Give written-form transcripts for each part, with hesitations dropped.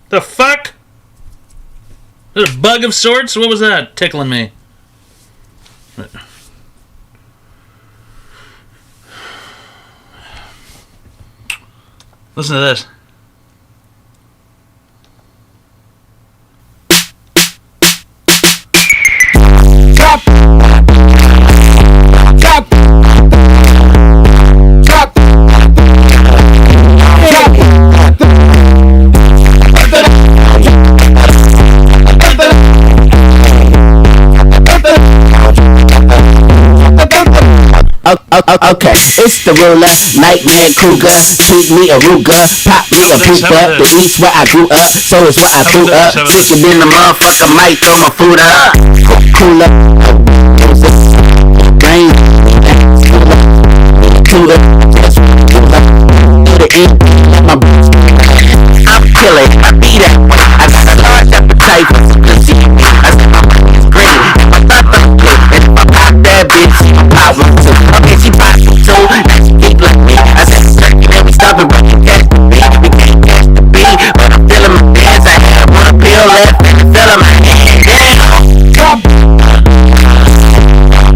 The fuck? Is it a bug of sorts? What was that tickling me? Listen to this. Okay, it's the ruler, Nightmare Cougar, shoot me a Ruger, pop me a Puka, the east where I grew up, so it's where I grew up, chicken in the motherfucker, might throw my food up, cooler, rain, cooler, I'm killing, I beat it, I got a large appetite for some pussy, I said my is great, my thought good, and if I pop that bitch, I pop one too. Okay, she pop me too, now she keep like me. I said, circuit, and we stopping, but you catch the beat. We can't catch the beat, but I'm feeling my dance. I had one pill left, and I'm feeling my hand. Damn. Drop.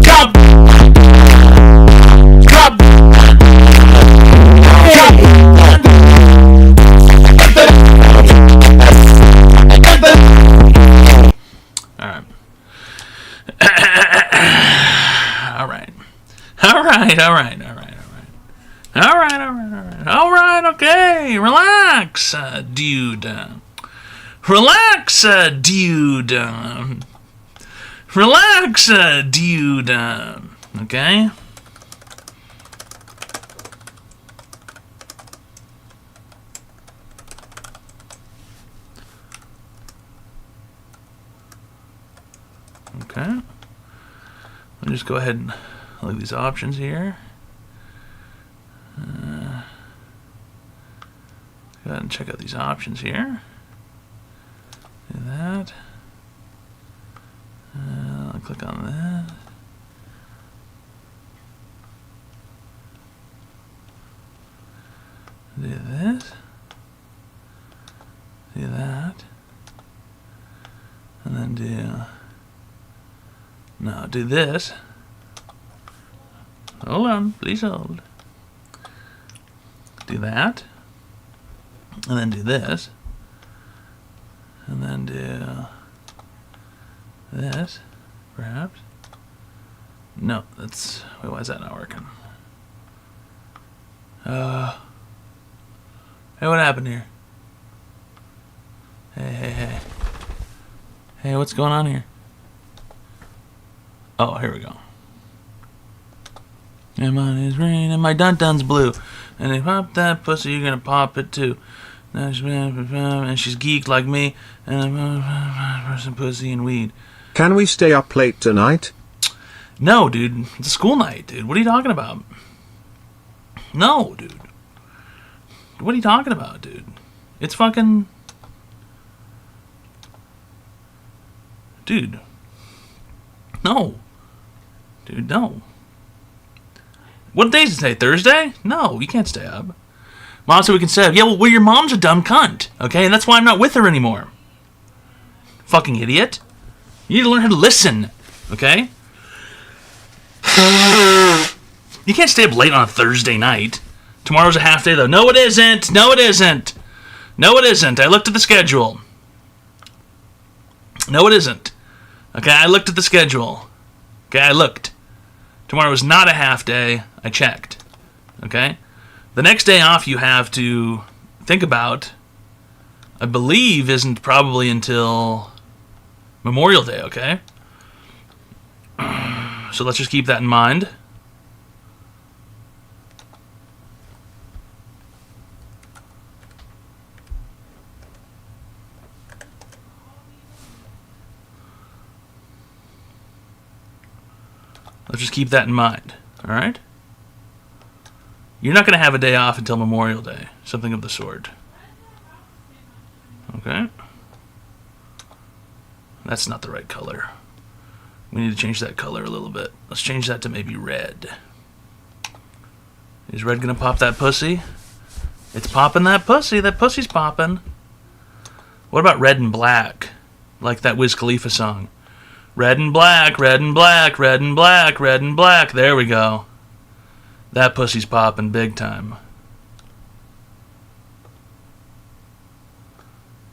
Drop. Drop. Alright, okay, relax, dude. Relax, dude. Relax, dude. Okay? Okay. I'll just go ahead and look at these options here. Go ahead and check out these options here. Do that. I'll click on that. Do this. Do that. And then do this. Hold on, please hold. Do that. And then do this. And then do this, perhaps. No, that's... Wait, why is that not working? Hey, what happened here? Hey. Hey, what's going on here? Oh, here we go. And mine is green, and my dun-dun's blue. And if pop that pussy, you're gonna pop it too. And she's geeked like me, and I'm some pussy and weed. Can we stay up late tonight? No, dude. It's a school night, dude. What are you talking about? No, dude. What are you talking about, dude? It's fucking... Dude. No. Dude, no. What day is it today? Thursday? No, you can't stay up. Mom said we can stay up. Yeah, well, your mom's a dumb cunt, okay? And that's why I'm not with her anymore. Fucking idiot. You need to learn how to listen, okay? You can't stay up late on a Thursday night. Tomorrow's a half day, though. No, it isn't. No, it isn't. No, it isn't. I looked at the schedule. No, it isn't. Okay, I looked at the schedule. Okay, I looked. Tomorrow is not a half day. I checked. Okay? The next day off you have to think about, I believe, isn't probably until Memorial Day, okay? So let's just keep that in mind. Let's just keep that in mind. All right? You're not going to have a day off until Memorial Day. Something of the sort. Okay? That's not the right color. We need to change that color a little bit. Let's change that to maybe red. Is red going to pop that pussy? It's popping that pussy. That pussy's popping. What about red and black? Like that Wiz Khalifa song. Red and black, red and black, red and black, red and black. There we go. That pussy's popping big time.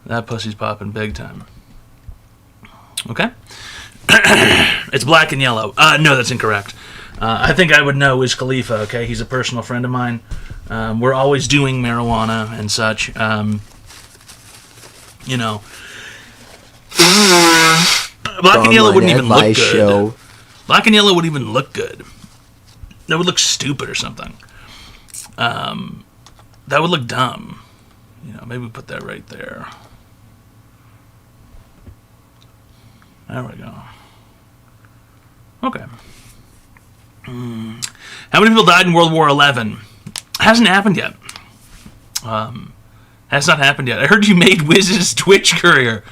That pussy's popping big time. Okay? It's black and yellow. No, that's incorrect. I think I would know Wiz Khalifa, okay? He's a personal friend of mine. We're always doing marijuana and such. You know. Black and yellow wouldn't even look good. Black and yellow wouldn't even look good. That would look stupid or something. That would look dumb. You know, maybe we put that right there. There we go. Okay. How many people died in World War XI? Hasn't happened yet. Has not happened yet. I heard you made Wiz's Twitch career.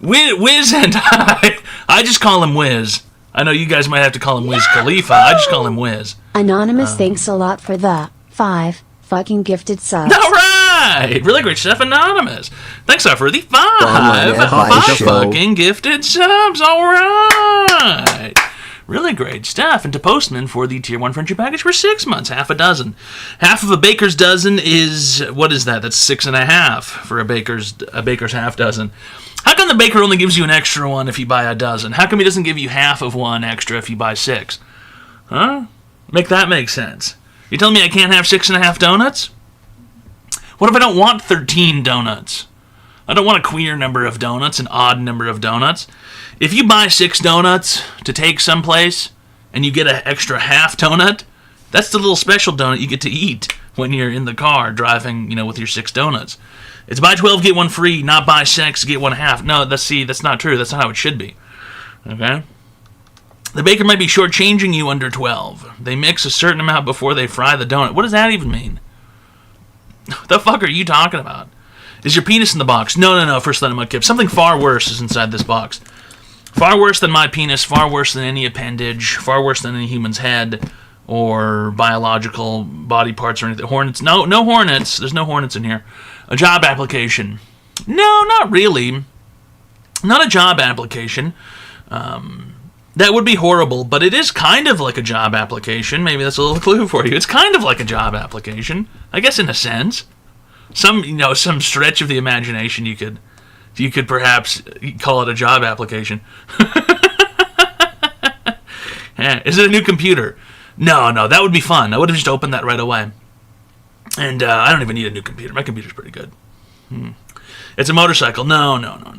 Wiz and I just call him Wiz. I know you guys might have to call him Wiz Khalifa. I just call him Wiz. Anonymous, thanks a lot for the 5 fucking gifted subs. All right. Really great stuff, Anonymous. Thanks for the 5 fucking gifted subs. All right. Really great stuff. And to Postman for the Tier 1 friendship package for 6 months, half a dozen. Half of a baker's dozen is, what is that? That's 6.5 for a baker's half dozen. How come the baker only gives you an extra one if you buy a dozen? How come he doesn't give you half of one extra if you buy 6? Huh? Make that make sense. You telling me I can't have 6.5 donuts? What if I don't want 13 donuts? I don't want a queer number of donuts, an odd number of donuts. If you buy 6 donuts to take someplace and you get an extra half donut, that's the little special donut you get to eat when you're in the car driving, with your 6 donuts. It's buy 12, get 1 free, not buy 6, get 1 half. No, that's not true. That's not how it should be. Okay? The baker might be shortchanging you under 12. They mix a certain amount before they fry the donut. What does that even mean? What the fuck are you talking about? Is your penis in the box? No. First let him unkip. Something far worse is inside this box. Far worse than my penis, far worse than any appendage, far worse than any human's head or biological body parts or anything. Hornets? No hornets. There's no hornets in here. A job application? No, not really. Not a job application. That would be horrible, but it is kind of like a job application. Maybe that's a little clue for you. It's kind of like a job application, I guess, in a sense. Some stretch of the imagination you could perhaps call it a job application. Yeah. Is it a new computer? No, that would be fun. I would have just opened that right away. And I don't even need a new computer. My computer's pretty good. It's a motorcycle. No. No. No.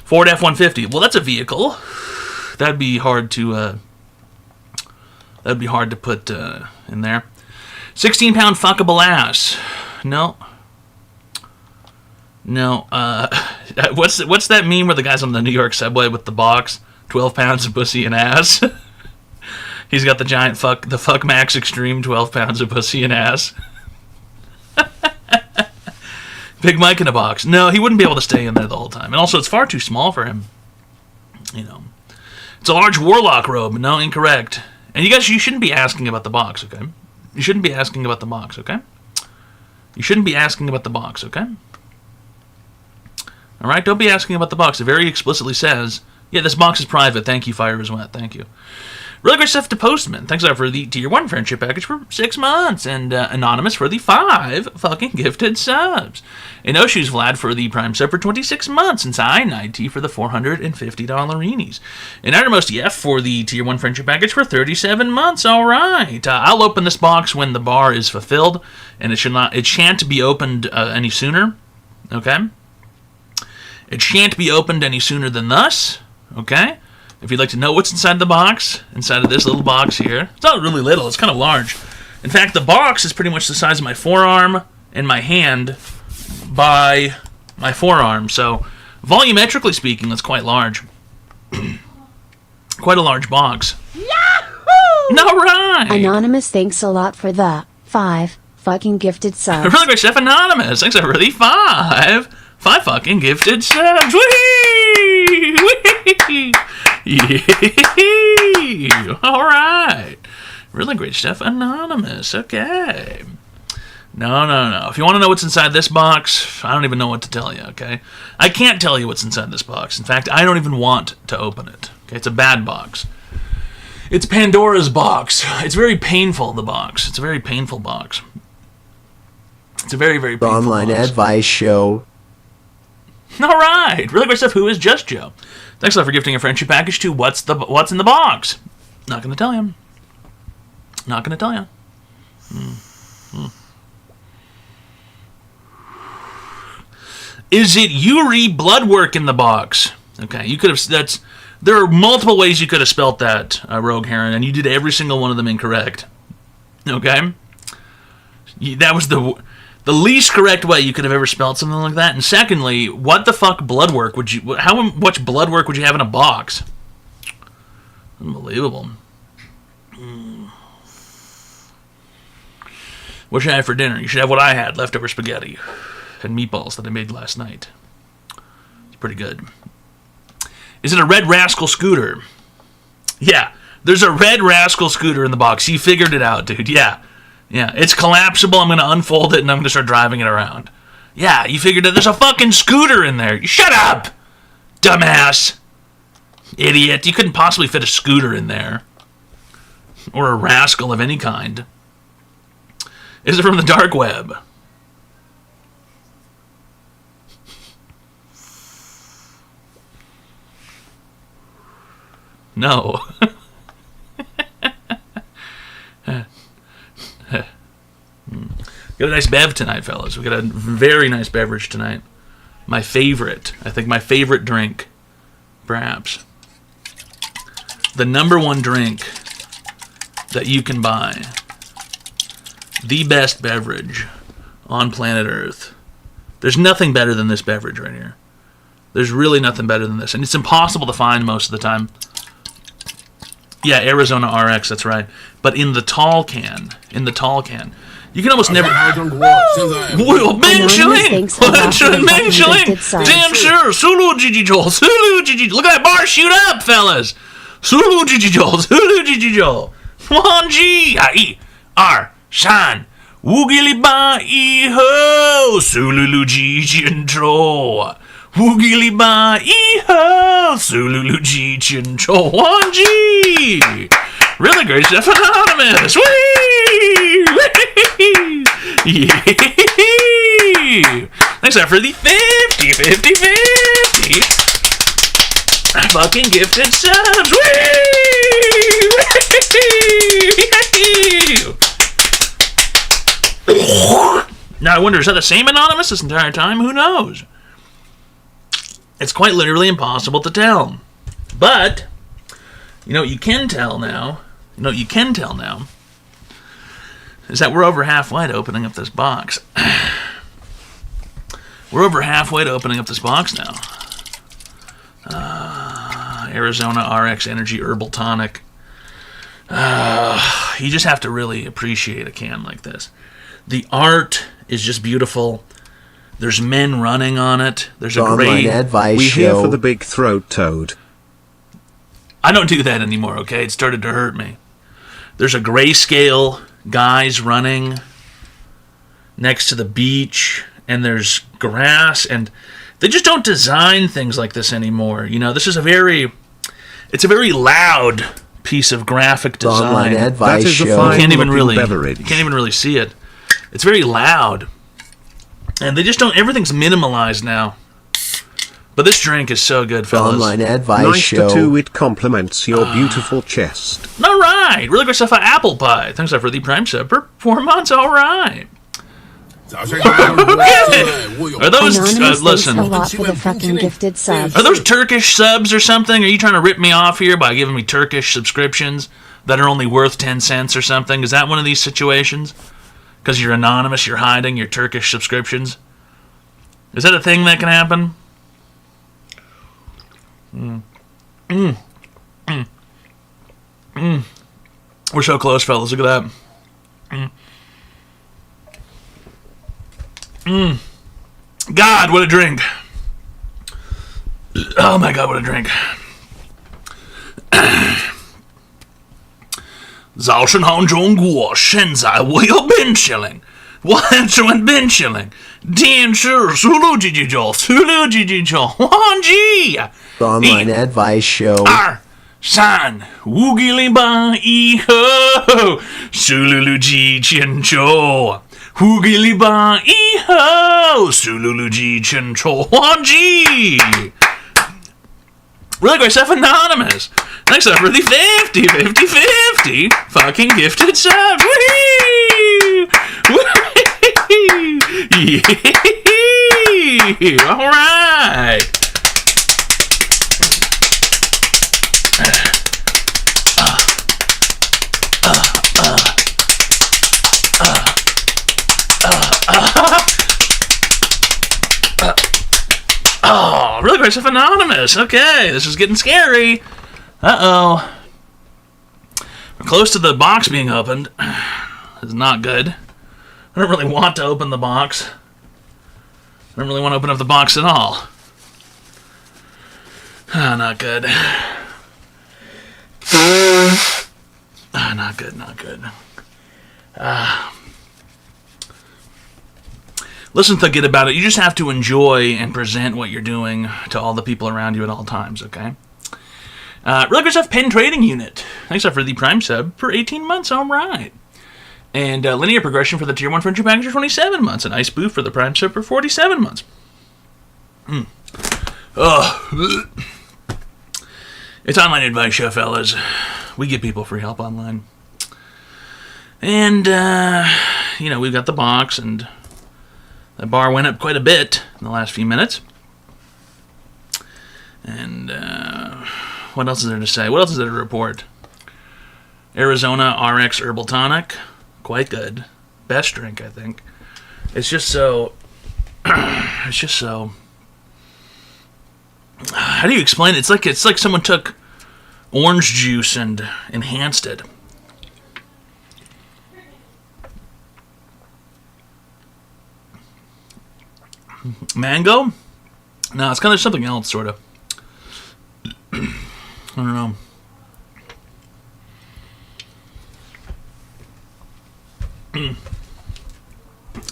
Ford F-150. Well, that's a vehicle. That'd be hard to put in there. 16-pound fuckable ass. No. What's that meme where the guy's on the New York subway with the box? 12 pounds of pussy and ass. He's got the giant the Fuck Max Extreme 12 pounds of pussy and ass. Big Mike in a box. No, he wouldn't be able to stay in there the whole time. And also, it's far too small for him. It's a large warlock robe. No, incorrect. And you shouldn't be asking about the box, okay? You shouldn't be asking about the box, okay? All right, don't be asking about the box. It very explicitly says, yeah, this box is private. Thank you, Fire is Wet. Thank you. Really great stuff to Postman. Thanks for the Tier 1 friendship package for 6 months. And Anonymous for the 5 fucking gifted subs. And No Shoes Vlad for the Prime sub for 26 months. And Cyanide for the $450 And Outermost EF for the Tier 1 friendship package for 37 months. All right. I'll open this box when the bar is fulfilled. And it shan't be opened any sooner. Okay? It shan't be opened any sooner than thus. okay? If you'd like to know what's inside the box, inside of this little box here, it's not really little, it's kind of large. In fact, the box is pretty much the size of my forearm and my hand by my forearm, so volumetrically speaking, that's quite large. Quite a large box. Yahoo! All right! Anonymous, thanks a lot for the 5 fucking gifted subs. Really great stuff, Anonymous. Thanks for the 5 fucking gifted subs. Whee! Whee! Yeah! All right. Really great stuff, Anonymous. Okay. No. If you want to know what's inside this box, I don't even know what to tell you, okay? I can't tell you what's inside this box. In fact, I don't even want to open it. Okay, it's a bad box. It's Pandora's box. It's very painful, the box. It's a very painful box. It's a very, very painful Online box. advice show. All right. Really great stuff. Who is Just Joe? Thanks a lot for gifting a friendship package to What's in the Box. Not going to tell you. Not going to tell you. Is it Yuri blood work in the box? Okay, you could have. There are multiple ways you could have spelt that, Rogue Heron, and you did every single one of them incorrect. Okay, that was the least correct way you could have ever spelled something like that. And secondly, what the fuck blood work would you? How much blood work would you have in a box? Unbelievable. What should I have for dinner? You should have what I had, leftover spaghetti and meatballs that I made last night. It's pretty good. Is it a Red Rascal scooter? Yeah, there's a Red Rascal scooter in the box. You figured it out, dude. Yeah, it's collapsible. I'm going to unfold it and I'm going to start driving it around. Yeah, you figured it. There's a fucking scooter in there. Shut up, dumbass. Idiot. You couldn't possibly fit a scooter in there. Or a rascal of any kind. Is it from the dark web? No. Got a nice bev tonight, fellas. We got a very nice beverage tonight. My favorite. I think my favorite drink, perhaps. The number one drink that you can buy. The best beverage on planet Earth. There's nothing better than this beverage right here. There's really nothing better than this. And it's impossible to find most of the time. Yeah, Arizona RX, that's right. But in the tall can. You can almost never... Whoa, Benjamin! Benjamin! Damn sure! Sulu Gigi Joel! Sulu Gigi Joel! Look at that bar shoot up, fellas! Sulu Gigi Joel! Sulu Gigi Joel! 1G! I-E-R! Shan! Woogily ba e ho! Sulu Gigi and Joel! Woogily ba e ho! Sulu Gigi and Joel! 1G! Really great stuff, Anonymous! Whee! Whee! Yeah! Thanks for the 50 fucking gifted subs! Whee! Now I wonder, is that the same Anonymous this entire time? Who knows? It's quite literally impossible to tell. But, you know what you can tell now? Is that we're over halfway to opening up this box. We're over halfway to opening up this box now. Arizona RX Energy Herbal Tonic. You just have to really appreciate a can like this. The art is just beautiful. There's men running on it. There's a Online great... advice We here show. for the big throat toad. I don't do that anymore, okay? It started to hurt me. There's a grayscale guys running next to the beach, and there's grass, and they just don't design things like this anymore. You know, this is a very loud piece of graphic design. Online advice That is a show. fine- You can't even Fine-looking really see it. It's very loud. And they just don't, everything's minimalized now. But this drink is so good, fellas. Online advice Nice show. tattoo, it complements your beautiful chest. All right. Really good stuff on Apple Pie. Thanks for the Prime sub for 4 months. All right. Are those Anonymous, listen? thanks a lot for the fucking gifted subs. Are those Turkish subs or something? Are you trying to rip me off here by giving me Turkish subscriptions that are only worth 10 cents or something? Is that one of these situations? Because you're anonymous, you're hiding your Turkish subscriptions? Is that a thing that can happen? We're so close, fellas. Look at that. God, what a drink. Oh my God, what a drink. 早上好中国，现在我有冰淇淋，我很喜欢冰淇淋。电视速度叽叽叫，速度叽叽叫，忘记。Online advice show. 2、3、5个礼拜以后，速度叽叽叫。5个礼拜以后，速度叽叽叫，忘记。Really great stuff, Anonymous. Next up, really 50 fucking gifted subs. Whee! Whee! Yeah! All right. Oh, really great stuff, Anonymous. Okay, this is getting scary. Uh-oh. We're close to the box being opened. This is not good. I don't really want to open the box. I don't really want to open up the box at all. Not good. Not good, not good. Listen, forget about it. You just have to enjoy and present what you're doing to all the people around you at all times, okay? Really good stuff, Pen Trading Unit. Thanks for the Prime sub for 18 months, all right. And Linear Progression for the Tier 1 Friendship Package for 27 months. And Ice Booth for the Prime sub for 47 months. It's Online Advice Show, fellas. We give people free help online. And, we've got the box, and the bar went up quite a bit in the last few minutes. And, what else is there to say? What else is there to report? Arizona RX Herbal Tonic. Quite good. Best drink, I think. It's just so... How do you explain it? It's like someone took orange juice and enhanced it. Mango? No, it's kind of something else, sort of. I don't know.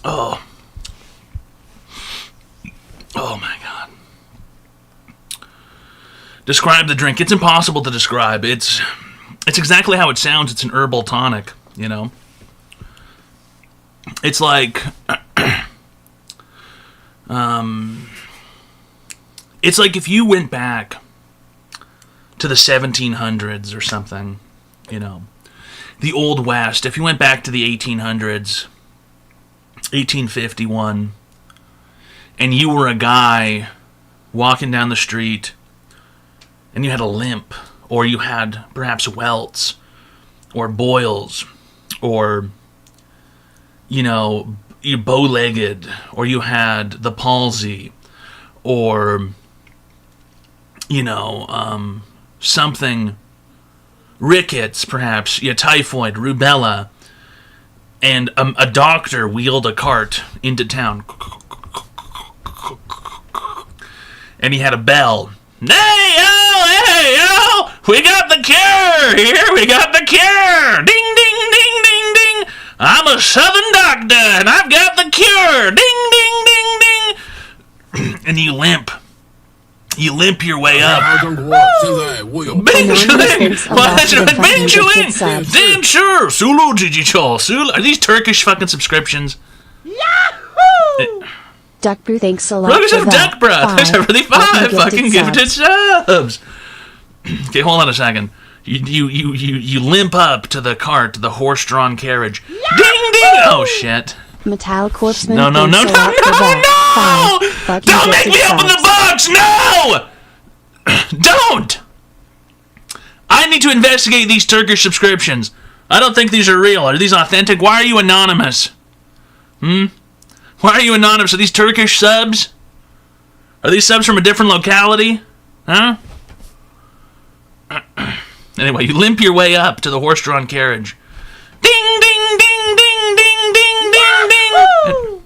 Oh. Oh my God. Describe the drink. It's impossible to describe. It's exactly how it sounds. It's an herbal tonic, you know. It's like it's like if you went back to the 1700s or something, you know, the Old West. If you went back to the 1800s, 1851, and you were a guy walking down the street and you had a limp, or you had perhaps welts or boils, or, you know, you're bow-legged, or you had the palsy, or, you know, something, rickets, perhaps, typhoid, rubella, and a doctor wheeled a cart into town, and he had a bell. Hey, yo, we got the cure here, we got the cure, ding, ding, ding, ding, ding, I'm a southern doctor, and I've got the cure, ding, ding, ding, ding, and you limp your way up. Damn sure, Sulu Jijicho, Sulu, are these Turkish fucking subscriptions? Yahoo! Duck Brew, thanks a lot Look for at that. Duck Breath. There's already 5 fucking gifted subs. Okay, hold on a second. You limp up to the cart, to the horse-drawn carriage. Ding ding! Oh shit! Metal Corpseman. No, no, no, no, thanks a lot for that. no! 5 fucking Don't make gifted me open the subs. box! No! Don't! I need to investigate these Turkish subscriptions. I don't think these are real. Are these authentic? Why are you anonymous? Why are you anonymous? Are these Turkish subs? Are these subs from a different locality? Huh? Anyway, you limp your way up to the horse-drawn carriage. Ding, ding, ding, ding, ding, ding, ding, ding.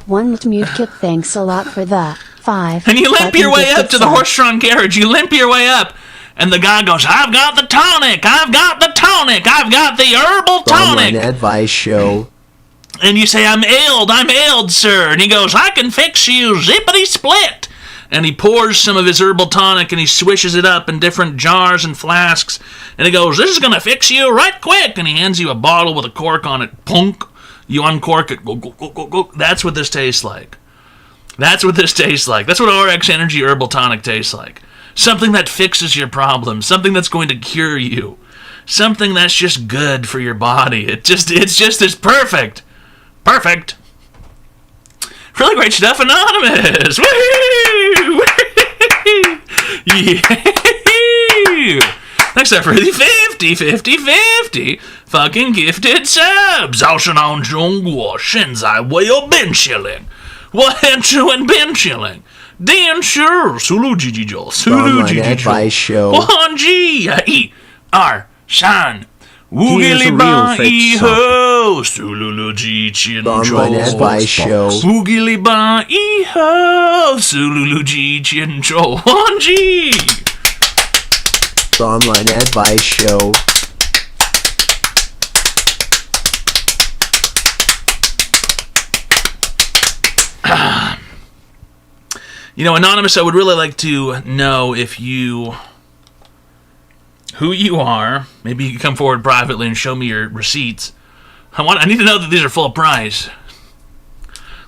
One mute kit. Thanks a lot for that. 5. And you limp fucking your way gifted up to the subs. horse-drawn carriage. You limp your way up. And the guy goes, I've got the tonic. I've got the tonic. I've got the herbal Online tonic. advice show. And you say, I'm ailed, sir. And he goes, I can fix you, zippity split. And he pours some of his herbal tonic and he swishes it up in different jars and flasks. And he goes, this is going to fix you right quick. And he hands you a bottle with a cork on it. Punk. You uncork it. Go, go, go, go, go. That's what this tastes like. That's what this tastes like. That's what RX Energy Herbal Tonic tastes like. Something that fixes your problems. Something that's going to cure you. Something that's just good for your body. It's perfect. Perfect. Really great stuff, Anonymous. Woo! Yeah. Thanks for the 50 fucking gifted subs. 20中国现在我有变起来，我很喜欢变起来。电视速度叽叽叫，速度叽 Online 叽叫。 advice show. 1G 1 2 3。五个 Here's 礼 a 拜 real fake 以后，速噜噜几千 Online 周。 advice show. 五个礼拜以后，速噜噜几千周。1 G。 Online advice show. You know, Anonymous, I would really like to know who you are. Maybe you can come forward privately and show me your receipts. I need to know that these are full price.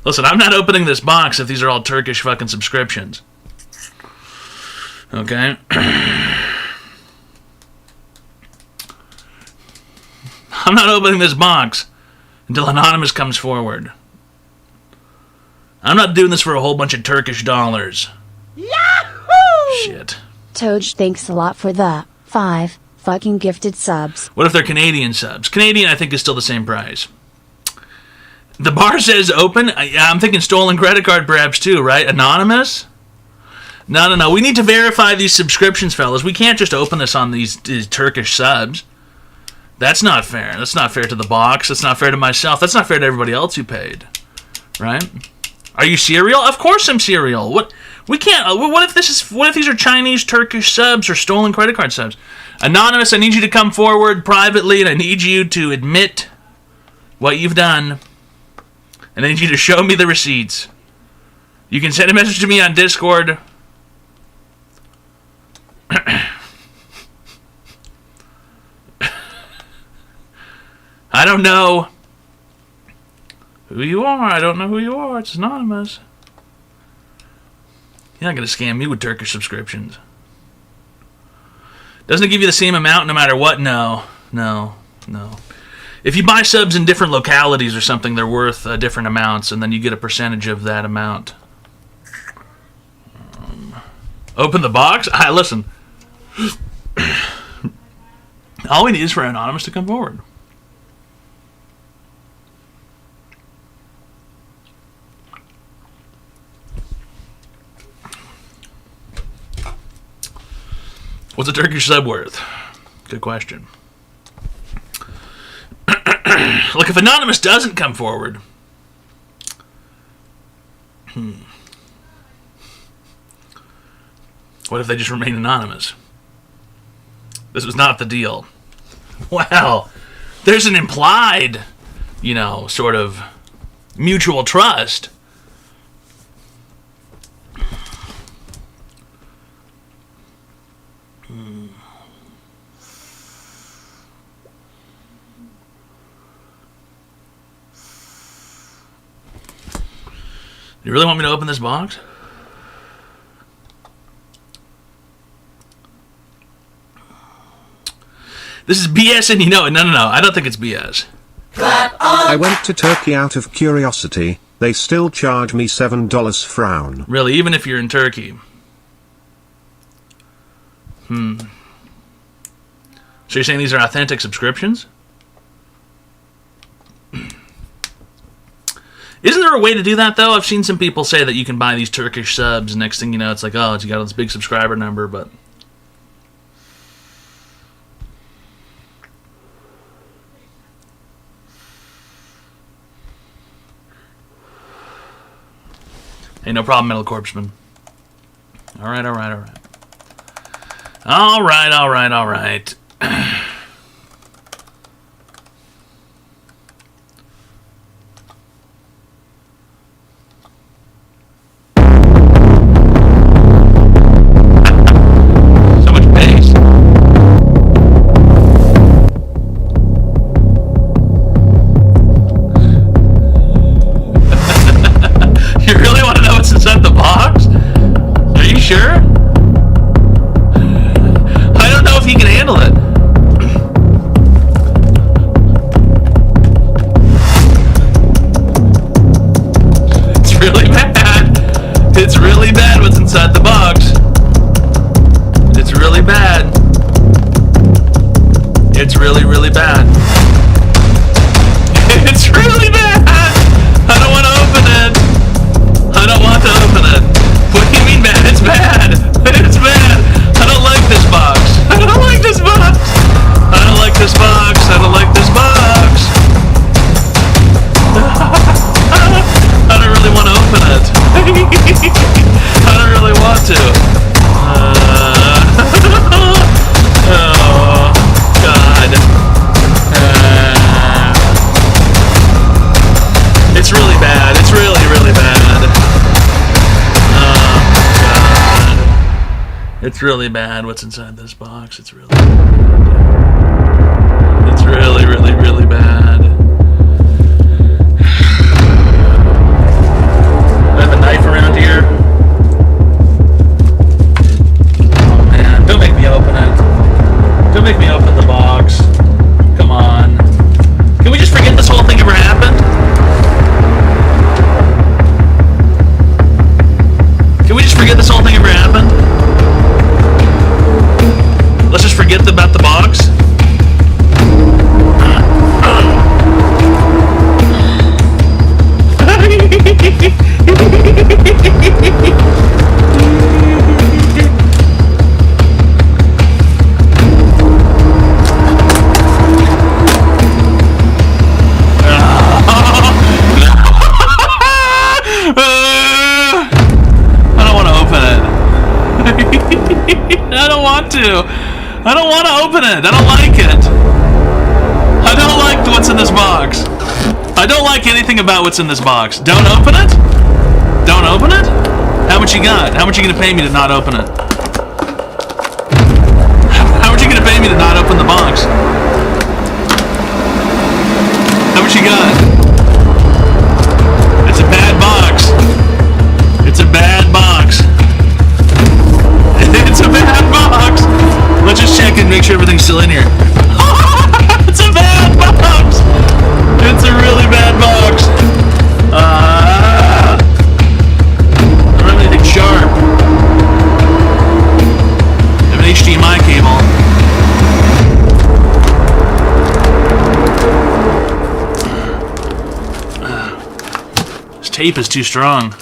Listen, I'm not opening this box if these are all Turkish fucking subscriptions. Okay? I'm not opening this box until Anonymous comes forward. I'm not doing this for a whole bunch of Turkish dollars. Yahoo! Shit. Toj, thanks a lot for that. 5 fucking gifted subs. What if they're Canadian subs? Canadian, I think, is still the same price. The bar says open. I'm thinking stolen credit card perhaps too, right? Anonymous? No. We need to verify these subscriptions, fellas. We can't just open this on these Turkish subs. That's not fair. That's not fair to the box. That's not fair to myself. That's not fair to everybody else who paid. Right? Are you serial? Of course I'm serial. What? We can't. What if these are Chinese, Turkish subs or stolen credit card subs? Anonymous, I need you to come forward privately, and I need you to admit what you've done. And I need you to show me the receipts. You can send a message to me on Discord. I don't know who you are. I don't know who you are. It's anonymous. You're not going to scam me with Turkish subscriptions. Doesn't it give you the same amount no matter what? No. If you buy subs in different localities or something, they're worth different amounts, and then you get a percentage of that amount. Open the box? Listen. All we need is for Anonymous to come forward. What's a Turkish sub worth? Good question. Look, if Anonymous doesn't come forward... What if they just remain anonymous? This was not the deal. Well, there's an implied, sort of mutual trust. You really want me to open this box? This is BS and you know it. No. I don't think it's BS. I went to Turkey out of curiosity. They still charge me $7 frown. Really, even if you're in Turkey. So you're saying these are authentic subscriptions? Isn't there a way to do that, though? I've seen some people say that you can buy these Turkish subs, and next thing you know, it's like, oh, you got this big subscriber number, but... Hey, no problem, Metal Corpseman. Alright. Alright. So much bass. You really want to know what's inside the box? Are you sure? I don't know if he can handle it. It's really bad. It's really bad what's inside the box. It's really bad. It's really, really bad. It's really bad. I don't want to open it. I don't want to open it. What do you mean bad? It's bad. It's bad. I don't like this box. I don't like this box. I don't like this box. I don't like this box. I don't really want to open it. I don't really want to. Oh, God. It's really bad. It's really, really bad. Oh, God. It's really bad what's inside this box. It's really really, really bad. I have a knife around here. Oh, man. Don't make me open it. Don't make me open the box. Come on. Can we just forget this whole thing ever happened? Can we just forget this whole thing ever happened? Let's just forget about the box. I don't want to open it. I don't like it. I don't like what's in this box. I don't like anything about what's in this box. Don't open it? Don't open it? How much you got? How much you gonna pay me to not open it? How much you gonna pay me to not open the box? How much you got? It's a bad box. It's a bad box. It's a bad box. Let's just check and make sure everything's still in here. It's a bad box. It's a really bad box. I don't have anything sharp. I have an HDMI cable. This tape is too strong.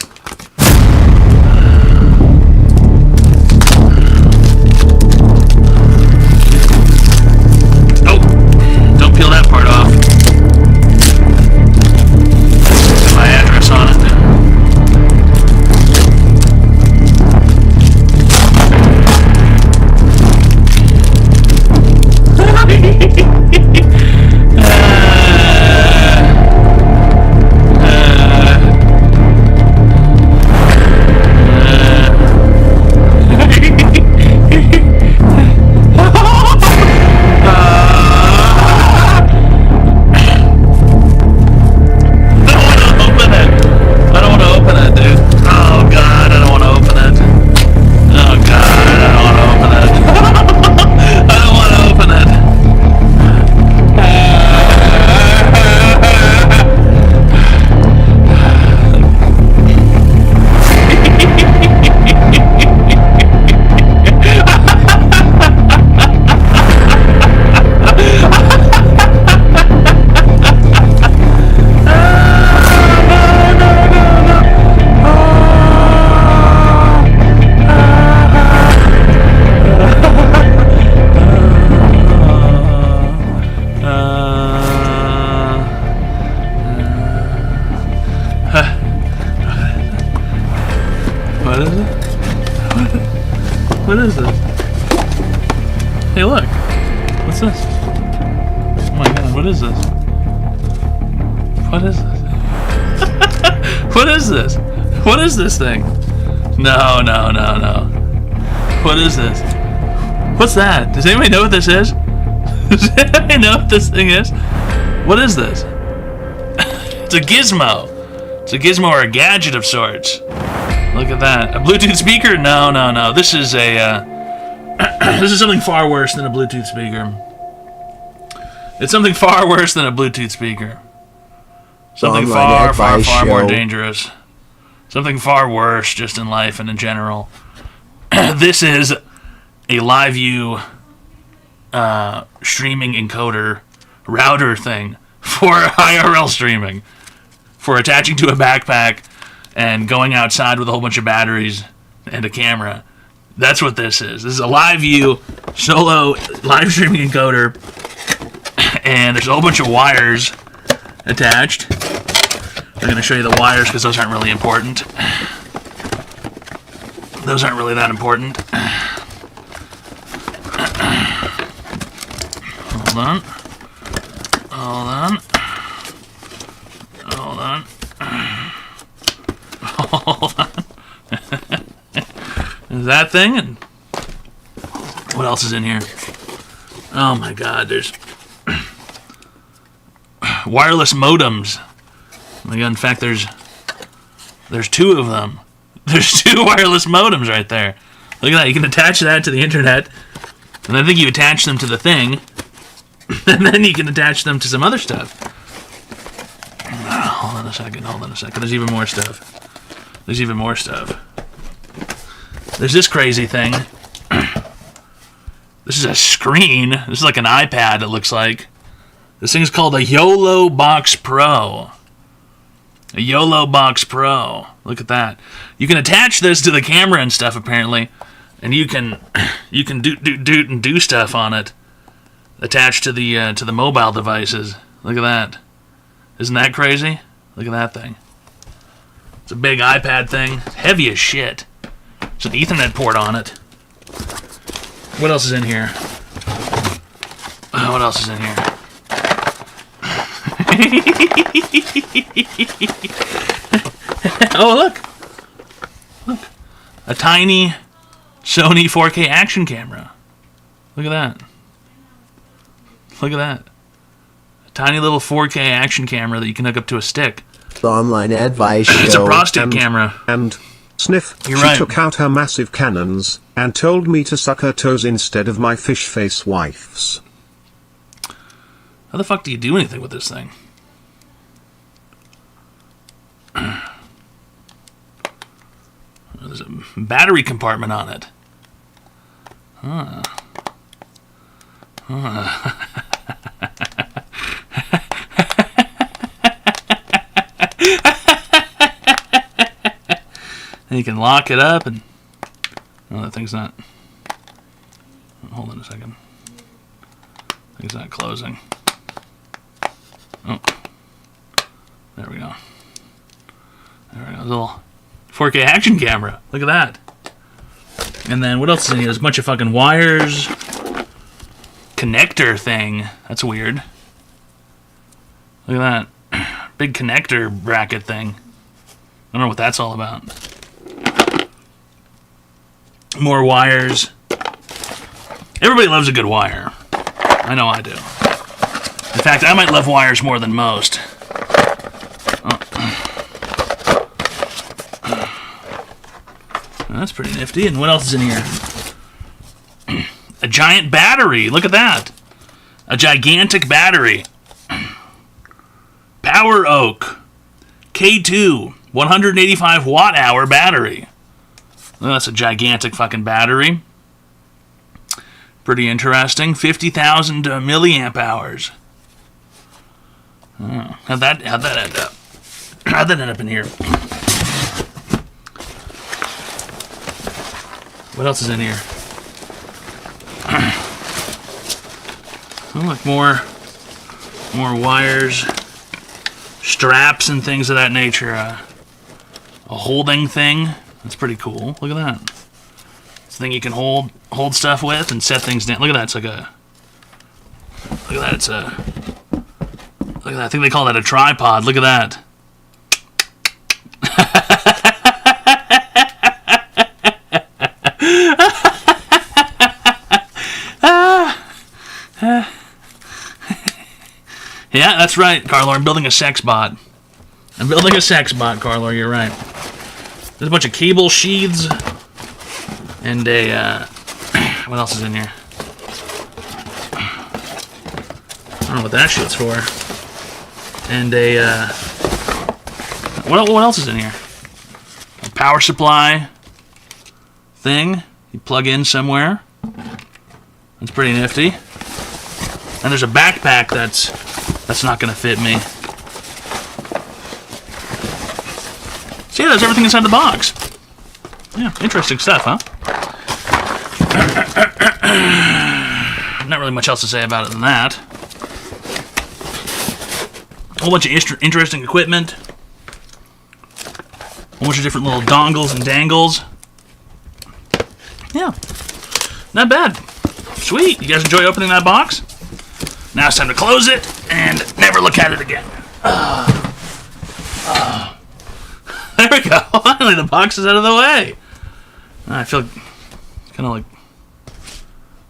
What is this? Hey, look. What's this? Oh my god, what is this? What is this? What is this? What is this thing? No. What is this? What's that? Does anybody know what this is? Does anybody know what this thing is? What is this? It's a gizmo. It's a gizmo or a gadget of sorts. Look at that. A Bluetooth speaker? No. This is a, this is something far worse than a Bluetooth speaker. It's something far worse than a Bluetooth speaker. Something far more dangerous. Something far worse just in life and in general. This is a LiveView streaming encoder router thing for IRL streaming. For attaching to a backpack and going outside with a whole bunch of batteries and a camera. That's what this is. This is a LiveView solo live streaming encoder. And there's a whole bunch of wires attached. I'm going to show you the wires because those aren't really important. Those aren't really that important. Hold on. There's that thing, and what else is in here? Oh my god, there's wireless modems. In fact, there's two of them. There's two wireless modems right there. Look at that. You can attach that to the internet, and I think you attach them to the thing, and then you can attach them to some other stuff. Hold on a second. There's even more stuff. There's this crazy thing. This is a screen. This is like an iPad, it looks like. This thing's called a YOLO Box Pro. A YOLO Box Pro. Look at that. You can attach this to the camera and stuff, apparently. And you can do stuff on it. Attached to the mobile devices. Look at that. Isn't that crazy? Look at that thing. It's a big iPad thing. Heavy as shit. There's an Ethernet port on it. What else is in here? What else is in here? Oh, look. A tiny Sony 4K action camera. Look at that. A tiny little 4K action camera that you can hook up to a stick. The online advice show. It's a prostate camera. And sniff, You're she right. took out her massive cannons and told me to suck her toes instead of my fish face wife's. How the fuck do you do anything with this thing? There's a battery compartment on it. And you can lock it up and... Oh, that thing's not... Hold on a second. It's not closing. Oh. There we go. A little 4K action camera. Look at that. And then what else is in here? There's a bunch of fucking wires. Connector thing. That's weird. Look at that. Big connector bracket thing. I don't know what that's all about. More wires. Everybody loves a good wire. I know I do. In fact, I might love wires more than most. That's pretty nifty. And what else is in here? A giant battery. Look at that. A gigantic battery. Power Oak K2 185 watt hour battery. Well, that's a gigantic fucking battery. Pretty interesting. 50,000 milliamp hours. Oh, how'd that end up? How'd that end up in here? What else is in here? Oh, look, more wires, straps, and things of that nature. A holding thing. That's pretty cool. Look at that. thing you can hold stuff with and set things down. Look at that. It's like a. Look at that. It's a. Look at that. I think they call that a tripod. Look at that. Yeah, that's right, Carlo. I'm building a sex bot. Carlo. You're right. There's a bunch of cable sheaths and a. What else is in here? I don't know what that shit's for. And a. What else is in here? A power supply thing you plug in somewhere. That's pretty nifty. And there's a backpack that's not gonna fit me. See, there's everything inside the box. Yeah, interesting stuff, huh? Not really much else to say about it than that. A whole bunch of interesting equipment. A whole bunch of different little dongles and dangles. Yeah, not bad. Sweet. You guys enjoy opening that box? Now it's time to close it and never look at it again. There we go. Finally, the box is out of the way. I feel kind of like...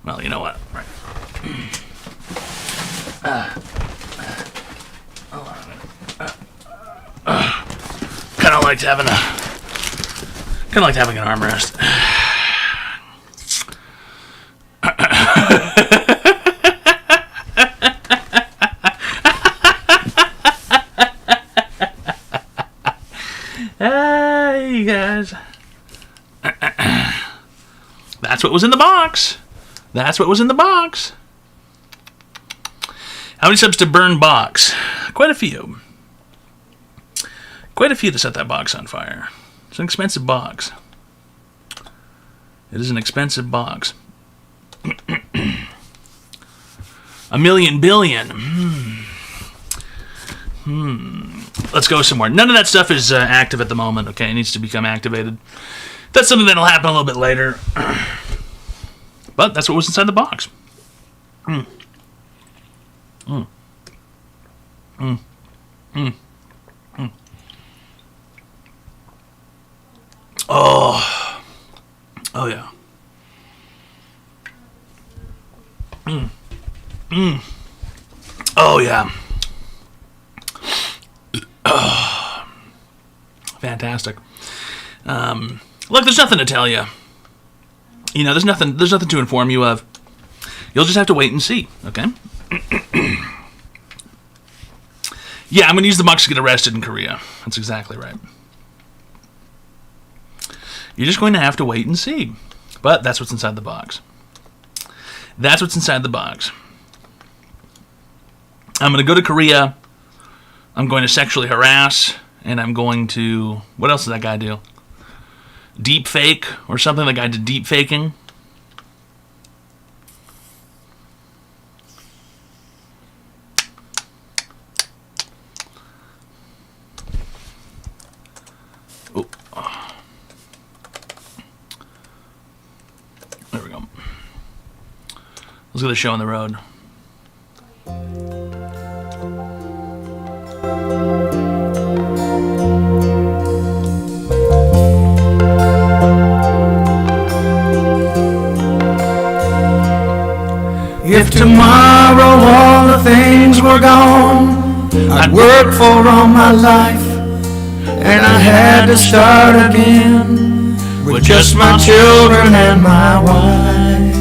Well, you know what? Right. Kind of liked having an armrest. Hey, guys. That's what was in the box. How many subs to burn box? Quite a few. Quite a few to set that box on fire. It's an expensive box. It is an expensive box. A million billion. Let's go somewhere. None of that stuff is active at the moment, okay? It needs to become activated. That's something that'll happen a little bit later. But that's what was inside the box. Oh yeah. Oh yeah. Fantastic. Look, there's nothing to tell you. You know, there's nothing to inform you of. You'll just have to wait and see, okay? Yeah, I'm going to use the box to get arrested in Korea. That's exactly right. You're just going to have to wait and see. But that's what's inside the box. That's what's inside the box. I'm going to go to Korea. I'm going to sexually harass. And I'm going to... What else does that guy do? Deep fake or something? The guy did deep faking. Oh. There we go. Let's get the show on the road. If tomorrow all the things were gone I'd worked for all my life, and I had to start again with just my children and my wife.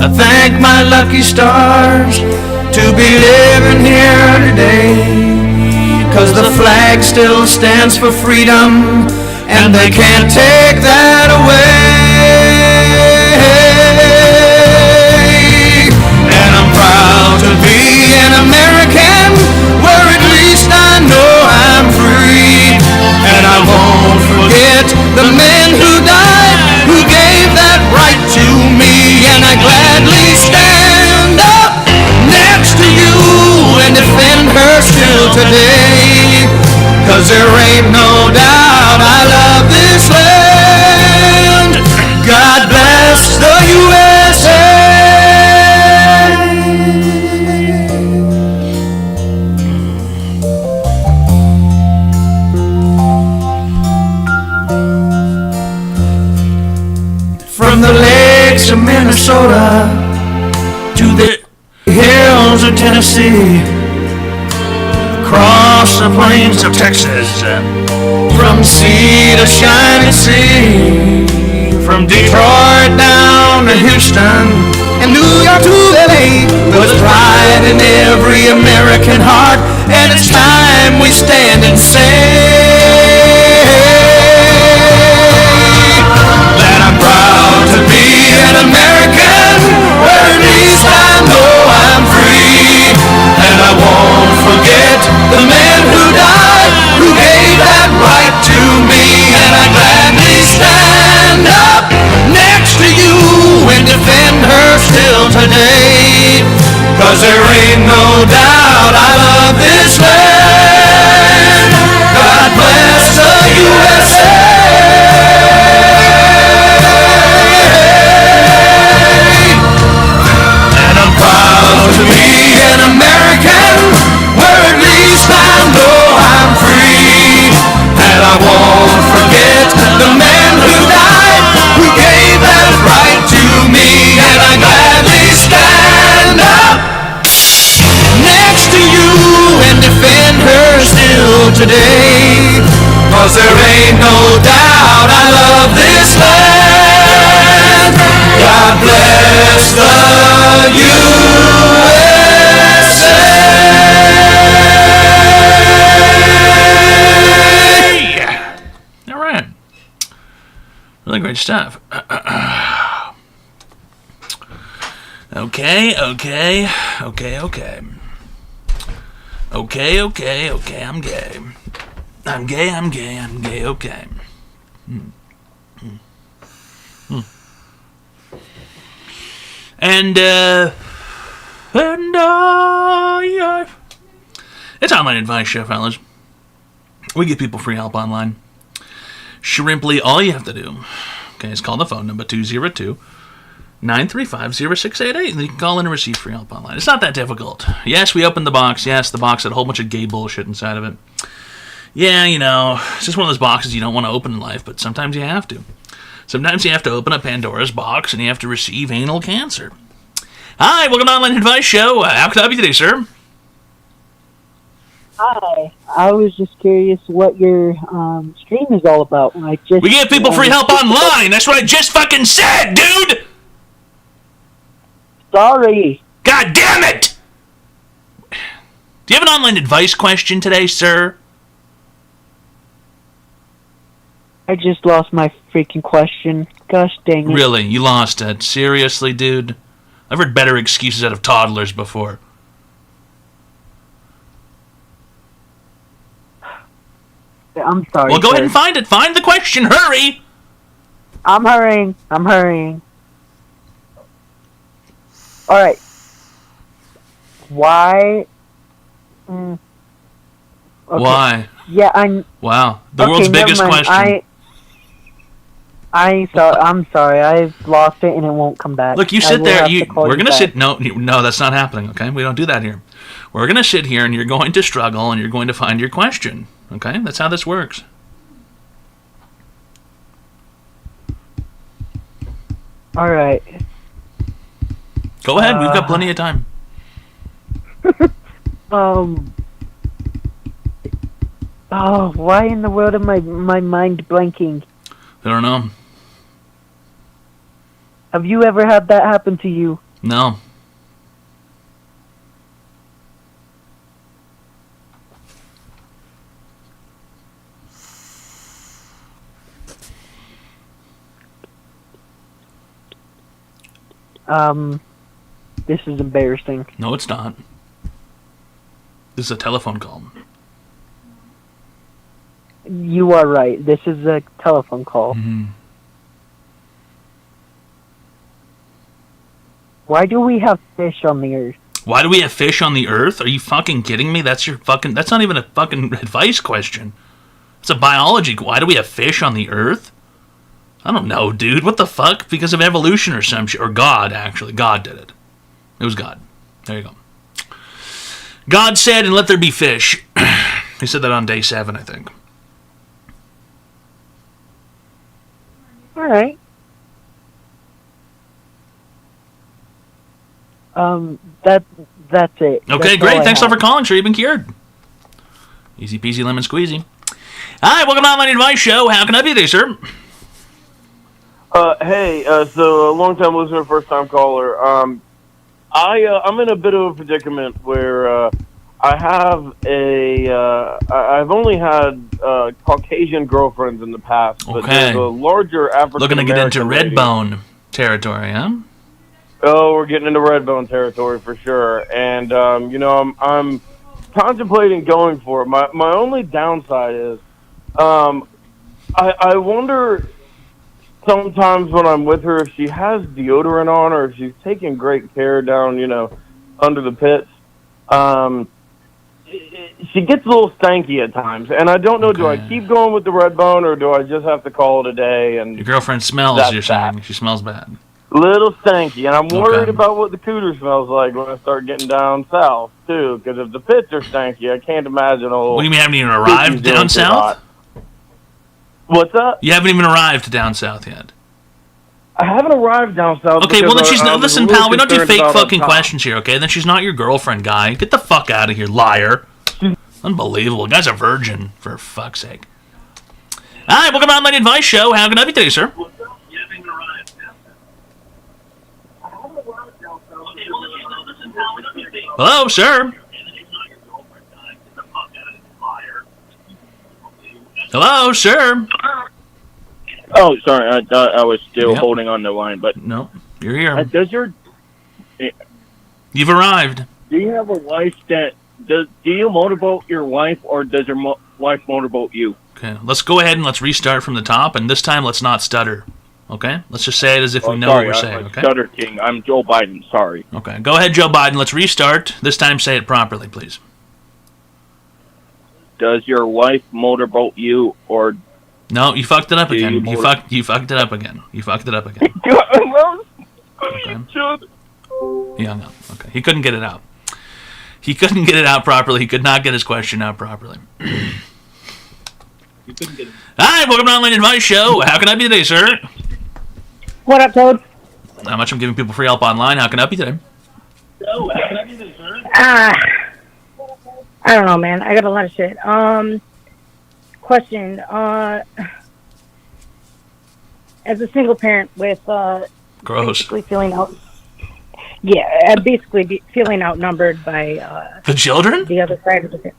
I thank my lucky stars to be living here today, 'cause the flag still stands for freedom, and they can't take that away. And I'm proud to be an American, where at least I know I'm free. And I won't forget the men who died, who gave that right to me. And I gladly stand up next to you and defend her still today, 'cause there ain't no doubt I love this land. God bless From the lakes of Minnesota to the hills of Tennessee, across the plains of Texas, from sea to shining sea, from Detroit down to Houston, and New York to LA. There's pride in every American heart, and it's time we stand and say that I'm proud to be an American, where at least I know I'm free. And I won't forget the man who died, who gave that right to me. And I gladly stand up next to you and defend her still today. 'Cause there ain't no doubt I love this land. God bless the USA. And I'm proud to be an American, where at least I know I'm free. And I won't forget the man who died, who gave that right to me. And I gladly stand up next to you and defend her still today. 'Cause there ain't no doubt I love this land. God bless the USA. All right. Really great stuff. Okay. I'm gay. Okay. And yeah. It's Online Advice Show, fellas. We give people free help online. Shrimply, all you have to do, okay, is call the phone number 202-935-0688, and you can call in and receive free help online. It's not that difficult. Yes, we opened the box. Yes, the box had a whole bunch of gay bullshit inside of it. Yeah, you know, it's just one of those boxes you don't want to open in life, but sometimes you have to. Sometimes you have to open a Pandora's box and you have to receive anal cancer. Hi, welcome to Online Advice Show. How can I help you today, sir? Hi, I was just curious what your stream is all about. We give people free help online. That's what I just fucking said, dude. Sorry. God damn it! Do you have an online advice question today, sir? I just lost my freaking question. Gosh dang it. Really? You lost it? Seriously, dude? I've heard better excuses out of toddlers before. I'm sorry. Well, go ahead and find it. Find the question. Hurry! I'm hurrying. Alright. Why? Okay. Why? Yeah, I'm... Wow. The world's biggest question. I'm sorry. I've lost it and it won't come back. Look, you sit there. We're going to sit... No, that's not happening, okay? We don't do that here. We're going to sit here and you're going to struggle and you're going to find your question. Okay? That's how this works. Alright. Go ahead. We've got plenty of time. Oh, why in the world am my mind blanking? I don't know. Have you ever had that happen to you? No. This is embarrassing. No, it's not. This is a telephone call. You are right. This is a telephone call. Mm-hmm. Why do we have fish on the earth? Why do we have fish on the earth? Are you fucking kidding me? That's not even a fucking advice question. It's a biology. Why do we have fish on the earth? I don't know, dude. What the fuck? Because of evolution or some shit. Or God, actually. God did it. It was God. There you go. God said, and let there be fish. He said that on day 7, I think. Alright. That's it. Okay, That's great. all I Thanks have. for calling. Sure, you've been cured. Easy peasy lemon squeezy. Hi, welcome to Online Advice Show. How can I be today, sir? Hey, so a long-time listener, first-time caller. I'm in a bit of a predicament where I've only had Caucasian girlfriends in the past, but Okay. there's a larger African Looking to get into American lady. Redbone territory, huh? Oh, we're getting into Redbone territory for sure, and I'm contemplating going for it. My only downside is, I wonder sometimes when I'm with her if she has deodorant on or if she's taking great care down, under the pits. She gets a little stanky at times, and I don't know. Do I Okay. keep going with the Redbone or do I just have to call it a day? And Your girlfriend smells, That's you're saying. She smells bad. little stanky, and I'm worried Okay. about what the cooter smells like when I start getting down south too. Because if the pits are stanky, I can't imagine a whole. What do you mean, haven't even arrived down south? What's up? You haven't even arrived down south yet. I haven't arrived down south. Okay, well then because she's I not. was a Listen, little pal, we don't do concerned fake about fucking up top. questions here, okay? Then she's not your girlfriend, guy. Get the fuck out of here, liar. Unbelievable. Guy's a virgin, for fuck's sake. Hi, welcome to Online Advice Show. How can I be today, sir? Hello, sir. Hello, sir. Oh, sorry. I thought I was still Yep. holding on the line, but No, you're here. does your You've arrived. do you have a wife that do you motorboat your wife, or does your wife motorboat you? Okay, let's go ahead and let's restart from the top, and this time let's not stutter. Okay? Let's just say it as if we know Sorry, what we're I'm saying, a okay? Stutter King. I'm Joe Biden. Sorry. Okay, go ahead, Joe Biden. Let's restart. This time say it properly, please. Does your wife motorboat you, or No, you fucked it up Do again. you You motor- fucked it up again. You fucked it up again. Okay. He hung up. Okay. He couldn't get it out. He couldn't get it out properly. He could not get his question out properly. Hi, welcome to Online Advice Show. How can I be today, sir? What up, Toad? How much I'm giving people free help online. How can I help you today? I don't know, man. I got a lot of shit. Question. As a single parent with Gross. basically feeling feeling outnumbered by The children? the other side of the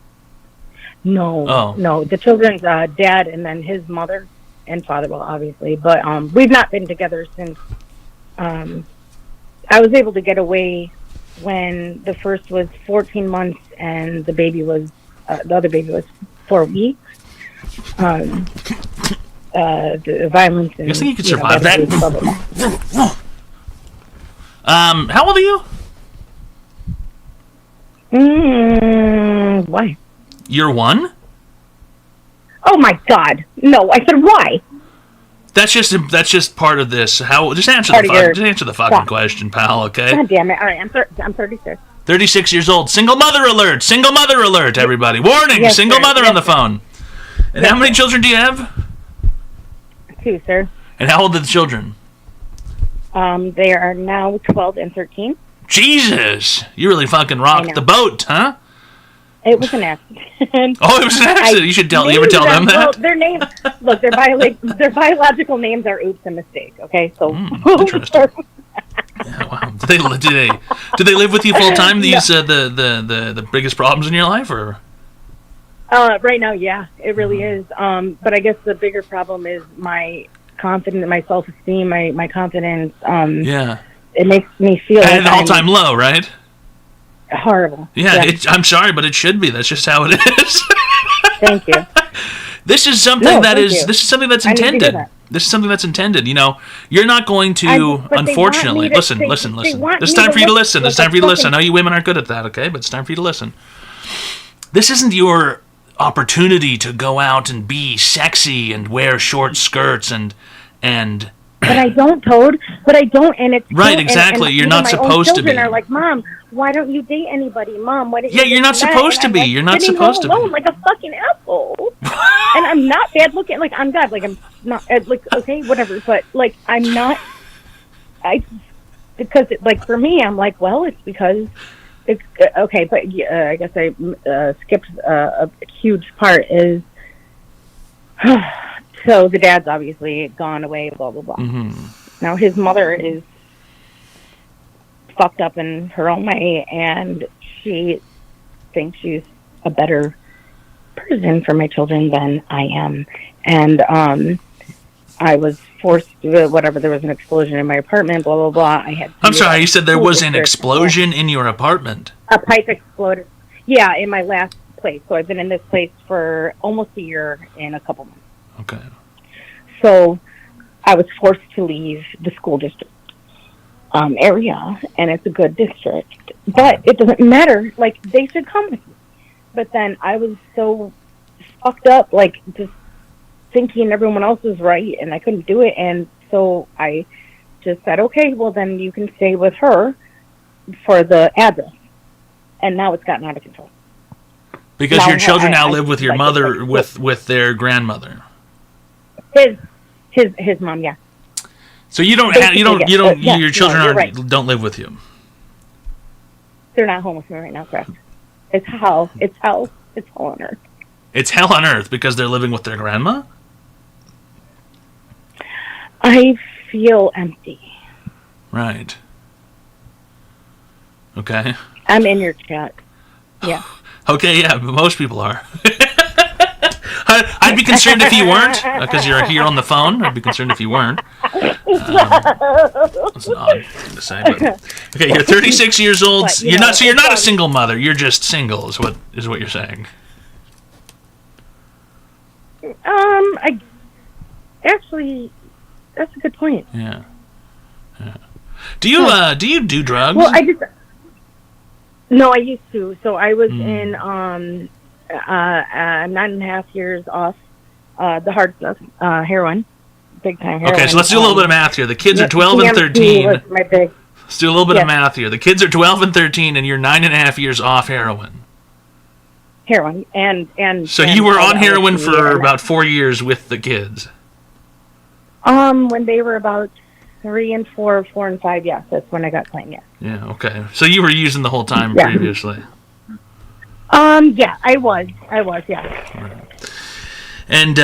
No, Oh. no. The children's dad and then his mother and father, well, obviously. But we've not been together since I was able to get away when the first was 14 months and the baby was the other baby was 4 weeks. The violence and You think you could know, survive that? blah, blah, blah. How old are you? Why? You're one? Oh my God! No, I said why? That's just part of this. How? Just answer Part the of your- just answer the fucking question, pal. Okay. God damn it! All right, I'm 36. 36 years old. Single mother alert. Single mother alert. Everybody. Warning. Yes, single sir. mother Yes, on the sir. phone. And how many children do you have? 2, sir. And how old are the children? They are now 12 and 13. Jesus, you really fucking I rocked know. the boat, huh? It was an accident. Oh, it was an accident. You should tell. You ever tell them Well, that? their names. Look, their biological names are oops a mistake. Okay, so. Interesting. Yeah, wow. Do they live with you full time? These the biggest problems in your life, or? Right now, yeah, it really is. Mm-hmm. But I guess the bigger problem is my confidence, my self-esteem, my confidence. Yeah. It makes me feel At like an all-time low, right? horrible. Yeah. I'm sorry, but it should be. That's just how it is. Thank you. This is something No, that thank is. you. This is something that's I need to hear intended. that. This is something that's intended. You know, you're not going to. But they want Unfortunately, me to- listen. they Listen. want It's me time to for you to look listen. It's like time for you to listen. I fucking- know you women aren't good at that, okay? But it's time for you to listen. This isn't your opportunity to go out and be sexy and wear short skirts and. But I don't, Toad. But I don't, and it's Right, and- exactly. and You're even not my own supposed to children be. Are like, Mom, why don't you date anybody? Mom, why don't Yeah, you you're not do that?" supposed And to I'm be. You're not sitting supposed to be. alone like a fucking asshole. And I'm not bad looking. Like I'm God. Like I'm not. Like okay, whatever. But like I'm not. because like for me, I'm like, well, it's because it's okay. But I guess I skipped a huge part. Is so the dad's obviously gone away. Blah blah blah. Mm-hmm. Now his mother is fucked up in her own way, and she thinks she's a better person for my children than I am. And I was forced to, whatever, there was an explosion in my apartment, blah, blah, blah. I'm sorry, you said there was an explosion in your apartment. A pipe exploded. Yeah, in my last place. So I've been in this place for almost a year and a couple months. Okay. So I was forced to leave the school district area, and it's a good district. But it doesn't matter. Like, they should come with me. But then I was so fucked up, like, just thinking everyone else was right, and I couldn't do it. And so I just said, okay, well, then you can stay with her for the address. And now it's gotten out of control. Because now your children now I live with your like, mother, with their grandmother. His mom, yeah. So you don't your children don't live with you. They're not home with me right now, correct? It's hell. It's hell. It's hell on earth. It's hell on earth because they're living with their grandma? I feel empty. Right. Okay. I'm in your chat. Yeah. Okay, yeah, but most people are. I'd be concerned if you weren't, because you're here on the phone. I'd be concerned if you weren't. That's an odd thing to say, but okay, you're 36 years old. But, you're not a single mother. You're just single, is what you're saying. I actually, that's a good point. Yeah. Do you do drugs? Well, no, I used to. So I was in 9.5 years off the hard stuff, heroin, big time heroin. Okay, so let's do a little bit of math here. The kids are 12 and 13. Let's do a little bit of math here. The kids are 12 and 13, and you're 9.5 years off heroin. Heroin and so you were on heroin for about 4 years with the kids. When they were about 3 and 4, 4 and 5, yes, that's when I got clean. Yes. Yeah. Okay. So you were using the whole time previously. Yeah, I was. Yeah. Right. And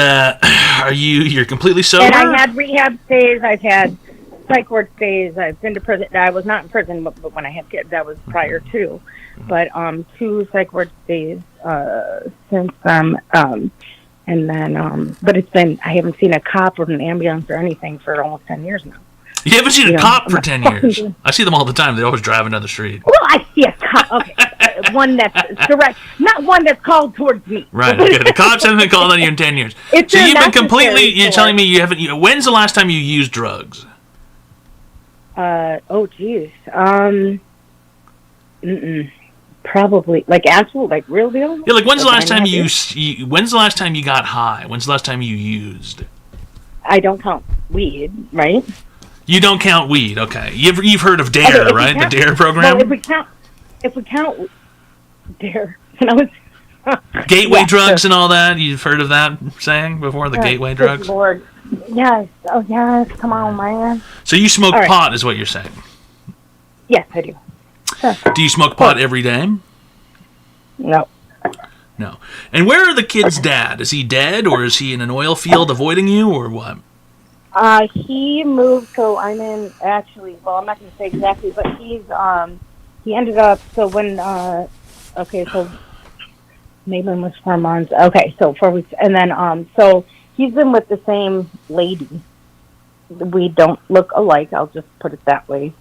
you're completely sober? And I had rehab stays. I've had psych ward stays. I've been to prison. I was not in prison, but when I had kids, that was prior to. But 2 psych ward stays since then. And then, but it's been, I haven't seen a cop or an ambulance or anything for almost 10 years now. You haven't seen a cop for 10 years? I see them all the time. They're always driving down the street. Well, I see a cop. Okay. One that's direct, not one that's called towards me. Right. Okay. The cops haven't been called on you in 10 years. So you've been completely, you're telling me you haven't, when's the last time you used drugs? Oh, geez. Probably, like actual, like real deal? Yeah, like when's the last time when's the last time you got high? When's the last time you used? I don't count weed, right? You don't count weed, okay. You've heard of DARE, right? The DARE program? Well, if we count DARE, and I was gateway drugs and all that. You've heard of that saying before, the gateway drugs? Lord. Yes. Oh, yes. Come on, man. So you smoke pot is what you're saying? Yes, I do. Sure. Do you smoke pot every day? No. No. And where are the kids' dad? Is he dead, or is he in an oil field avoiding you, or what? He moved, so I'm in, actually, well, I'm not going to say exactly, but he ended up, so when, okay, so Maitland was 4 months, okay, so 4 weeks, and then, so he's been with the same lady. We don't look alike, I'll just put it that way.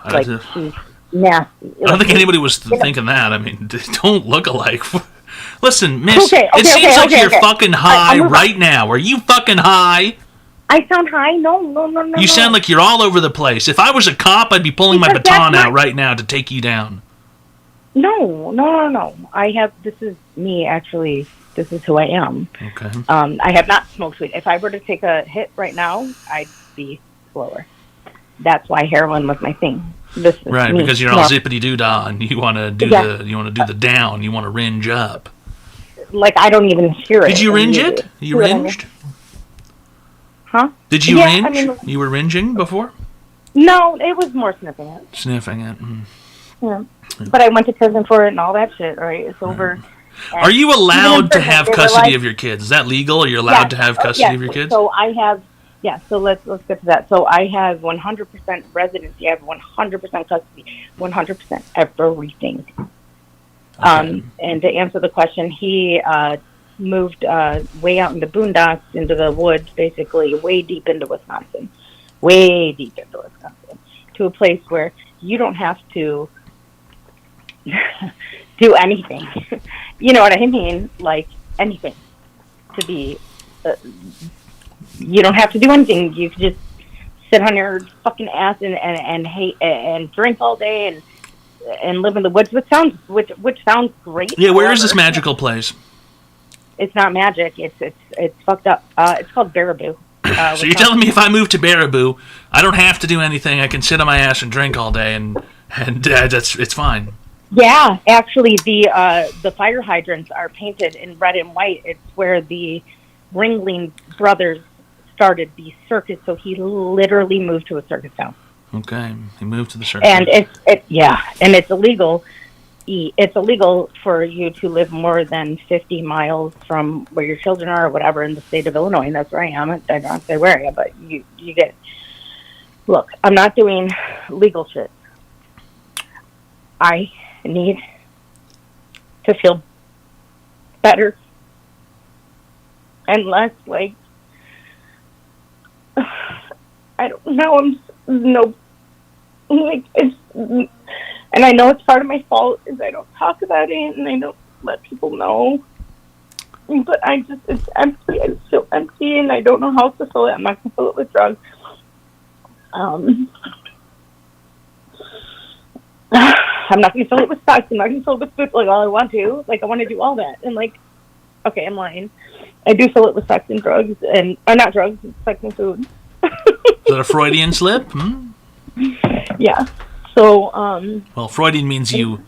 Like, she's nasty. I don't think anybody was thinking that. I mean, they don't look alike. Listen, miss, it seems like you're fucking high right now. Are you fucking high? I sound high? No. You sound like you're all over the place. If I was a cop, I'd be pulling my baton out right now to take you down. No. This is me, actually. This is who I am. Okay. I have not smoked weed. If I were to take a hit right now, I'd be slower. That's why heroin was my thing. This is right, me. because you're all zippity doo dah, and you want to do the down. You want to ringe up. Like I don't even hear it. Did you ringe it? You ringed? Huh? Did you ringe? You were ringing before? No, it was more sniffing it. Sniffing it. Yeah. But I went to prison for it and all that shit, right? It's over. Are you allowed to have They were custody like- of your kids? Is that legal? Are you allowed to have custody of your kids? So I have, so let's get to that. So I have 100% residency. I have 100% custody, 100% everything. And to answer the question, he moved way out in the boondocks, into the woods, basically way deep into Wisconsin, to a place where you don't have to do anything. You know what I mean? Like anything to be. You don't have to do anything. You can just sit on your fucking ass and hate and drink all day and live in the woods, which sounds great. Yeah, where is this However, magical place? It's not magic. It's fucked up. It's called Baraboo. So you're telling me if I move to Baraboo, I don't have to do anything. I can sit on my ass and drink all day, and it's fine. Yeah, actually, the fire hydrants are painted in red and white. It's where the Ringling Brothers started the circus. So he literally moved to a circus town. Okay, he moved to the circus. And it's illegal. It's illegal for you to live more than 50 miles from where your children are or whatever in the state of Illinois. And that's where I am. I don't say where I am, but you get it. Look, I'm not doing legal shit. I need to feel better and less like, I don't know, and I know it's part of my fault is I don't talk about it and I don't let people know. But it's empty. I just feel empty and I don't know how to fill it. I'm not going to fill it with drugs. I'm not going to fill it with sex. I'm not going to fill it with food like all I want to. Like, I want to do all that. And, like, okay, I'm lying. I do fill it with sex and drugs. Or not drugs, sex and food. Is that a Freudian slip? Yeah. So, well, Freudian means you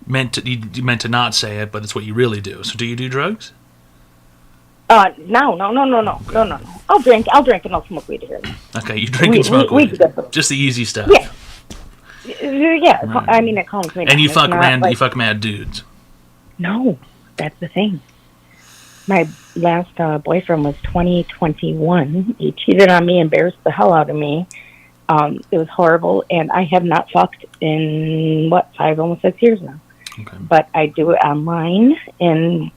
meant to not say it, but it's what you really do. So do you do drugs? No. I'll drink and I'll smoke weed here. Okay, you drink and smoke weed. Just the easy stuff. Yeah. Yeah, right. I mean, it calms me down. And you fuck you fuck mad dudes. No, that's the thing. My last boyfriend was 2021. He cheated on me, embarrassed the hell out of me. It was horrible, and I have not fucked in, 5, almost 6 years now. Okay. But I do it online, and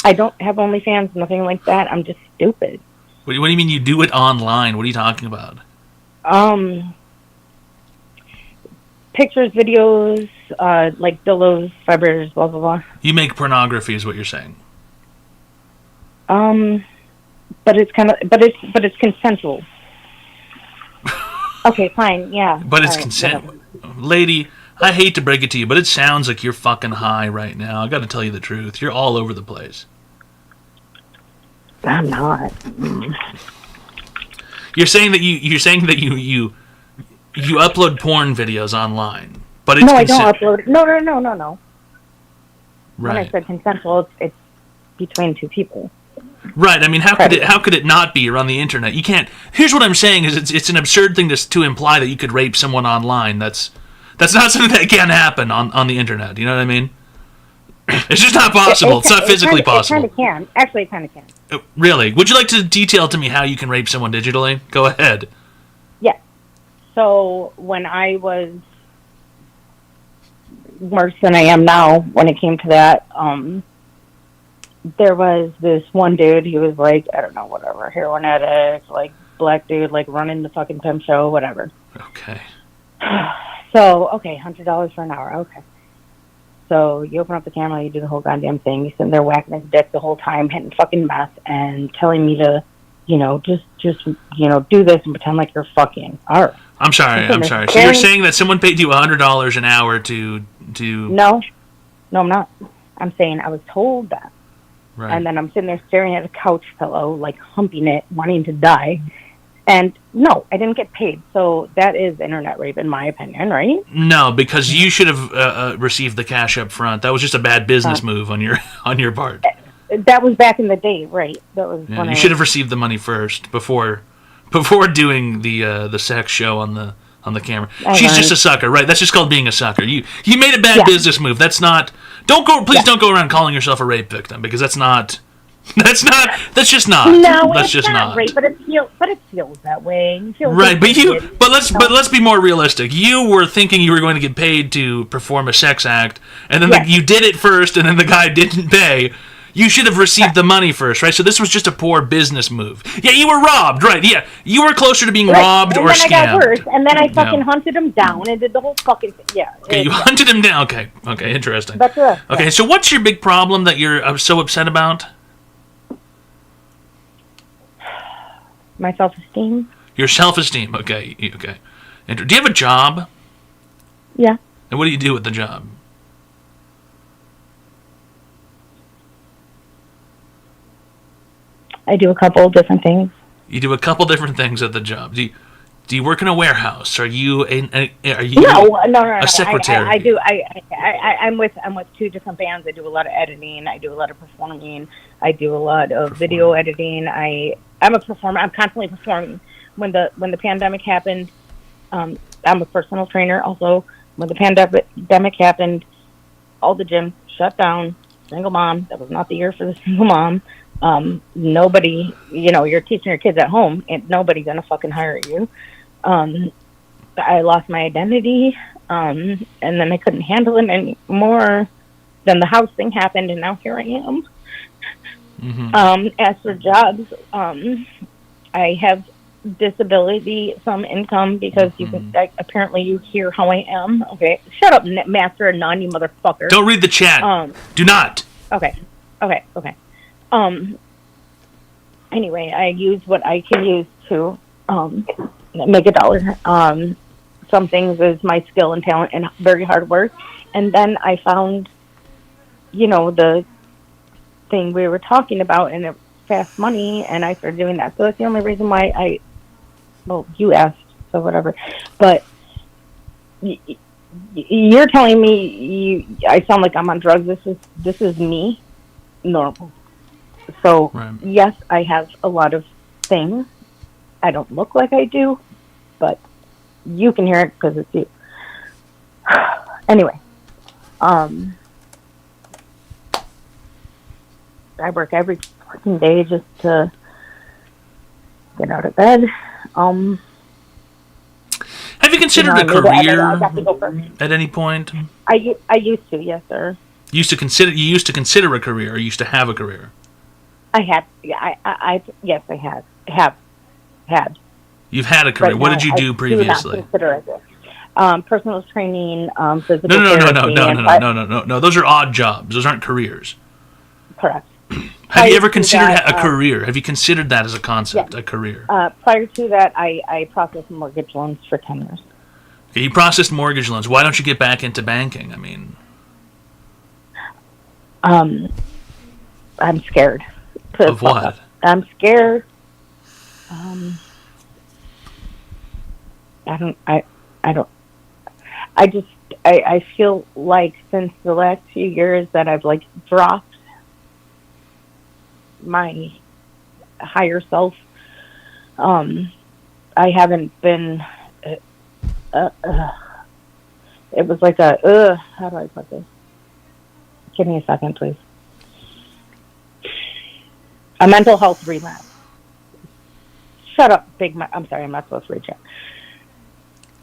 I don't have OnlyFans, nothing like that. I'm just stupid. What do you mean you do it online? What are you talking about? Pictures, videos, like dildos, fibers, blah, blah, blah. You make pornography is what you're saying. But it's consensual. Okay, fine, yeah. But it's consent. Lady, I hate to break it to you, but it sounds like you're fucking high right now. I gotta tell you the truth. You're all over the place. I'm not. You're saying that you upload porn videos online, but it's no, I don't upload. No. Right. When I said consensual, it's between two people. Right. I mean, how could it not be? You're on the internet. You can't. Here's what I'm saying: is it's an absurd thing to imply that you could rape someone online. That's not something that can happen on the internet. You know what I mean? It's just not possible. It's not physically possible. It kind of can. Actually, it kind of can. Really? Would you like to detail to me how you can rape someone digitally? Go ahead. Yeah. So when I was worse than I am now, when it came to that, there was this one dude. He was like, I don't know, whatever, heroin addict, like black dude, like running the fucking pimp show, whatever. Okay. So okay, $100 for an hour. Okay. So you open up the camera, you do the whole goddamn thing. You're sitting there whacking his dick the whole time, hitting fucking meth, and telling me to, just do this and pretend like you're fucking. All right. I'm sorry. So you're saying that someone paid you $100 an hour to? No, I'm not. I'm saying I was told that. Right. And then I'm sitting there staring at a couch pillow, like humping it, wanting to die. And no, I didn't get paid. So that is internet rape, in my opinion, right? No, because you should have received the cash up front. That was just a bad business move on your part. That was back in the day, right? That was you should have received the money first before doing the sex show on on the camera. I She's learned. just a sucker, right? That's just called being a sucker. You made a bad Yeah. business move. That's not. Please don't go around calling yourself a rape victim because that's not. That's just not. No, that's it's just not rape, but it feels that way. You feel Right, vindicated. but let's be more realistic. You were thinking you were going to get paid to perform a sex act, and then Yes. you did it first, and then the guy didn't pay. You should have received the money first, right? So this was just a poor business move. Yeah, you were robbed, right? Yeah, you were closer to being Right. robbed and or then scammed. I got worse, and then I fucking Yeah. hunted him down and did the whole fucking thing. Yeah. Okay, you hunted him down. Okay, interesting. That's it. Okay, so what's your big problem that you're so upset about? My self-esteem. Your self-esteem. Okay. And do you have a job? Yeah. And what do you do with the job? I do a couple of different things. You do a couple different things at the job. Do you work in a warehouse? Are you No. a secretary? I do. I'm with two different bands. I do a lot of editing. I do a lot of performing. I do a lot of video editing. I'm a performer. I'm constantly performing. When the pandemic happened, I'm a personal trainer. Also, when the pandemic happened, all the gyms shut down. Single mom. That was not the year for the single mom. Nobody, you're teaching your kids at home, and nobody's gonna fucking hire you. I lost my identity, and then I couldn't handle it anymore. Then the house thing happened, and now here I am. Mm-hmm. As for jobs, I have disability, some income, because you can, apparently you hear how I am. Okay, shut up, Master Anon, you motherfucker. Don't read the chat. Do not. Okay. Anyway, I use what I can use to make a dollar. Some things is my skill and talent and very hard work. And then I found, the thing we were talking about, and it fast money, and I started doing that. So that's the only reason why you asked, so whatever. But you're telling me I sound like I'm on drugs. This is me, normal. So, Right. Yes, I have a lot of things. I don't look like I do, but you can hear it because it's you. Anyway, I work every fucking day just to get out of bed. Have you considered a I career got to go first. at any point? I used to, yes, sir. You used to consider a career, or used to have a career? I had, yes, I have had. You've had a career. Right What now, did you do previously? I do not consider it. Personal training, physical No. therapy. No, those are odd jobs. Those aren't careers. Correct. Have you ever Prior to considered that, a career? Have you considered that as a concept, yeah. a career? Prior to that, I processed mortgage loans for 10 years. Okay, you processed mortgage loans. Why don't you get back into banking? I mean, I'm scared. Of what? I'm scared. I feel like since the last few years that I've dropped my higher self. I haven't been, it was like how do I put this? Give me a second, please. A mental health relapse. Shut up, I'm sorry, I'm not supposed to reach out.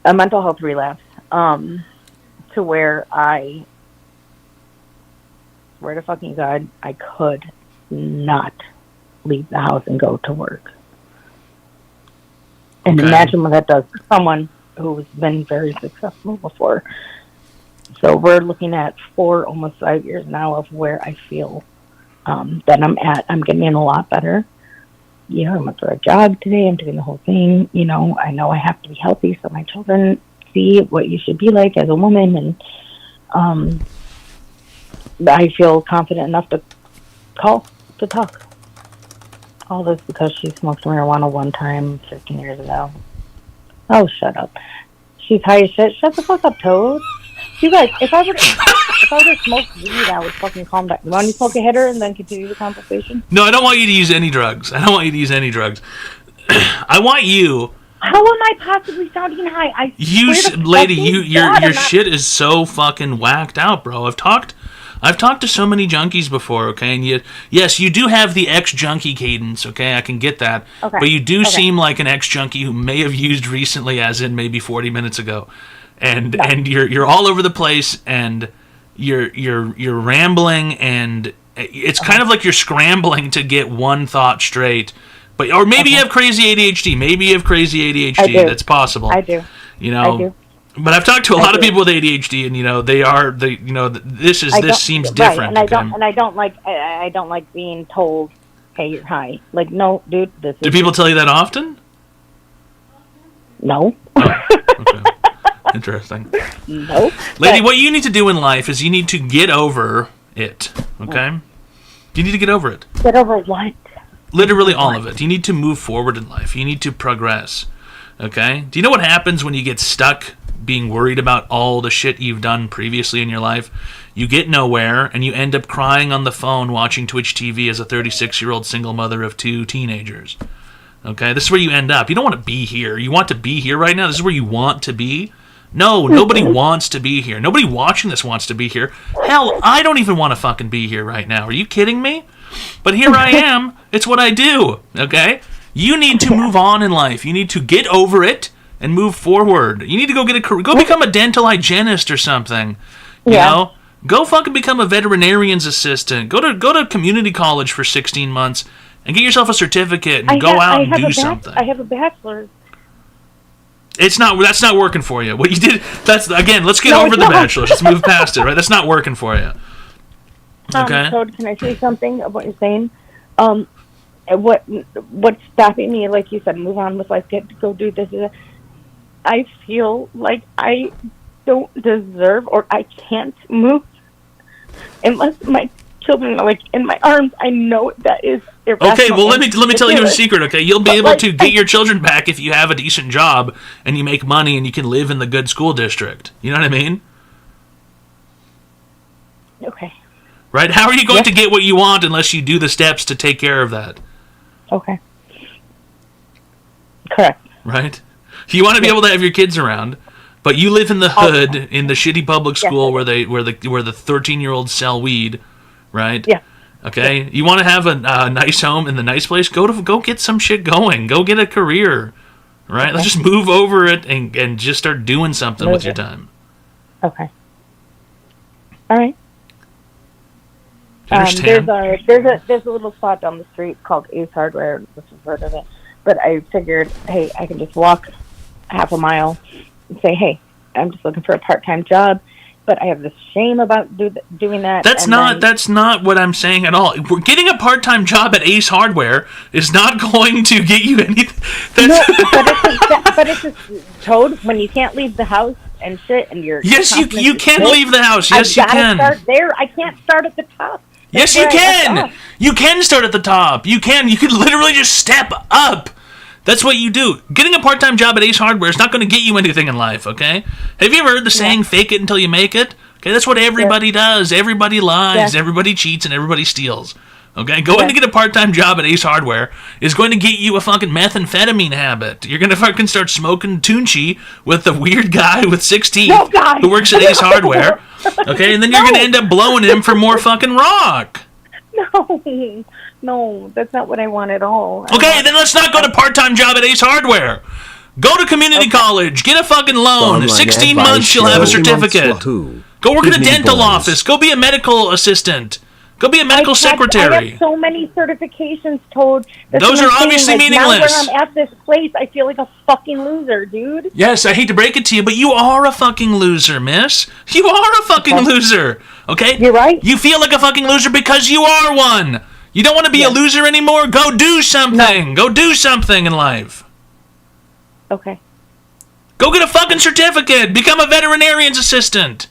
A mental health relapse, to where I swear to fucking God, I could not leave the house and go to work. And Okay. imagine what that does to someone who's been very successful before. So we're looking at 4, almost 5 years now of where I feel that I'm at. I'm getting a lot better. I went for a jog today. I'm doing the whole thing. I know I have to be healthy so my children see what you should be like as a woman. And I feel confident enough to call, to talk. All this because she smoked marijuana one time 15 years ago. Oh, shut up. She's high as shit. Shut the fuck up, Toad. You guys, if I were to smoke weed, I would fucking calm down. You want me to smoke a hitter and then continue the conversation? no, I don't want you to use any drugs. I want you. I How am I possibly sounding high? Lady, your shit is so fucking whacked out, bro. I've talked to so many junkies before, okay, and yes, you do have the ex-junkie cadence, okay, I can get that, okay. But you do seem like an ex-junkie who may have used recently, as in maybe 40 minutes ago, and you're all over the place, and you're rambling, and it's kind of like you're scrambling to get one thought straight, or maybe you have crazy ADHD. Maybe you have crazy ADHD. I do. That's possible. I do. I do. But I've talked to a lot of people with ADHD, and this seems different. Right, and I don't like being told, "Hey, you're high." Like, no, dude. Do people tell you that often? No. Oh, okay. Interesting. No. Lady, what you need to do in life is you need to get over it. Okay. You need to get over it. Get over what? Literally all of it. You need to move forward in life. You need to progress. Okay? Do you know what happens when you get stuck being worried about all the shit you've done previously in your life? You get nowhere, and you end up crying on the phone watching Twitch TV as a 36-year-old single mother of 2 teenagers. Okay? This is where you end up. You don't want to be here. You want to be here right now? This is where you want to be? No, nobody wants to be here. Nobody watching this wants to be here. Hell, I don't even want to fucking be here right now. Are you kidding me? But here I am. It's what I do. Okay? You need to move on in life. You need to get over it and move forward. You need to go get a career. Go become a dental hygienist or something. You know? Go fucking become a veterinarian's assistant. Go to community college for 16 months and get yourself a certificate and go out and do something. I have a bachelor's. That's not working for you. What you did, let's get over the bachelor's. Let's move past it, right? That's not working for you. Okay. So can I say something of what you're saying? What's stopping me, like you said, move on with life, go do this. I feel like I don't deserve, or I can't move unless my children are like in my arms. I know that is irrational. Okay, well let me tell you a secret. Okay, you'll be able to get your children back if you have a decent job and you make money and you can live in the good school district. You know what I mean? Okay. Right? How are you going to get what you want unless you do the steps to take care of that? Okay. Correct. Right? You want to be able to have your kids around, but you live in the hood in the shitty public school where the 13-year-olds sell weed, right? Yeah. Okay. You want to have a nice home in the nice place? Go get some shit going. Go get a career, right? Okay. Let's just move over it and just start doing something with your time. Okay. All right. Understand? There's a little spot down the street called Ace Hardware. If you've heard of it, but I figured, hey, I can just walk half a mile and say, hey, I'm just looking for a part-time job, but I have this shame about doing that. That's not what I'm saying at all. Getting a part-time job at Ace Hardware is not going to get you anything. No, but it's just Toad, when you can't leave the house and shit, and you're you can leave the house. Yes, you can. Start there. I can't start at the top. Yes, you can. You can start at the top. You can literally just step up. That's what you do. Getting a part-time job at Ace Hardware is not going to get you anything in life, okay? Have you ever heard the saying, fake it until you make it? Okay, that's what everybody does. Everybody lies, everybody cheats, and everybody steals. Okay, going to get a part-time job at Ace Hardware is going to get you a fucking methamphetamine habit. You're going to fucking start smoking Tunchi with a weird guy with 6 teeth who works at Ace Hardware. Okay, and then you're going to end up blowing him for more fucking rock. No, that's not what I want at all. Okay, then let's not go to part-time job at Ace Hardware. Go to community college. Get a fucking loan. 16 months, you'll have a certificate. Go work in a dental office. Go be a medical assistant. Go be a medical secretary. I have so many certifications, Toad. Those are obviously meaningless. Now when I'm at this place, I feel like a fucking loser, dude. Yes, I hate to break it to you, but you are a fucking loser, miss. You are a fucking loser, okay? You're right. You feel like a fucking loser because you are one. You don't want to be a loser anymore? Go do something. No. Go do something in life. Okay. Go get a fucking certificate. Become a veterinarian's assistant.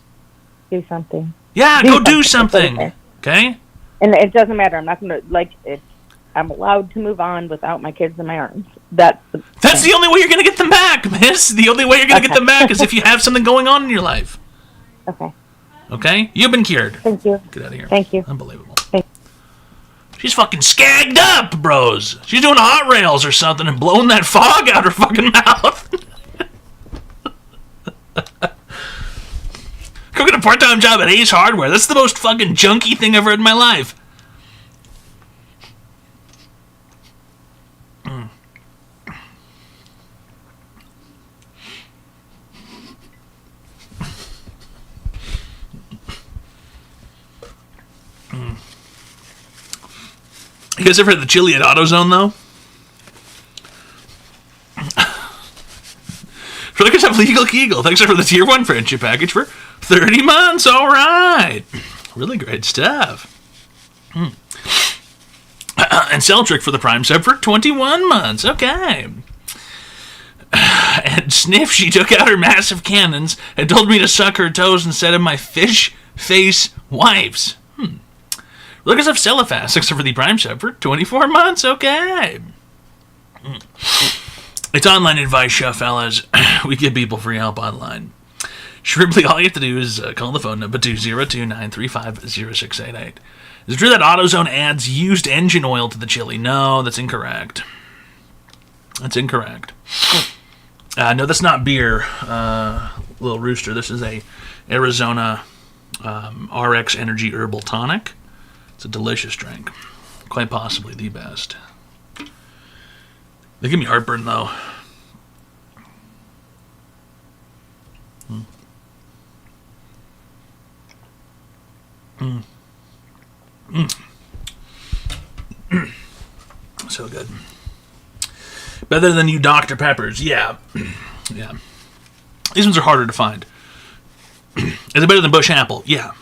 Do something. Yeah, go do something. Okay? And it doesn't matter. I'm not going to, I'm allowed to move on without my kids in my arms. That's the only way you're going to get them back, miss. The only way you're going to get them back is if you have something going on in your life. Okay. Okay? You've been cured. Thank you. Get out of here. Thank you. Unbelievable. She's fucking skagged up, bros. She's doing hot rails or something and blowing that fog out her fucking mouth. Cooking a part-time job at Ace Hardware. That's the most fucking junky thing I've ever heard in my life. You guys ever had the chili at AutoZone, though? For like have Legal Kegel. Thanks for the tier 1 friendship package for 30 months. All right. Really great stuff. And Celtric for the Prime sub for 21 months. Okay. And Sniff, she took out her massive cannons and told me to suck her toes instead of my fish face wipes. Look us up Celifast, except for the Prime sub for 24 months. Okay. It's online advice show, fellas. We give people free help online. Shrimply, all you have to do is call the phone number 202-935-0688. Is it true that AutoZone adds used engine oil to the chili? No, that's incorrect. That's incorrect. No, that's not beer, Little Rooster. This is a Arizona RX Energy Herbal Tonic. It's a delicious drink. Quite possibly the best. They give me heartburn, though. So good. Better than you Dr. Peppers. Yeah. Yeah. These ones are harder to find. Is it better than Bush Apple? Yeah.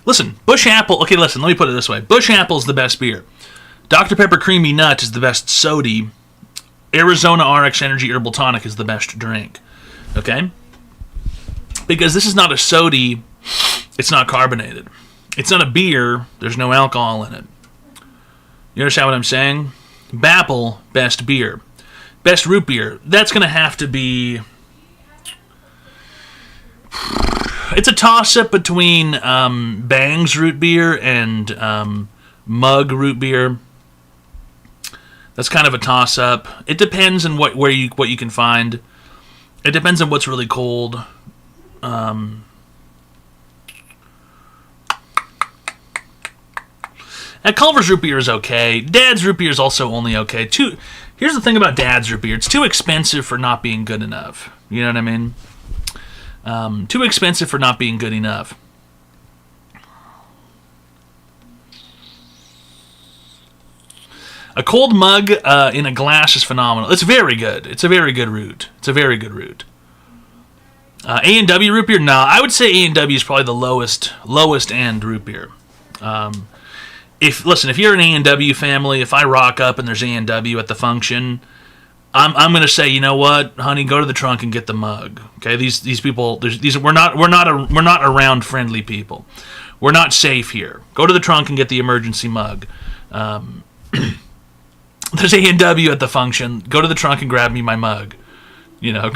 Listen, Bush Apple... Okay, listen, let me put it this way. Bush Apple's the best beer. Dr. Pepper Creamy Nut is the best sody. Arizona RX Energy Herbal Tonic is the best drink. Okay? Because this is not a sody. It's not carbonated. It's not a beer. There's no alcohol in it. You understand what I'm saying? Bapple, best beer. Best root beer. That's going to have to be... It's a toss-up between Bang's root beer and Mug root beer. That's kind of a toss-up. It depends on what you can find. It depends on what's really cold. And Culver's root beer is okay. Dad's root beer is also only okay. Here's the thing about Dad's root beer. It's too expensive for not being good enough. You know what I mean? Too expensive for not being good enough. A cold mug in a glass is phenomenal. It's very good. It's a very good root. It's a very good root. A&W root beer? No, I would say A&W is probably the lowest end root beer. If you're an A&W family, if I rock up and there's A&W at the function, I'm going to say, you know what, honey, go to the trunk and get the mug. Okay, these people, we're not around friendly people. We're not safe here. Go to the trunk and get the emergency mug. There's A&W at the function. Go to the trunk and grab me my mug. You know.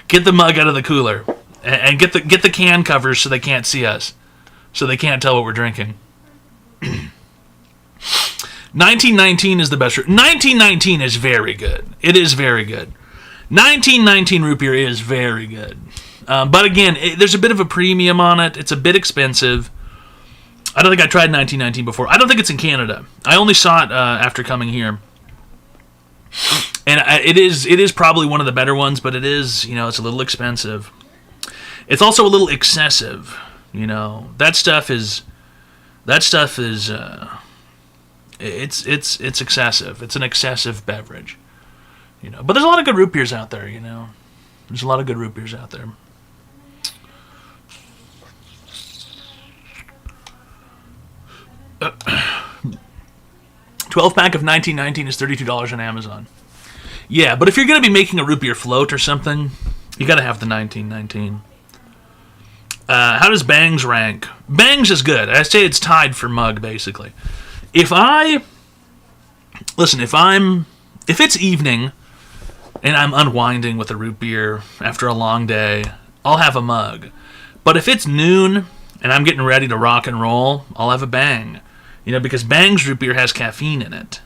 Get the mug out of the cooler. And get the can covers so they can't see us. So they can't tell what we're drinking. 1919 is the best. 1919 is very good. It is very good. 1919 root beer is very good. But again, there's a bit of a premium on it. It's a bit expensive. I don't think I tried 1919 before. I don't think it's in Canada. I only saw it after coming here. And it is probably one of the better ones, but it is, it's a little expensive. It's also a little excessive, That stuff is it's excessive. It's an excessive beverage, But there's a lot of good root beers out there, There's a lot of good root beers out there. $12 pack of 1919 is $32 on Amazon. Yeah, but if you're going to be making a root beer float or something, you got to have the 1919. How does Bangs rank? Bangs is good. I say it's tied for mug, basically. If it's evening and I'm unwinding with a root beer after a long day, I'll have a mug. But if it's noon and I'm getting ready to rock and roll, I'll have a Bang. You know, because Bang's root beer has caffeine in it.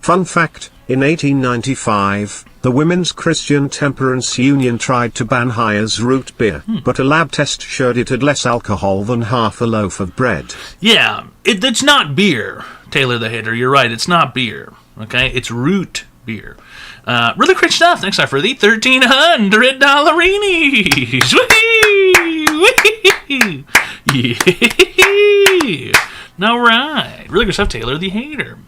Fun fact, in 1895, the Women's Christian Temperance Union tried to ban Hires root beer, but a lab test showed it had less alcohol than half a loaf of bread. Yeah, it's not beer, Taylor the Hater. You're right, it's not beer. Okay, it's root beer. Really great stuff. Thanks, for the $1,300 dollarini. All right, really good stuff, Taylor the Hater.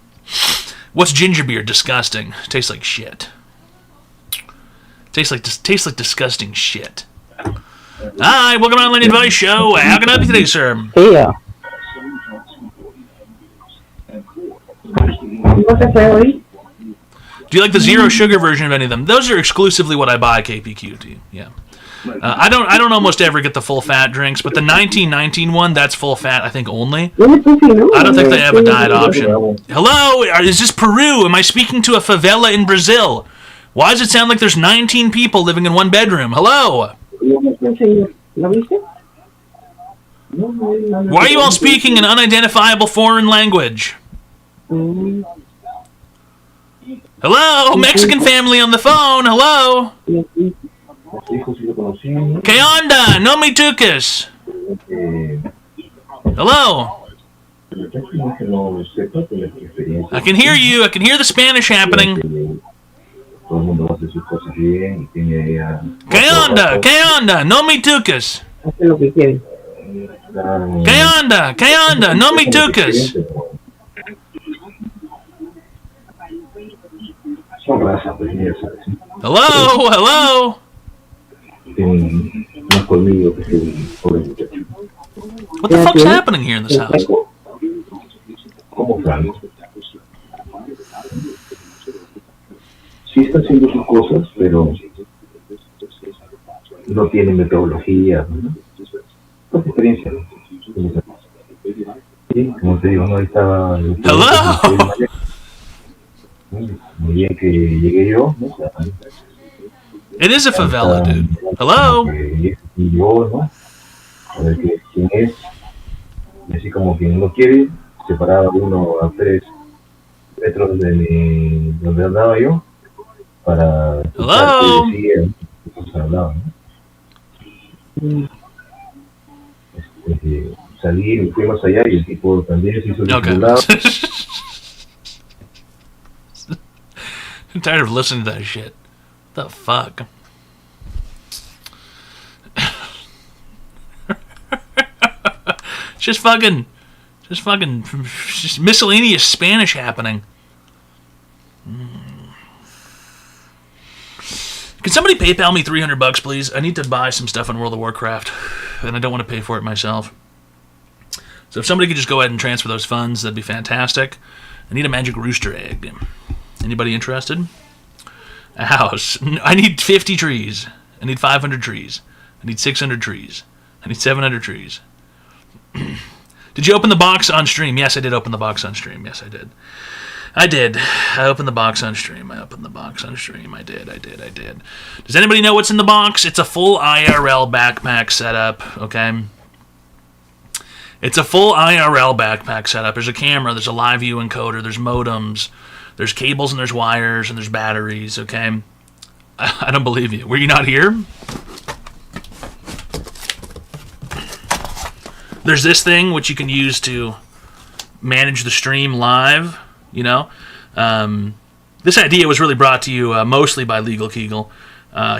What's ginger beer? Disgusting. Tastes like shit. Tastes like disgusting shit. Hi, welcome to Online Advice Show. How can I help you today, sir? Yeah. Do you like the zero sugar version of any of them? Those are exclusively what I buy, KPQT. Yeah. I don't almost ever get the full fat drinks, but the 1919 one, that's full fat, I think, only. I don't think they have a diet option. Hello? Is this Peru? Am I speaking to a favela in Brazil? Why does it sound like there's 19 people living in one bedroom? Hello? Why are you all speaking an unidentifiable foreign language? Hello? Mexican family on the phone. Hello? ¿Qué onda? No me tucas. Hello? I can hear you. I can hear the Spanish happening. ¿Qué onda? ¿Qué onda? No me tucas. ¿Qué onda? ¿Qué onda? No me tucas. Hello? Hello? What the fuck's happening here in this house? Sí está haciendo sus cosas, pero no tiene metodología, ¿no? Pues experiencia. Sí, como te digo, no estaba... Hello? Muy bien que llegué yo, ¿no? It is a favela, dude. Hello? Y yo, ¿no? A ver quién es. Y así como quien no quiere, separaba 1 a 3 metros de donde andaba yo para escuchar qué decía, qué cosas hablaba, ¿no? Salí, me fui más allá y el tipo también se hizo vinculado. I'm tired of listening to that shit. The fuck? just miscellaneous Spanish happening. Can somebody PayPal me $300, please? I need to buy some stuff on World of Warcraft, and I don't want to pay for it myself. So if somebody could just go ahead and transfer those funds, that'd be fantastic. I need a magic rooster egg. Anybody interested? A house. I need 50 trees. I need 500 trees. I need 600 trees. I need 700 trees. Did you open the box on stream? Yes, I did open the box on stream. Yes, I did. I did. I opened the box on stream. I did. Does anybody know what's in the box? It's a full IRL backpack setup, okay? It's a full IRL backpack setup. There's a camera, there's a live view encoder, there's modems, there's cables and there's wires and there's batteries, okay? I don't believe you. Were you not here? There's this thing which you can use to manage the stream live, you know? This idea was really brought to you mostly by Legal Kegel.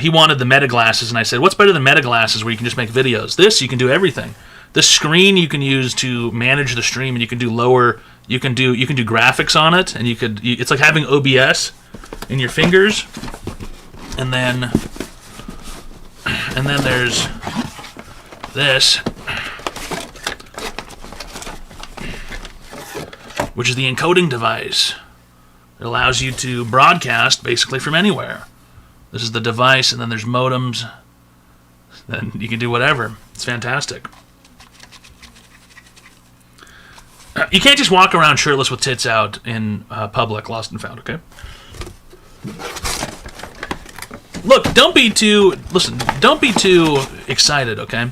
He wanted the Meta glasses, and I said, what's better than Meta glasses where you can just make videos? This, you can do everything. This screen you can use to manage the stream, and you can do you can do graphics on it, and it's like having OBS in your fingers. And then there's this, which is the encoding device. It allows you to broadcast basically from anywhere. This is the device, and then there's modems. Then you can do whatever. It's fantastic. You can't just walk around shirtless with tits out in public, lost and found, okay? Look, don't be too excited, okay?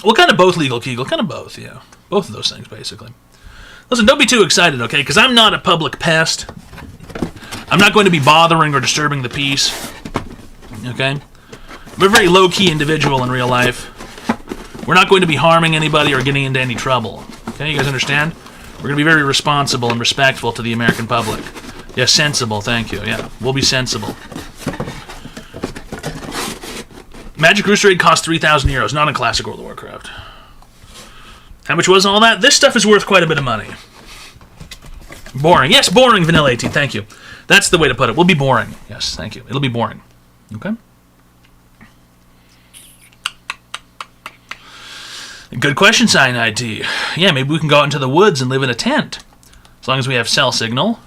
Well, kind of both legal Kegel. Kind of both, yeah. Both of those things, basically. Listen, don't be too excited, okay? Because I'm not a public pest. I'm not going to be bothering or disturbing the peace. Okay? I'm a very low-key individual in real life. We're not going to be harming anybody or getting into any trouble. Okay, you guys understand? We're going to be very responsible and respectful to the American public. Yeah, sensible, thank you. Yeah, we'll be sensible. Magic Rooster Egg cost 3,000 euros, not in Classic World of Warcraft. How much was all that? This stuff is worth quite a bit of money. Boring. Yes, boring, Vanilla 18, thank you. That's the way to put it. We'll be boring. Yes, thank you. It'll be boring. Okay? Good question, Cyanide T. Yeah, maybe we can go out into the woods and live in a tent. As long as we have cell signal.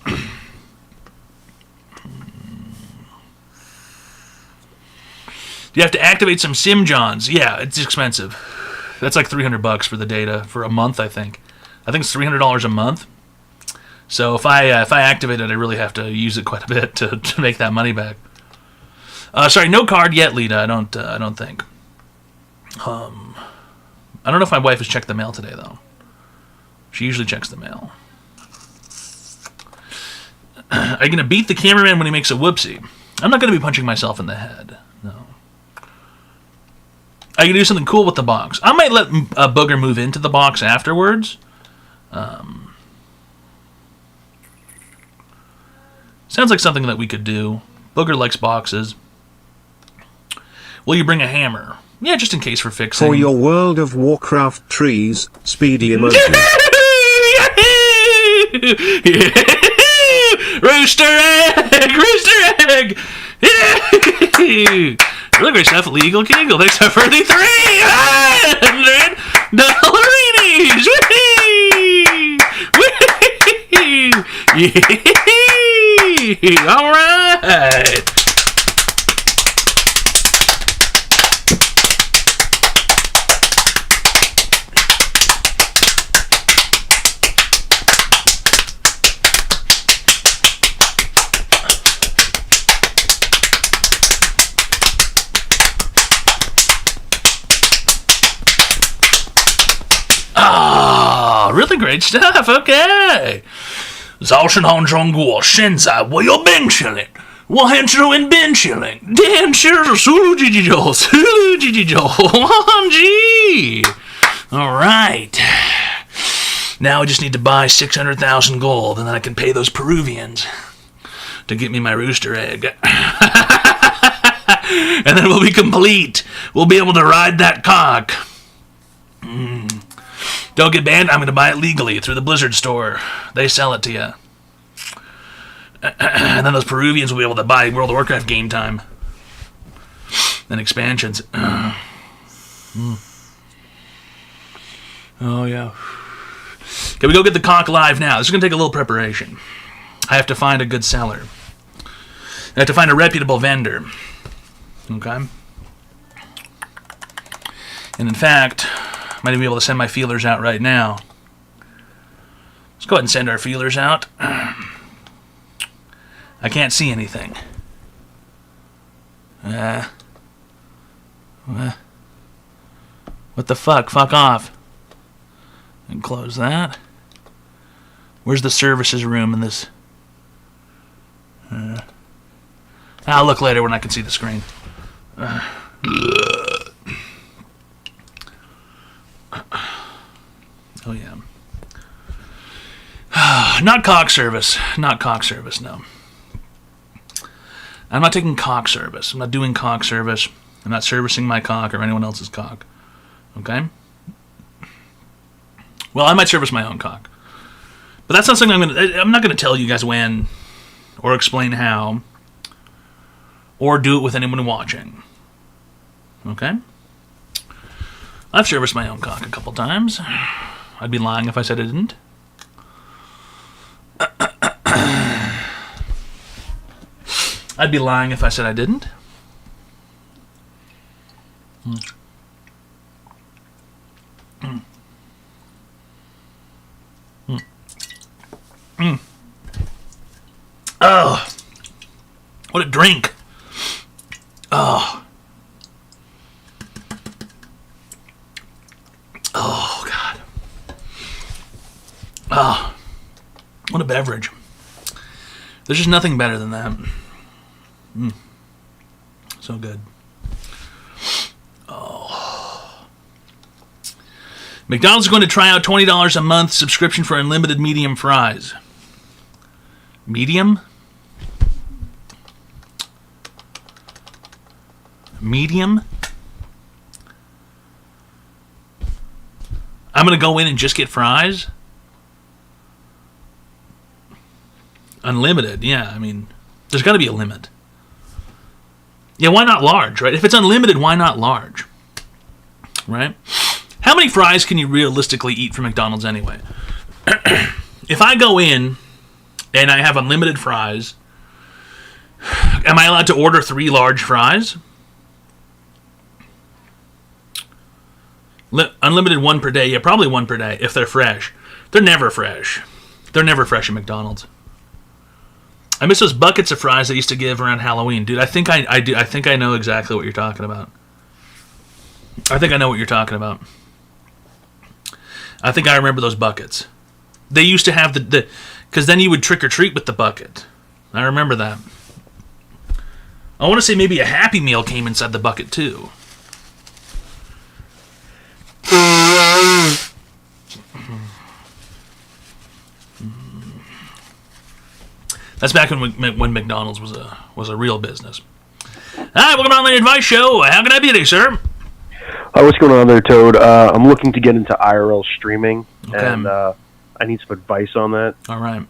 Do you have to activate some sim johns? Yeah, it's expensive. That's like $300 for the data for a month, I think. I think it's $300 a month. So if I activate it, I really have to use it quite a bit to make that money back. Sorry, no card yet, Lita. I don't think. I don't know if my wife has checked the mail today, though. She usually checks the mail. Are you going to beat the cameraman when he makes a whoopsie? I'm not going to be punching myself in the head. No. Are you going to do something cool with the box? I might let Booger move into the box afterwards. Sounds like something that we could do. Booger likes boxes. Will you bring a hammer? Yeah, just in case for fixing. For your World of Warcraft trees, speedy emoji. Rooster egg! Rooster egg! Really great stuff, Legal Kegel. Thanks for the $300 Whee! All right. Really great stuff, okay. 早上好中国，现在我有冰淇淋，我很喜欢冰淇淋，电视速度叽叽叫，速度叽叽叫，忘记。All right. Now I just need to buy 600,000 gold, and then I can pay those Peruvians to get me my rooster egg. And then we'll be complete. We'll be able to ride that cock. Don't get banned, I'm going to buy it legally through the Blizzard store. They sell it to you. And then those Peruvians will be able to buy World of Warcraft game time. And expansions. Oh, yeah. Can we go get the cock live now? This is going to take a little preparation. I have to find a good seller. I have to find a reputable vendor. Okay? And in fact, I might even be able to send my feelers out right now. Let's go ahead and send our feelers out. I can't see anything. What the fuck? Fuck off. And close that. Where's the services room in this? I'll look later when I can see the screen. Oh, yeah. Not cock service. Not cock service, no. I'm not taking cock service. I'm not doing cock service. I'm not servicing my cock or anyone else's cock. Okay? Well, I might service my own cock. But that's not something I'm not going to tell you guys when or explain how or do it with anyone watching. Okay? I've serviced my own cock a couple times. I'd be lying if I said I didn't. I'd be lying if I said I didn't. Oh, what a drink. Oh. beverage. There's just nothing better than that. So good. Oh. McDonald's is going to try out $20 a month subscription for unlimited medium fries. Medium? Medium? I'm going to go in and just get fries? Unlimited, yeah. I mean, there's got to be a limit. Yeah, why not large, right? If it's unlimited, why not large? Right? How many fries can you realistically eat from McDonald's anyway? If I go in and I have unlimited fries, am I allowed to order 3 large fries? Unlimited 1 per day. Yeah, probably 1 per day if they're fresh. They're never fresh. They're never fresh at McDonald's. I miss those buckets of fries they used to give around Halloween, dude. I think I do. I think I know exactly what you're talking about. I think I know what you're talking about. I think I remember those buckets. They used to have the because then you would trick or treat with the bucket. I remember that. I want to say maybe a Happy Meal came inside the bucket too. That's back when McDonald's was a real business. All right, welcome to the Advice Show. How can I be today, sir? What's going on there, Toad? I'm looking to get into IRL streaming, and I need some advice on that. All right.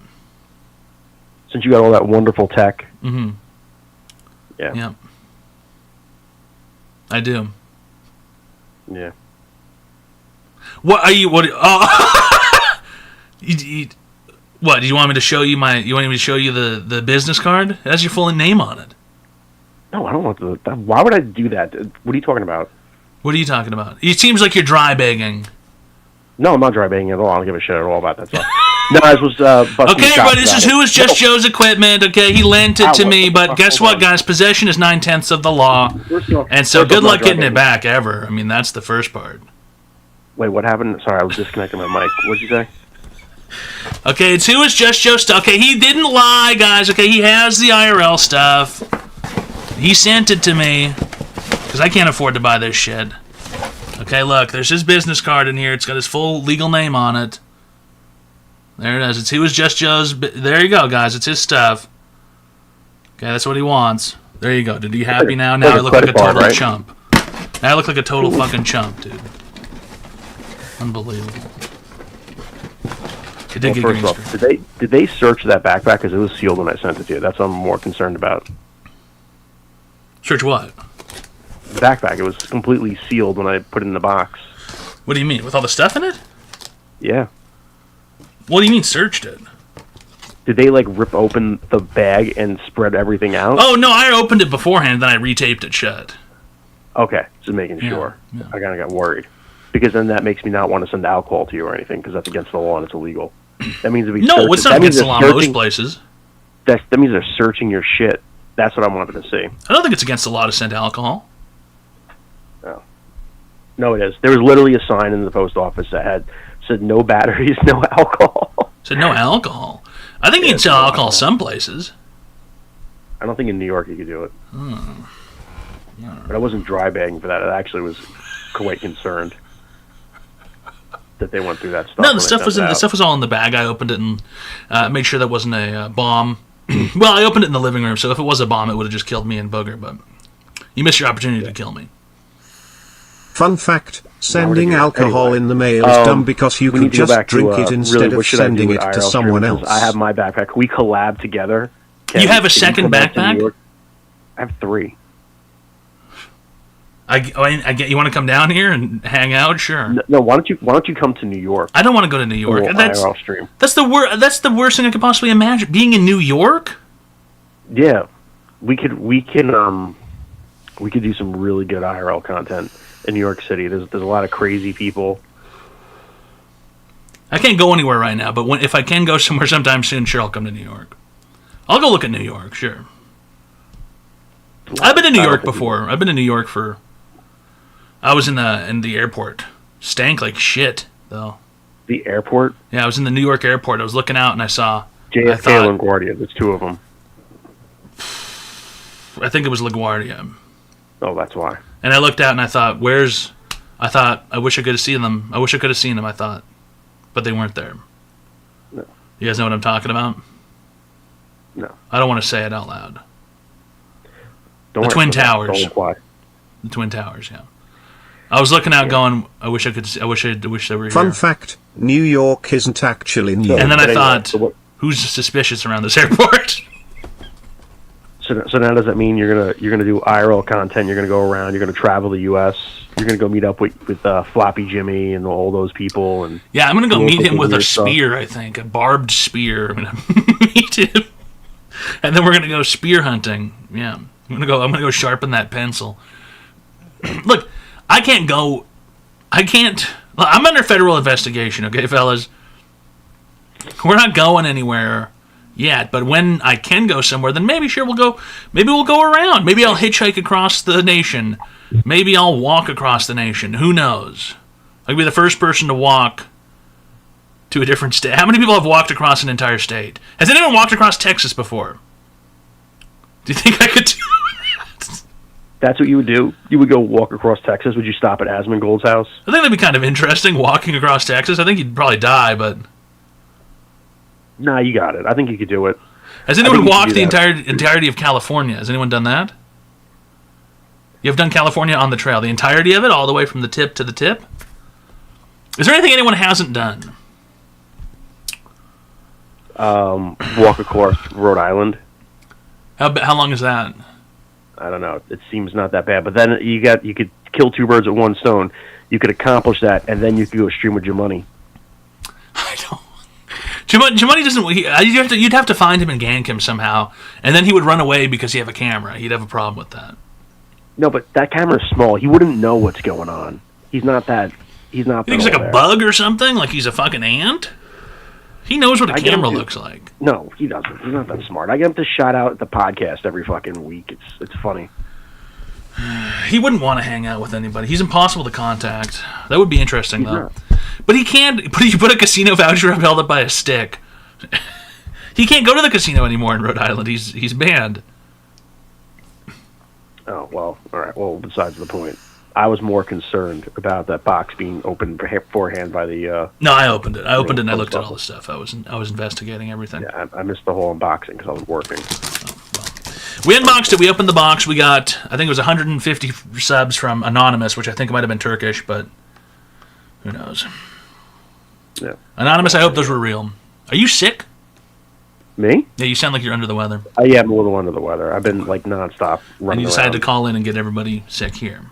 Since you got all that wonderful tech. Mm-hmm. Yeah. Yeah. I do. Yeah. What are you? What? Oh. What? Do you want me to show you my? You want me to show you the business card? It has your full name on it. No, I don't want to. Why would I do that? What are you talking about? What are you talking about? It seems like you're dry begging. No, I'm not dry begging at all. I don't give a shit at all about that stuff. No, I was okay, but this is who is Just Joe's equipment. Okay, he lent it to me, but guess what, guys? Possession is 9/10 of the law, and so good luck getting it back ever. I mean, that's the first part. Wait, what happened? Sorry, I was disconnecting my mic. What'd you say? Okay, it's who is Just Joe stuff. Okay, he didn't lie, guys. Okay, he has the IRL stuff. He sent it to me because I can't afford to buy this shit. Okay, look, there's his business card in here. It's got his full legal name on it. There it is. It's who is Just Joe's. There you go, guys. It's his stuff. Okay, that's what he wants. There you go. Did he happy now? Now I look like a total chump. Now I look like a total fucking chump, dude. Unbelievable. Well, first off, did they search that backpack? Because it was sealed when I sent it to you. That's what I'm more concerned about. Search what? The backpack. It was completely sealed when I put it in the box. What do you mean? With all the stuff in it? Yeah. What do you mean searched it? Did they, like, rip open the bag and spread everything out? Oh, no, I opened it beforehand, then I retaped it shut. Okay, just making sure. Yeah. I kind of got worried. Because then that makes me not want to send alcohol to you or anything, because that's against the law and it's illegal. That means if we No, it's not against the law in most places. That means they're searching your shit. That's what I wanted to see. I don't think it's against the law to send alcohol. No. No, it is. There was literally a sign in the post office that said no batteries, no alcohol. Said no alcohol? I think you can sell alcohol some places. I don't think in New York you could do it. But I wasn't dry bagging for that. I actually was quite concerned that they went through that stuff. No, the stuff was all in the bag. I opened it and made sure that wasn't a bomb. Well, I opened it in the living room, so if it was a bomb, it would have just killed me and Booger. But you missed your opportunity to kill me. Fun fact: sending alcohol in the mail is dumb because you can just drink it instead of sending it to someone else. I have my backpack. We collab together. You have a second backpack? I have 3. I get. You want to come down here and hang out? Sure. No, why don't you come to New York? I don't want to go to New York. That's the worst thing I could possibly imagine. Being in New York. Yeah, we can do some really good IRL content in New York City. There's a lot of crazy people. I can't go anywhere right now, but if I can go somewhere sometime soon, sure, I'll come to New York. I'll go look at New York, sure. I've been to New York before. I've been to New York for. I was in the airport. Stank like shit, though. The airport? Yeah, I was in the New York airport. I was looking out and I saw. Did JFK or LaGuardia. There's two of them. I think it was LaGuardia. Oh, that's why. And I looked out and I thought, I wish I could have seen them. I wish I could have seen them, I thought. But they weren't there. No. You guys know what I'm talking about? No. I don't want to say it out loud. Don't The worry Twin about that. Towers. Don't apply. The Twin Towers, yeah. I was looking out going, I wish they were here. Fun fact, New York isn't actually New York. And then I But anyway, thought, who's suspicious around this airport? So now does that mean you're gonna do IRL content? You're gonna go around. You're gonna travel the U.S. You're gonna go meet up with Floppy Jimmy and all those people. And Yeah, I'm going to go meet him with a weird stuff. spear, I think. A barbed spear. I'm going to meet him. And then we're going to go spear hunting. Yeah. I'm going to go sharpen that pencil. Look, I'm under federal investigation, okay, fellas? We're not going anywhere yet, but when I can go somewhere, then maybe we'll go around. Maybe I'll hitchhike across the nation. Maybe I'll walk across the nation. Who knows? I'll be the first person to walk to a different state. How many people have walked across an entire state? Has anyone walked across Texas before? Do you think I could do that? That's what you would do? You would go walk across Texas? Would you stop at Asmongold's house? I think that'd be kind of interesting, walking across Texas. I think you'd probably die, but... Nah, you got it. I think you could do it. Has anyone walked the entirety of California? Has anyone done that? You have done California on the trail, the entirety of it, all the way from the tip to the tip? Is there anything anyone hasn't done? Walk across Rhode Island. How long is that? I don't know. It seems not that bad. But then you could kill two birds with one stone. You could accomplish that, and then you could go stream with Jumani. Jumani doesn't... You'd have to find him and gank him somehow, and then he would run away because he have a camera. He'd have a problem with that. No, but that camera's small. He wouldn't know what's going on. He's not that... You think he's like a bug or something? Like he's a fucking ant? He knows what a camera looks like. No, he doesn't. He's not that smart. I get him to shout out at the podcast every fucking week. It's funny. He wouldn't want to hang out with anybody. He's impossible to contact. That would be interesting, though. But he can't... But you put a casino voucher up held up by a stick. He can't go to the casino anymore in Rhode Island. He's banned. Oh, well, all right. Well, besides the point. I was more concerned about that box being opened beforehand by the... No, I opened it. And I looked at all the stuff. I was investigating everything. Yeah, I missed the whole unboxing because I was working. We unboxed it. We opened the box. We got, I think it was 150 subs from Anonymous, which I think might have been Turkish, but who knows? Yeah. Anonymous, I hope those were real. Are you sick? Me? Yeah, you sound like you're under the weather. Yeah, I'm a little under the weather. I've been like nonstop running And you decided around. to call in and get everybody sick here.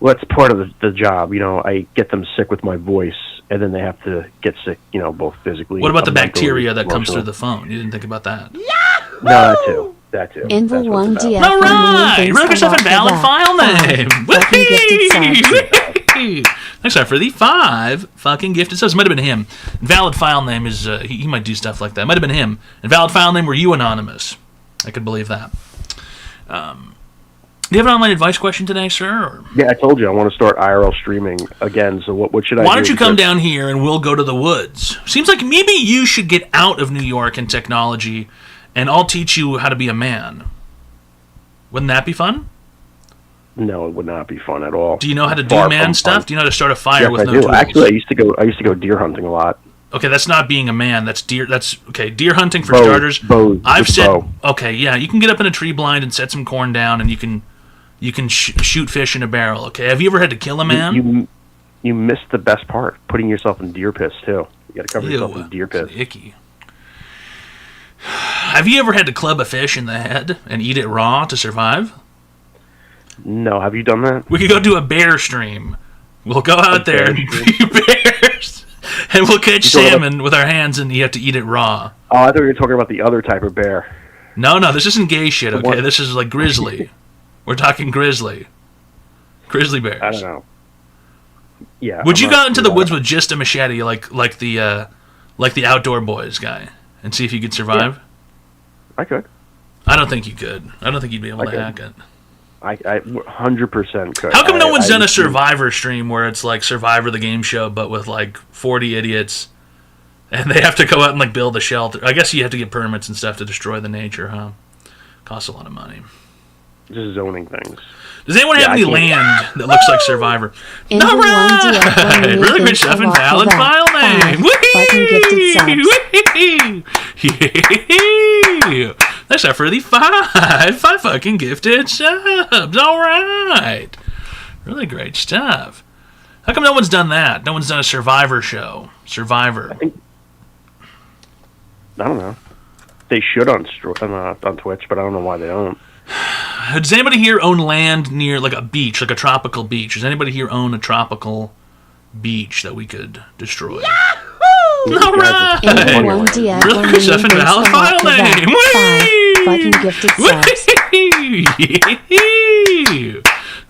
Well, that's part of the job. You know, I get them sick with my voice, and then they have to get sick, you know, both physically. What about the mentally, bacteria that comes emotionally. through the phone? You didn't think about that? No, that too. Invil 1DF. All right! Wrote yourself a valid file name! Whee! Thanks for the 5 fucking gifted subs. Might have been him. Valid file name is... he might do stuff like that. Might have been him. And valid file name were you, Anonymous. I could believe that. Do you have an online advice question today, sir? Or? Yeah, I told you I want to start IRL streaming again. So what should I do? Why don't you come down here and we'll go to the woods? Seems like maybe you should get out of New York and technology, and I'll teach you how to be a man. Wouldn't that be fun? No, it would not be fun at all. Do you know how to do Far man from stuff? fun. Do you know how to start a fire Yes, with I no do. tools? Actually, I used to go deer hunting a lot. Okay, that's not being a man. That's deer. That's okay. Deer hunting for Bows, starters. bows, I've with set. bow. Okay, yeah, you can get up in a tree blind and set some corn down, and you can shoot fish in a barrel. Okay, have you ever had to kill a man? You missed the best part: putting yourself in deer piss too. You got to cover yourself Ew, in deer piss. Icky. Have you ever had to club a fish in the head and eat it raw to survive? No, have you done that? We could go do a bear stream. We'll go out there and be bears, and we'll catch salmon with our hands, and you have to eat it raw. Oh, I thought you were talking about the other type of bear. No, this isn't gay shit. Okay, this is like grizzly. We're talking grizzly bears. I don't know. Yeah. Would you go into the woods with just a machete, like the Outdoor Boys guy, and see if you could survive? Yeah. I could. I don't think you could. I don't think you'd be able to hack it. I 100% could. How come no one's done a Survivor stream where it's like Survivor the game show, but with like 40 idiots And they have to go out and like build a shelter. I guess you have to get permits and stuff to destroy the nature, huh? Costs a lot of money. Just zoning things. Does anyone have any land that looks like Survivor? All right! Really good stuff in valid file name. Whee! That's our for the five fucking gifted subs. All right. Really great stuff. How come no one's done that? No one's done a Survivor show. Survivor. I don't know. They should on Twitch, but I don't know why they don't. Does anybody here own land near like a beach, like a tropical beach? Does anybody here own a tropical beach that we could destroy? Yahoo! All right! Really good stuff in valid file name. Fucking gifted subs.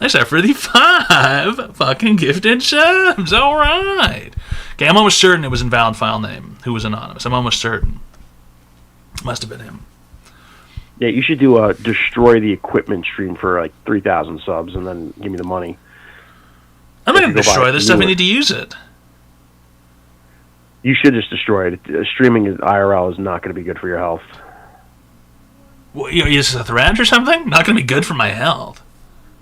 Nice effort for the 5 fucking gifted subs. All right. Okay, I'm almost certain it was in valid file name. Who was anonymous? I'm almost certain. Must have been him. Yeah, you should do a destroy the equipment stream for like 3,000 subs, and then give me the money. I'm not going to destroy this stuff. I need to use it. You should just destroy it. Streaming IRL is not going to be good for your health. Well, is this a threat or something? Not going to be good for my health.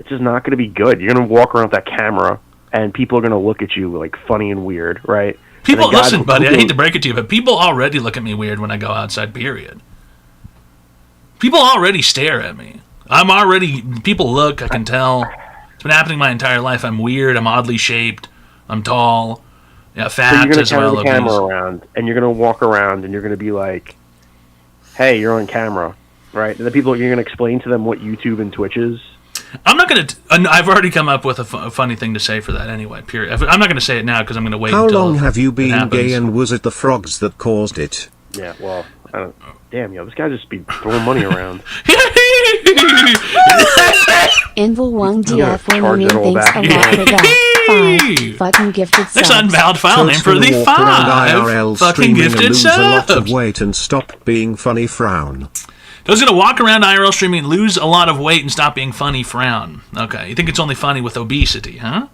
It's just not going to be good. You're going to walk around with that camera, and people are going to look at you like funny and weird, right? People, listen, buddy, I hate to break it to you, but people already look at me weird when I go outside, period. People already stare at me. People look, I can tell. It's been happening my entire life. I'm weird, I'm oddly shaped, I'm tall, fat so you're going as to carry well. the camera around, and you're going to walk around, and you're going to be like, hey, you're on camera, right? And the people, you're going to explain to them what YouTube and Twitch is. I'm not going to... I've already come up with a funny thing to say for that anyway, period. I'm not going to say it now because I'm going to wait How until long have you been happens. gay, and was it the frogs that caused it? Yeah, well, I don't... Damn, this guy just be throwing money around. Invil1DF 1 million, thanks a lot for that. 5 fucking gifted subs. Next unvalid file name for the 5 fucking gifted lose a lot of subs. weight and stop being funny frown. Who's going to walk around IRL streaming, lose a lot of weight, and stop being funny I you think it's only funny with obesity, huh?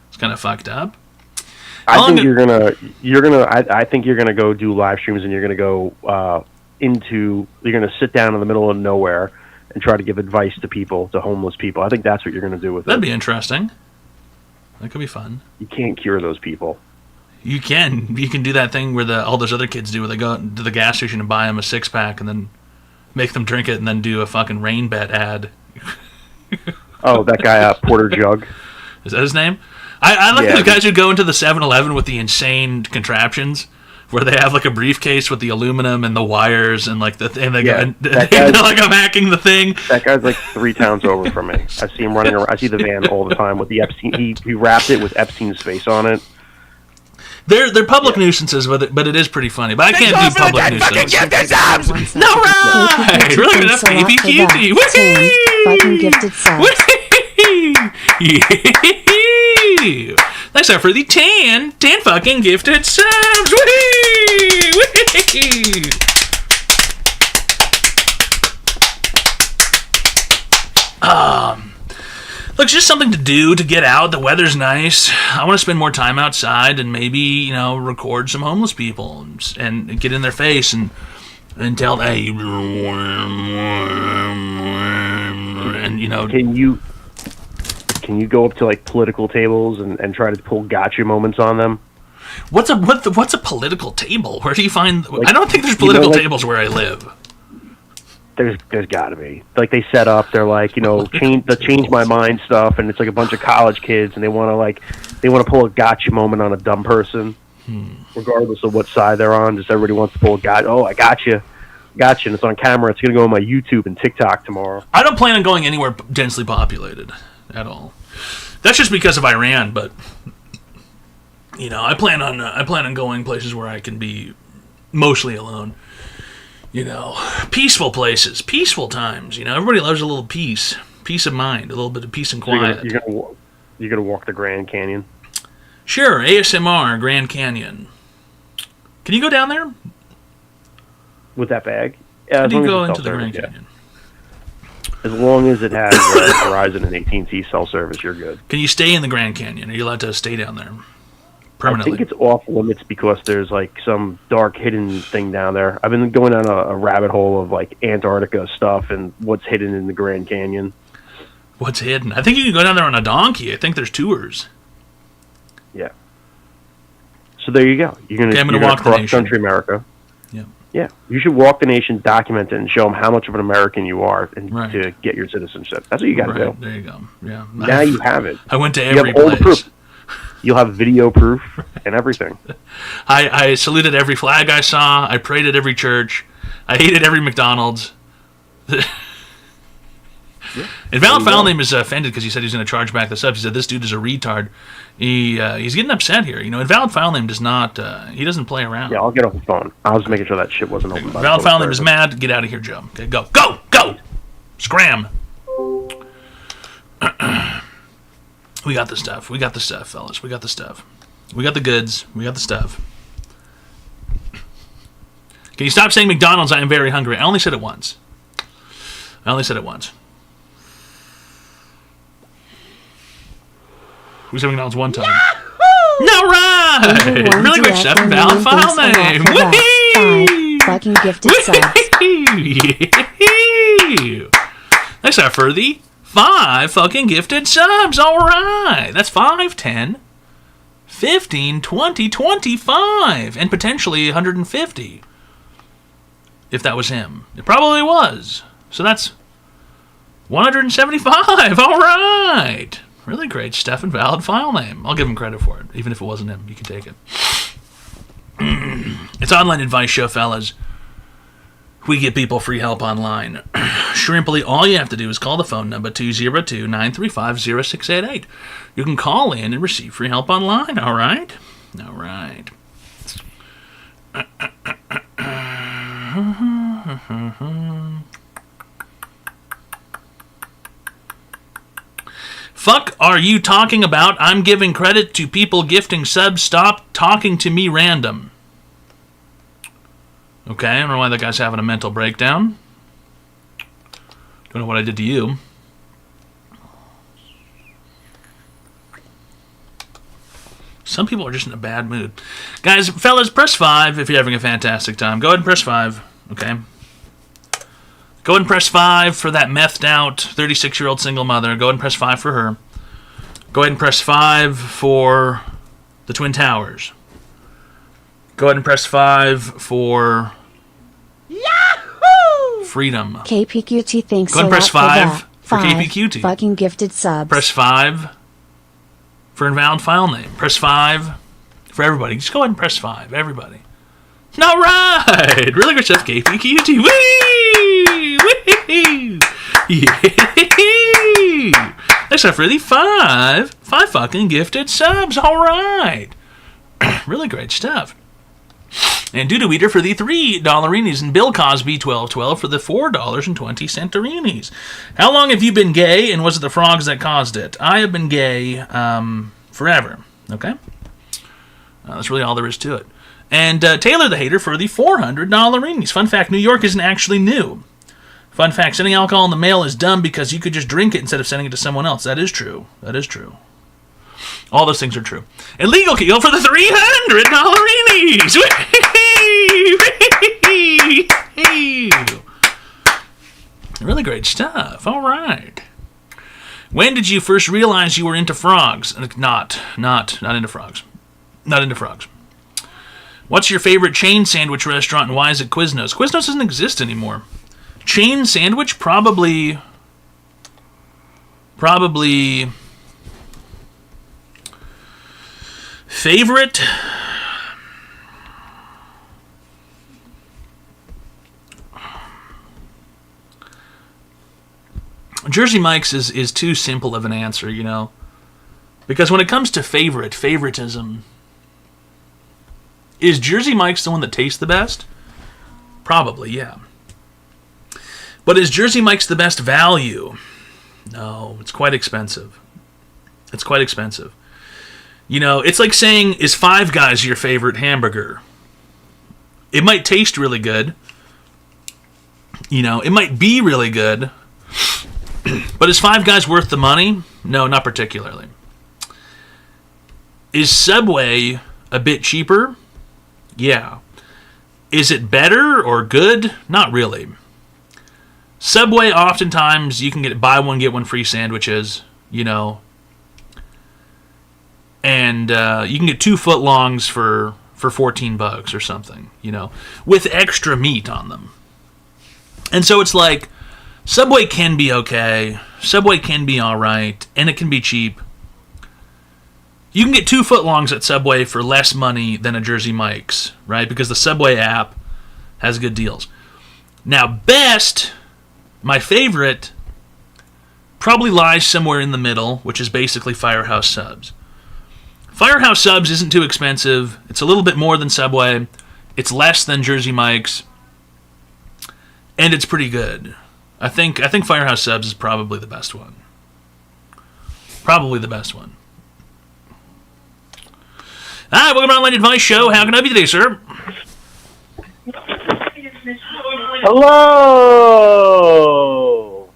It's kind of fucked up. I think you're gonna go do live streams, and you're gonna go you're gonna sit down in the middle of nowhere and try to give advice to people, to homeless people. I think that's what you're gonna do with it. That'd be interesting. That could be fun. You can't cure those people. You can do that thing where all those other kids do, where they go to the gas station and buy them a 6-pack and then make them drink it and then do a fucking rain bet ad. Oh, that guy, Porter Jug. Is that his name? I like those guys who go into the 7-Eleven with the insane contraptions where they have like a briefcase with the aluminum and the wires and like they're like I'm hacking the thing. That guy's like 3 towns over from me. I see him running around. I see the van all the time with the Epstein. He wrapped it with Epstein's face on it. They're public nuisances, but it is pretty funny. But I can't do public nuisance. No, right! Really good enough, baby cutie. Fucking gifted subs. Thanks for the 10 fucking gifted subs. Look, it's just something to do, to get out. The weather's nice. I want to spend more time outside and maybe, record some homeless people and get in their face and tell, hey, and Can you go up to like political tables and try to pull gotcha moments on them? What's a political table? Where do you find? I don't think there's political tables where I live. There's got to be. Like they set up, they're like, change my mind stuff, and it's like a bunch of college kids, and they want to pull a gotcha moment on a dumb person, regardless of what side they're on. Just everybody wants to pull a gotcha. Oh, I gotcha, and it's on camera. It's gonna go on my YouTube and TikTok tomorrow. I don't plan on going anywhere densely populated at all. That's just because of Iran, but I plan on going places where I can be mostly alone. Peaceful places, peaceful times. Everybody loves a little peace of mind, a little bit of peace and quiet. You're gonna walk the Grand Canyon. Sure, ASMR Grand Canyon. Can you go down there with that bag? How do you go into the Grand Canyon? As long as it has Verizon and AT&T cell service, you're good. Can you stay in the Grand Canyon? Are you allowed to stay down there permanently. I think it's off limits because there's like some dark hidden thing down there. I've been going down a rabbit hole of like Antarctica stuff and what's hidden in the Grand Canyon. What's hidden? I think you can go down there on a donkey. I think there's tours. Yeah. So there you go. You're gonna walk the cross nation. country America. Yeah. Yeah. You should walk the nation, document it, and show them how much of an American you are, and Right. to get your citizenship. That's what you got to do. There you go. Yeah. Now you have it. I went to You every have all the place. proof. You'll have video proof and everything. I saluted every flag I saw. I prayed at every church. I hated every McDonald's. And Valid File Name is offended because he said he's going to charge back the subs. He said this dude is a retard. He's getting upset here. You know, and Valid File Name does not. He doesn't play around. Yeah, I'll get off the phone. I was making sure that shit wasn't open. Valid File Name is mad. Get out of here, Joe. Okay, go, go, go. Scram. We got the stuff. We got the stuff, fellas. We got the stuff. We got the goods. We got the stuff. Can you stop saying McDonald's? I am very hungry. I only said it once. We said McDonald's one time. No, right! Everyone Really great direct stuff. and Valid mean, File thanks a lot Name. for that. 5 fucking gifted subs. Woo-hoo! Thanks for the 5 fucking gifted subs. All right. That's 5, 10, 15, 20, 25, and potentially 150. If that was him. It probably was. So that's 175. All right. Really great stuff and Valid File Name. I'll give him credit for it. Even if it wasn't him, you can take it. It's online advice show, fellas. We get people free help online. Shrimply, all you have to do is call the phone number 202-935-0688. You can call in and receive free help online, all right? All right. Fuck are you talking about? I'm giving credit to people gifting subs. Stop talking to me random. Okay, I don't know why that guy's having a mental breakdown. Don't know what I did to you. Some people are just in a bad mood. Guys, fellas, press 5 if you're having a fantastic time. Go ahead and press 5, okay? Go ahead and press 5 for that methed out 36-year-old single mother. Go ahead and press 5 for her. Go ahead and press 5 for the Twin Towers. Go ahead and press 5 for Yahoo! Freedom. KPQT thanks Go ahead a and press lot 5 for for that. 5 KPQT. fucking gifted subs. Press 5 for Invalid File Name. Press 5 for everybody. Just go ahead and press 5, everybody. All right! Really good stuff, KPQT. Whee! Whee! Yeah! That's for the 5 fucking gifted subs. All right! Really great stuff. And Doodoo Eater for the $3 and Bill Cosby 1212 for the $4.20. How long have you been gay, and was it the frogs that caused it? I have been gay forever. Okay? That's really all there is to it. And Taylor the Hater for the $400. Fun fact, New York isn't actually new. Fun fact, sending alcohol in the mail is dumb because you could just drink it instead of sending it to someone else. That is true. That is true. All those things are true. And Legal Keel for the $300. Really great stuff. All right. When did you first realize you were into frogs? Not into frogs. Not into frogs. What's your favorite chain sandwich restaurant and why is it Quiznos? Quiznos doesn't exist anymore. Chain sandwich? Probably favorite? Jersey Mike's is too simple of an answer, you know. Because when it comes to favoritism, is Jersey Mike's the one that tastes the best? Probably, yeah. But is Jersey Mike's the best value? No, it's quite expensive. It's quite expensive. You know, it's like saying, is Five Guys your favorite hamburger? It might taste really good. You know, it might be really good. But is Five Guys worth the money? No, not particularly. Is Subway a bit cheaper? Yeah. Is it better or good? Not really. Subway, oftentimes, you can get buy one, get one free sandwiches, you know. And you can get 2 footlongs for $14 or something, you know, with extra meat on them. And so it's like, Subway can be okay, Subway can be alright, and it can be cheap. You can get 2 footlongs at Subway for less money than a Jersey Mike's, right? Because the Subway app has good deals. Now, best, my favorite, probably lies somewhere in the middle, which is basically Firehouse Subs. Firehouse Subs isn't too expensive. It's a little bit more than Subway. It's less than Jersey Mike's. And it's pretty good. I think Firehouse Subs is probably the best one. Probably the best one. Hi, welcome to Online Advice Show. How can I help you today, sir? Hello!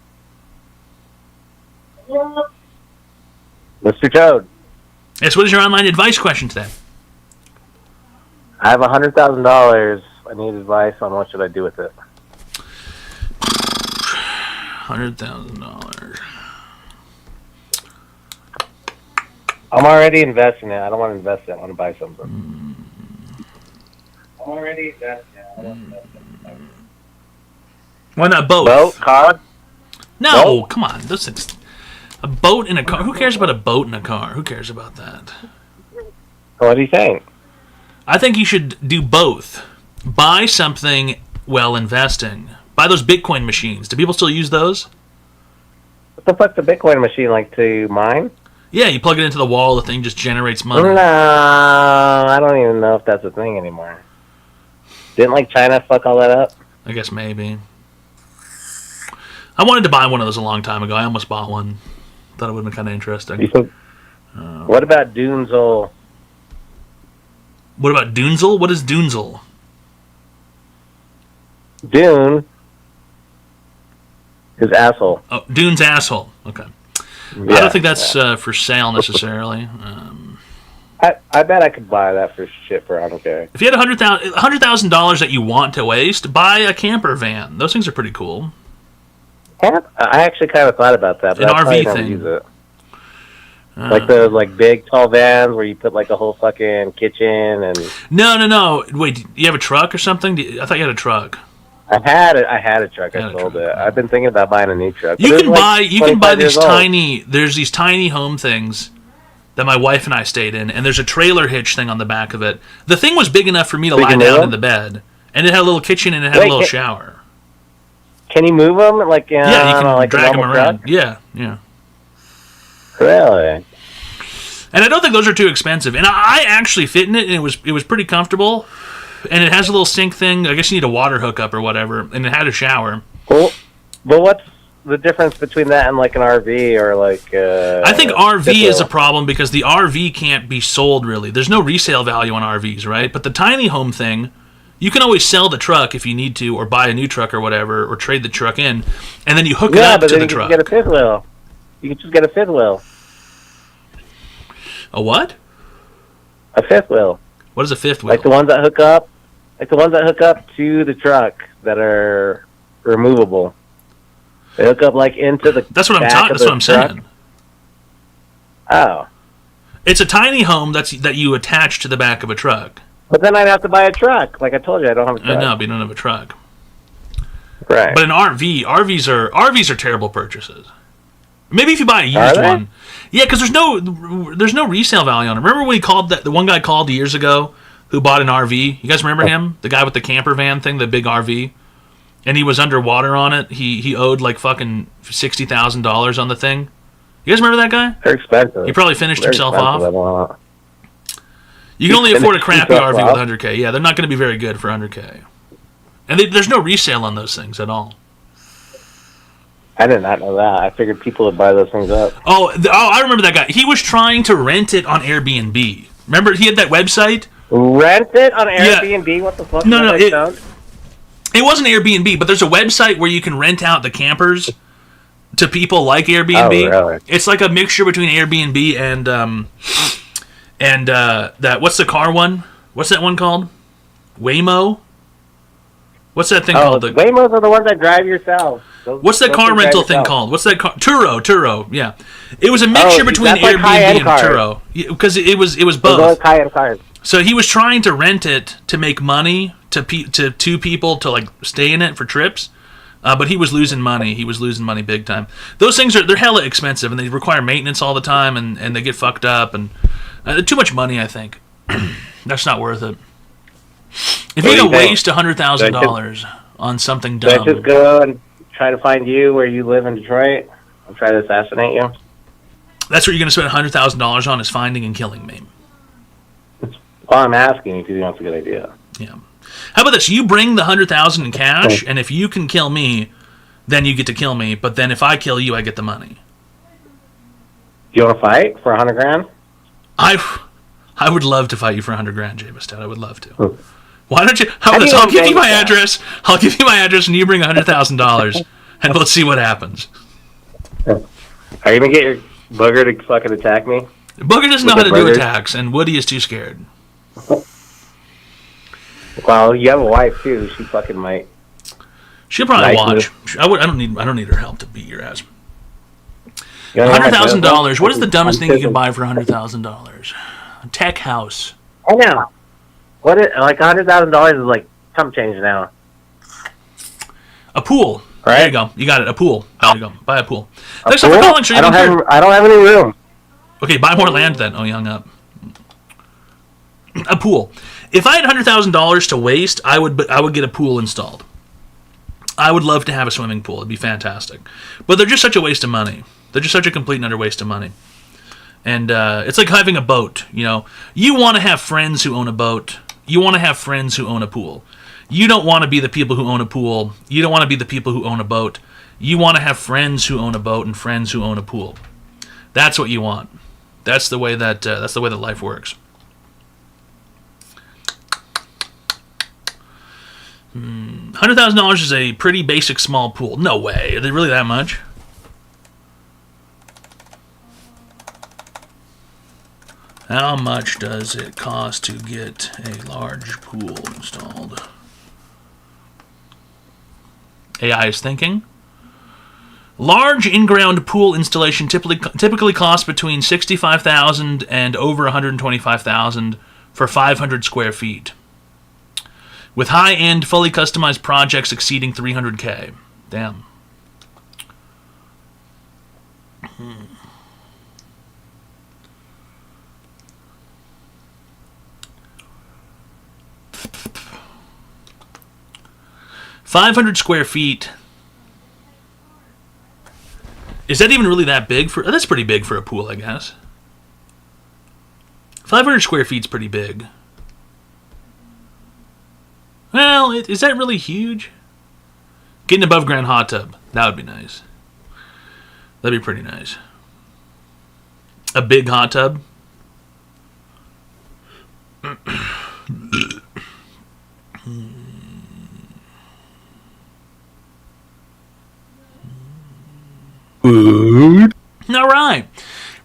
Mr. Toad. Yes, what is your online advice question today? I have $100,000. I need advice on what should I do with it. $100,000. I'm already investing it. I don't want to invest it. I want to buy something. I'm already investing it. I want to invest it. Why not both? Boat? Car? No, come on. Those things. A boat and a car. Who cares about a boat and a car? Who cares about that? What do you think? I think you should do both. Buy something while investing. Buy those Bitcoin machines. Do people still use those? What the fuck's a Bitcoin machine, like to mine? Yeah, you plug it into the wall, the thing just generates money. No, I don't even know if that's a thing anymore. Didn't like China fuck all that up? I guess maybe. I wanted to buy one of those a long time ago. I almost bought one. Thought it would have been kind of interesting. What about Dunzel? What about Dunzel? What is Dunzel? Dune is asshole. Oh, Dune's asshole. Okay. Yeah, I don't think that's for sale necessarily. I bet I could buy that for shit for $100K. If you had $100,000 that you want to waste, buy a camper van. Those things are pretty cool. I actually kind of thought about that, but An I'll probably RV never thing. use it. Like those big tall vans where you put like a whole fucking kitchen and. No. Wait, do you have a truck or something? I thought you had a truck. I had a truck. I sold it. I've been thinking about buying a new truck. You can buy these 25 years old. tiny. There's these tiny home things that my wife and I stayed in, and there's a trailer hitch thing on the back of it. The thing was big enough for me to So you lie can move down them? in the bed, and it had a little kitchen and it had a little shower. Can you move them like Yeah, you can like a drag them normal around. truck? Yeah. Really? And I don't think those are too expensive. And I actually fit in it, and it was pretty comfortable. And it has a little sink thing. I guess you need a water hookup or whatever. And it had a shower. Well, but what's the difference between that and like an RV or like? I think RV is a problem because the RV can't be sold really. There's no resale value on RVs, right? But the tiny home thing, you can always sell the truck if you need to, or buy a new truck or whatever, or trade the truck in, and then you hook it up but to then the you truck. can get a fifth wheel. You can just get a fifth wheel. A what? A fifth wheel. What is a fifth wheel? Like the ones that hook up, to the truck that are removable. They hook up like into the. That's what I'm back talking. of That's the what I'm truck. saying. Oh. It's a tiny home that you attach to the back of a truck. But then I'd have to buy a truck. Like I told you, I don't have a truck. I know, but you don't have a truck. Right. But an RVs are terrible purchases. Maybe if you buy a Are used they? one. Yeah, because there's no resale value on it. Remember when he called the one guy called years ago who bought an RV? You guys remember him? The guy with the camper van thing, the big RV? And he was underwater on it. He owed like fucking $60,000 on the thing. You guys remember that guy? They're expensive. He probably finished They're himself expensive, I off. don't know. You can only afford a crappy himself RV off? with 100K. Yeah, they're not going to be very good for 100K. And there's no resale on those things at all. I did not know that. I figured people would buy those things up. Oh, I remember that guy. He was trying to rent it on Airbnb. Remember, he had that website? Rent it on Airbnb? What the fuck? No, does that sound? It wasn't Airbnb, but there's a website where you can rent out the campers to people like Airbnb. Oh, really? It's like a mixture between Airbnb And that what's the car one? What's that one called? Waymo. What's that thing called? The Waymos are the ones that drive yourself. What's that car rental thing called? What's that car? Turo. Yeah, it was a mixture between that's like Airbnb and cars. Turo because it was Those both. are high-end cars. So he was trying to rent it to make money to two people to like stay in it for trips, but he was losing money. He was losing money big time. Those things they're hella expensive and they require maintenance all the time and they get fucked up and too much money. I think that's not worth it. If you're gonna waste $100,000 on something Do I dumb, just go and try to find you where you live in Detroit and try to assassinate you? that's what you're gonna spend $100,000 on is finding and killing me. Well, I'm asking because you know it's a good idea. Yeah. How about this? You bring the $100,000 in cash, and if you can kill me, then you get to kill me. But then if I kill you, I get the money. Do you want to fight for $100,000? I would love to fight you for $100,000, Jamestad. I would love to. Why don't you? How How about do this? you I'll give get you my that? address. I'll give you my address, and you bring $100,000, and let's see what happens. Are you gonna get your booger to fucking attack me? Booger doesn't know how With to the do brothers? attacks, and Woody is too scared. Well, you have a wife too. She fucking might. She'll probably Nice watch. move. I don't need her help to beat your ass. You wanna hear my $100,000. What is the business? dumbest thing you can I'm buy for $100,000? A tech house. I know. What is like $100,000 is like chump change now. A pool. Right. There you go. You got it. A pool. There you go. Buy a pool. A Thanks for pool? calling. Sure, I don't have any room. Okay, buy more land then. Oh, you hung up. A pool. If I had $100,000 to waste, I would get a pool installed. I would love to have a swimming pool. It'd be fantastic. But they're just such a waste of money. They're just such a complete and utter waste of money. And it's like having a boat. You know, you want to have friends who own a boat. You want to have friends who own a pool. You don't want to be the people who own a pool. You don't want to be the people who own a boat. You want to have friends who own a boat and friends who own a pool. That's what you want. That's the way that life works. $100,000 is a pretty basic small pool. No way. Are they really that much? How much does it cost to get a large pool installed? AI is thinking. Large in-ground pool installation typically costs between $65,000 and over $125,000 for 500 square feet, with high-end, fully customized projects exceeding $300K. Damn. Hmm. 500 square feet. Is that even really that big for? That's pretty big for a pool, I guess. 500 square feet's pretty big. Well, is that really huge? Getting above ground hot tub. That would be nice. That'd be pretty nice. A big hot tub. All right.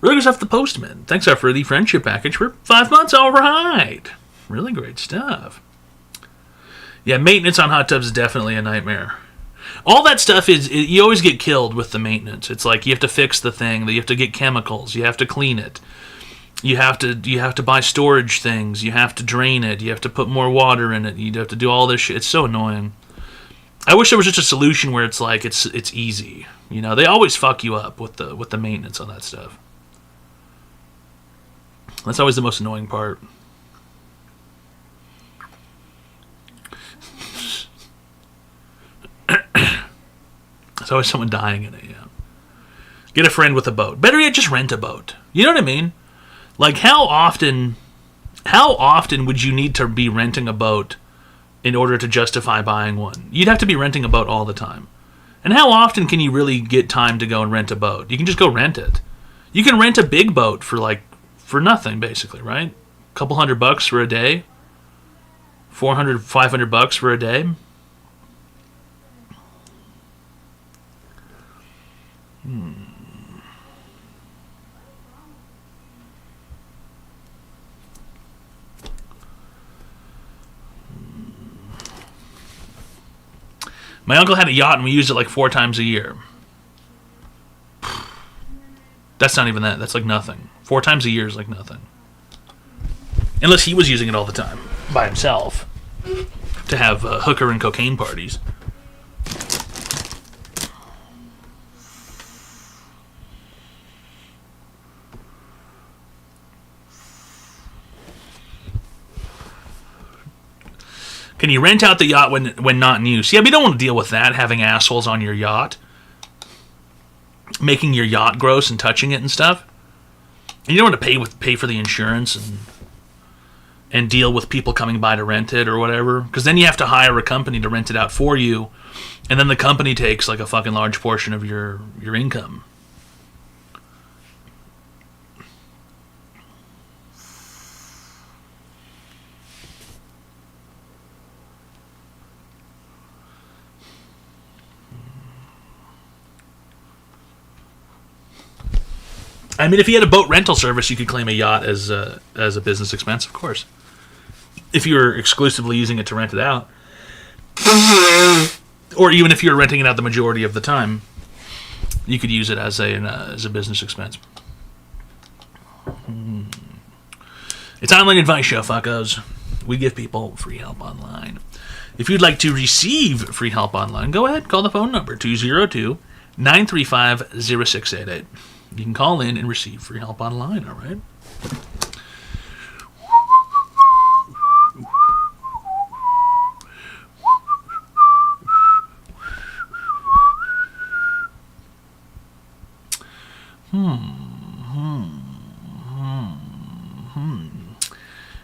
Really good stuff, the Postman. Thanks for the friendship package for 5 months. All right. Really great stuff. Yeah, maintenance on hot tubs is definitely a nightmare. All that stuff you always get killed with the maintenance. It's like you have to fix the thing, you have to get chemicals, you have to clean it. You have to buy storage things, you have to drain it, you have to put more water in it, you have to do all this shit. It's so annoying. I wish there was just a solution where it's like it's easy. You know, they always fuck you up with the maintenance on that stuff. That's always the most annoying part. There's always someone dying in it, yeah. Get a friend with a boat. Better yet, just rent a boat. You know what I mean? Like, how often would you need to be renting a boat in order to justify buying one? You'd have to be renting a boat all the time. And how often can you really get time to go and rent a boat? You can just go rent it. You can rent a big boat for nothing, basically, right? A couple $100 for a day. $400, $500 for a day. My uncle had a yacht and we used it like 4 times a year. That's not even that. That's like nothing. 4 times a year is like nothing. Unless he was using it all the time by himself to have hooker and cocaine parties. Can you rent out the yacht when not in use? Yeah, we don't want to deal with that, having assholes on your yacht. Making your yacht gross and touching it and stuff. And you don't want to pay for the insurance and deal with people coming by to rent it or whatever. Because then you have to hire a company to rent it out for you. And then the company takes like a fucking large portion of your income. I mean, if you had a boat rental service, you could claim a yacht as a business expense, of course. If you were exclusively using it to rent it out. Or even if you were renting it out the majority of the time, you could use it as a business expense. It's Online Advice Show, fuckos. We give people free help online. If you'd like to receive free help online, go ahead, call the phone number, 202-935-0688. You can call in and receive free help online, all right?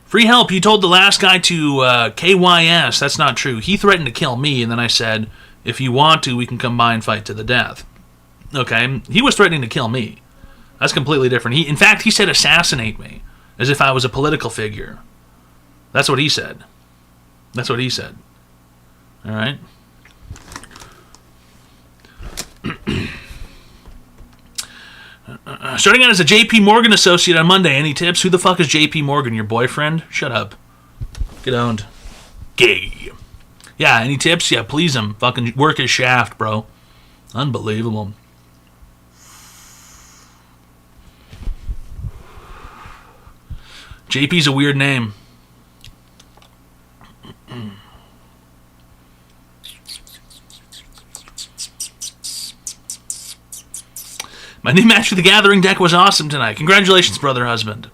Free help, you told the last guy to KYS. That's not true. He threatened to kill me, and then I said, if you want to, we can come by and fight to the death. Okay, he was threatening to kill me. That's completely different. In fact, he said assassinate me, as if I was a political figure. That's what he said. That's what he said. All right? Starting out as a J.P. Morgan associate on Monday. Any tips? Who the fuck is J.P. Morgan? Your boyfriend? Shut up. Get owned. Gay. Yeah, any tips? Yeah, please him. Fucking work his shaft, bro. Unbelievable. JP's a weird name. My new Magic the Gathering deck was awesome tonight. Congratulations, brother husband.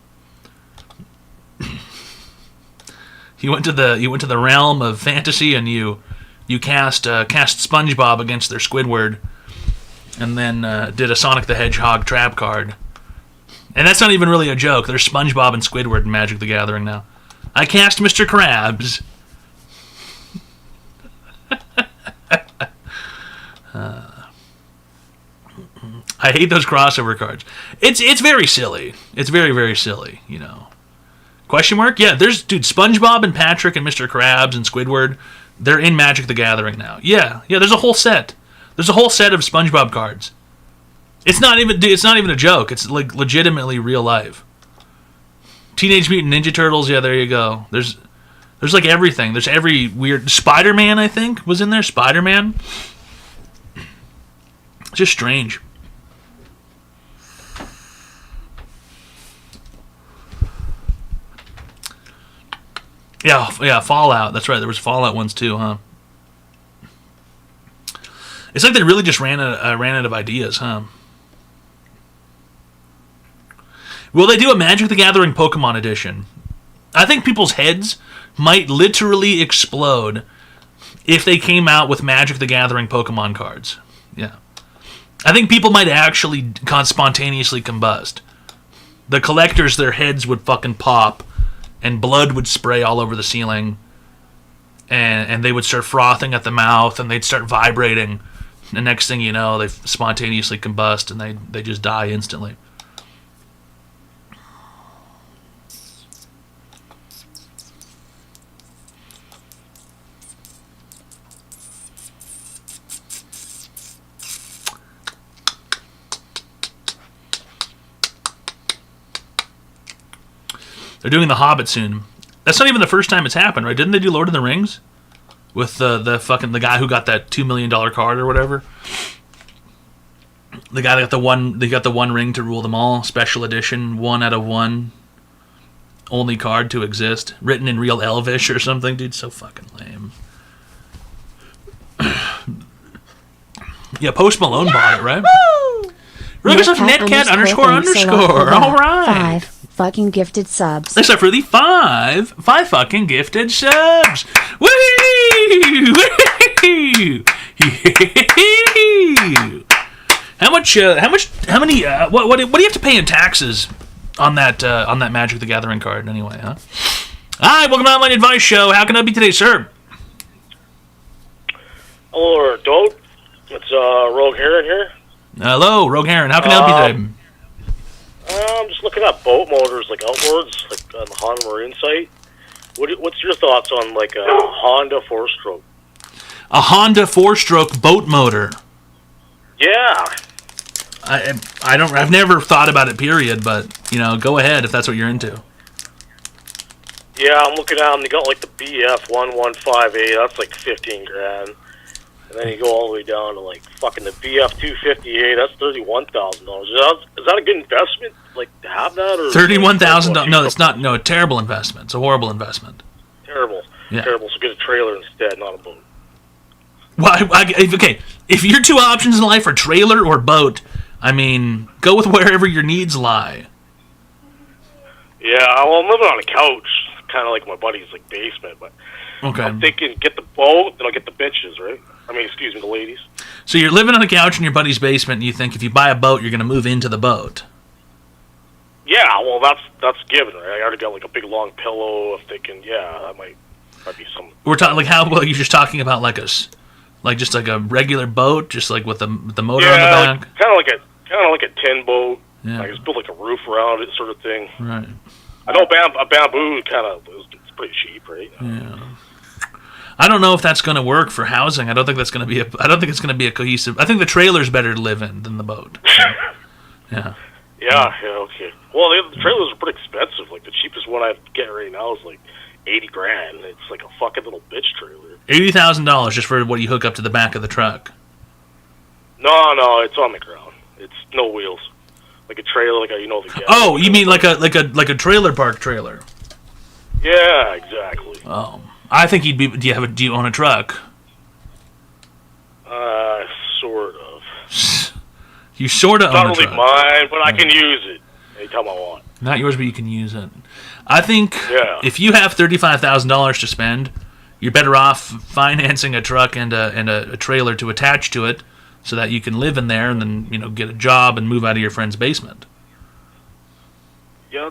You went to the realm of fantasy and you cast SpongeBob against their Squidward, and then did a Sonic the Hedgehog trap card. And that's not even really a joke. There's SpongeBob and Squidward in Magic the Gathering now. I cast Mr. Krabs. I hate those crossover cards. It's very silly. It's very, very silly, you know. Question mark? Yeah, there's, dude, SpongeBob and Patrick and Mr. Krabs and Squidward, they're in Magic the Gathering now. Yeah, there's a whole set. There's a whole set of SpongeBob cards. It's not even a joke. It's like legitimately real life. Teenage Mutant Ninja Turtles, yeah, there you go. There's like everything. There's every weird Spider-Man, I think, was in there. Spider-Man. It's just strange. Yeah, Fallout. That's right. There was Fallout ones too, huh? It's like they really just ran out of ideas, huh? Will they do a Magic the Gathering Pokemon edition? I think people's heads might literally explode if they came out with Magic the Gathering Pokemon cards. Yeah. I think people might actually spontaneously combust. The collectors, their heads would fucking pop, and blood would spray all over the ceiling, and they would start frothing at the mouth, and they'd start vibrating. The next thing you know, they spontaneously combust, and they just die instantly. They're doing The Hobbit soon. That's not even the first time it's happened, right? Didn't they do Lord of the Rings? with the guy who got that $2 million card or whatever. The guy that got the one ring to rule them all, special edition, 1 out of 1, only card to exist, written in real Elvish or something, dude. So fucking lame. Yeah, Post Malone bought it, right? Ruggerstuff Netcat __. All right. 5 fucking gifted subs. Except for the five fucking gifted subs. Woo! How many? What do you have to pay in taxes on that Magic the Gathering card anyway? Huh? Hi, welcome to Online Advice Show. How can I be today, sir? Hello, Dope. It's Rogue Heron here. Hello, Rogue Heron. How can I help you today? I'm just looking at boat motors, like outboards, like on the Honda Marine site. What's your thoughts on like a Honda 4-stroke? A Honda 4-stroke boat motor. Yeah. I've never thought about it, period, but, go ahead if that's what you're into. Yeah, I'm looking at them. They got like the BF1158. That's like 15 grand. And then you go all the way down to like fucking the BF258. That's $31,000. Is that a good investment? Like to have that or $31,000? No, it's not. No, a terrible investment. It's a horrible investment. Terrible. Yeah. Terrible. So get a trailer instead, not a boat. Well, okay. If your two options in life are trailer or boat, I mean, go with wherever your needs lie. Yeah, well, I'm living on a couch, kind of like my buddy's like basement, but okay. I'm thinking get the boat, then I'll get the bitches, right? I mean, excuse me, the ladies. So you're living on a couch in your buddy's basement, and you think if you buy a boat, you're going to move into the boat. Yeah, well, that's given, right? I already got like a big long pillow. I'm thinking, yeah, that might be some. We're talking like how? Well, you're just talking about like just like a regular boat, just like with the motor on the back. Kind of like a tin boat. Yeah. I just build like a roof around it, sort of thing. Right. I know a bamboo kind of it's pretty cheap, right? Yeah. I don't know if that's going to work for housing. I don't think it's going to be a cohesive. I think the trailer's better to live in than the boat. So, yeah. Yeah. Okay. Well, the trailers are pretty expensive. Like the cheapest one I get right now is like 80 grand. It's like a fucking little bitch trailer. $80,000 just for what you hook up to the back of the truck. No, it's on the ground. It's no wheels. Like a trailer, like the. Oh, you mean like a trailer park trailer? Yeah, exactly. Oh, I think you'd be. Do you own a truck? Sort of. You sort of own a truck. Not really mine, but I can use it anytime I want. Not yours, but you can use it. I think Yeah. if you have $35,000 to spend, you're better off financing a truck and a trailer to attach to it, so that you can live in there and then get a job and move out of your friend's basement. Yeah,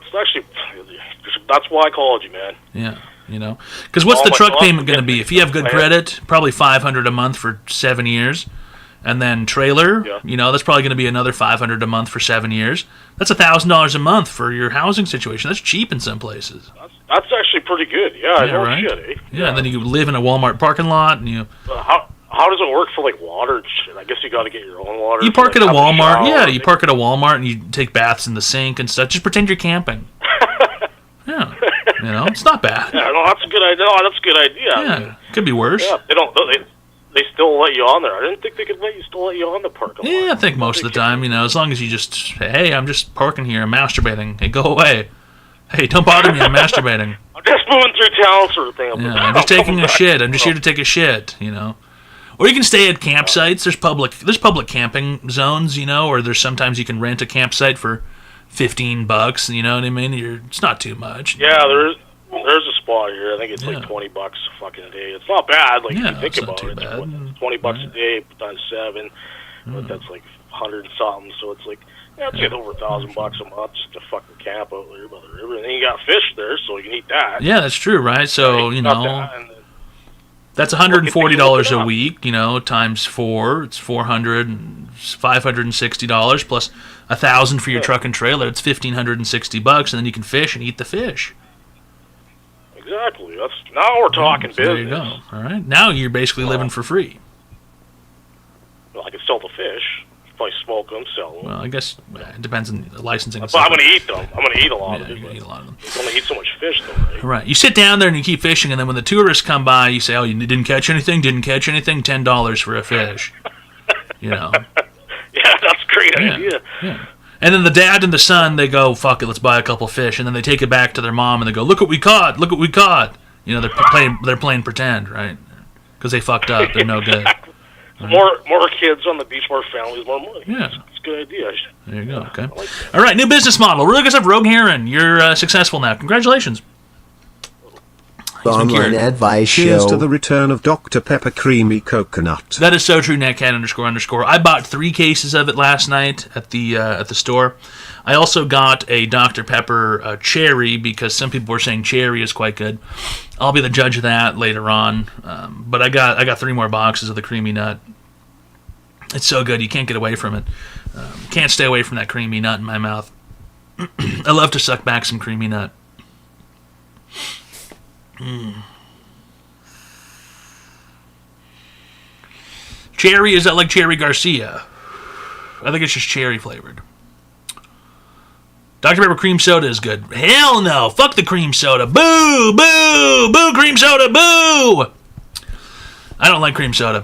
that's why I called you, man. Yeah, because what's the truck payment going to be? If you have good plan. credit, probably $500 a month for 7 years, and then trailer, that's probably going to be another $500 a month for 7 years. That's $1,000 a month for your housing situation. That's cheap in some places. That's actually pretty good. Yeah, no right. shit, eh? Yeah, and then you live in a Walmart parking lot, and you. How does it work for like water and shit? I guess you got to get your own water. You park like, at a have Walmart. shower, Yeah, you park at a Walmart and you take baths in the sink and stuff. Just pretend you're camping. Yeah, it's not bad. Yeah, no, that's a good idea. No, that's a good idea. Yeah, could be worse. Yeah, they still let you on there. I didn't think they could still let you on the parking lot. Yeah, I think most of the time, as long as you just, hey, I'm just parking here, I'm masturbating. Hey, go away. Hey, don't bother me, I'm masturbating. I'm just moving through town, sort of thing. Yeah, I'm just taking a shit. I'm just here to take a shit, Or you can stay at campsites. There's public camping zones, or there's sometimes you can rent a campsite for $15. You know what I mean? It's not too much. Yeah, there's a spot here. I think it's like $20 a fucking day. It's not bad. Like if you think about it, it's $20 a day times 7. But that's like 100 and something. So it's like it's get over $1,000 a month just to fucking camp out there by the river. And then you got fish there, so you can eat that. Yeah, that's true, right? So that's $140 a week, times 4. It's $560 plus $1,000 for your truck and trailer. It's $1,560, and then you can fish and eat the fish. Exactly. Now we're talking business. There you go. All right. Now you're basically living for free. Well, I can sell the fish. If I smoke them, sell them. Well, I guess it depends on the licensing. But I'm going to eat them. I'm going to eat a lot of it. You're going to eat a lot of them. I'm going to eat so much fish, though. Right? Right. You sit down there and you keep fishing, and then when the tourists come by, you say, "Oh, you didn't catch anything? Didn't catch anything? $10 for a fish." You know. Yeah, that's a great idea. Yeah. And then the dad and the son, they go, "Fuck it, let's buy a couple fish," and then they take it back to their mom and they go, "Look what we caught! Look what we caught!" You know, they're playing pretend, right? Because they fucked up. They're no good. More kids on the beach, more families, more money. Yeah. It's a good idea. There you go. Okay. All right, new business model. We're looking at Rogue Heron. You're successful now. Congratulations. Online advice Cheers show. to the return of Dr. Pepper Creamy Coconut. That is so true, Netcat __. I bought 3 cases of it last night at the store. I also got a Dr. Pepper cherry because some people were saying cherry is quite good. I'll be the judge of that later on. But I got 3 more boxes of the creamy nut. It's so good, you can't get away from it. Can't stay away from that creamy nut in my mouth. I love to suck back some creamy nut. Cherry, is that like Cherry Garcia? I think it's just cherry flavored. Dr. Pepper cream soda is good. Hell no. Fuck the cream soda. Boo, boo, boo, cream soda, boo. I don't like cream soda.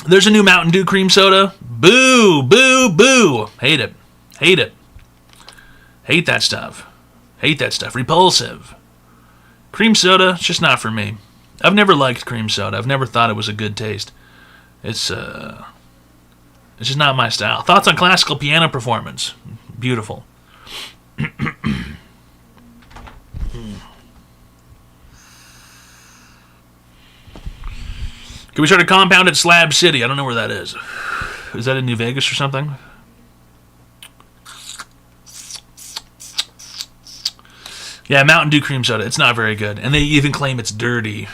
There's a new Mountain Dew cream soda. Boo, boo, boo. Hate it. Hate it. Hate that stuff. Hate that stuff. Repulsive. Cream soda, it's just not for me. I've never liked cream soda. I've never thought it was a good taste. It's just not my style. Thoughts on classical piano performance? Beautiful. Can we start a compound at Slab City? I don't know where that is. Is that in New Vegas or something? Yeah, Mountain Dew cream soda. It's not very good. And they even claim it's dirty.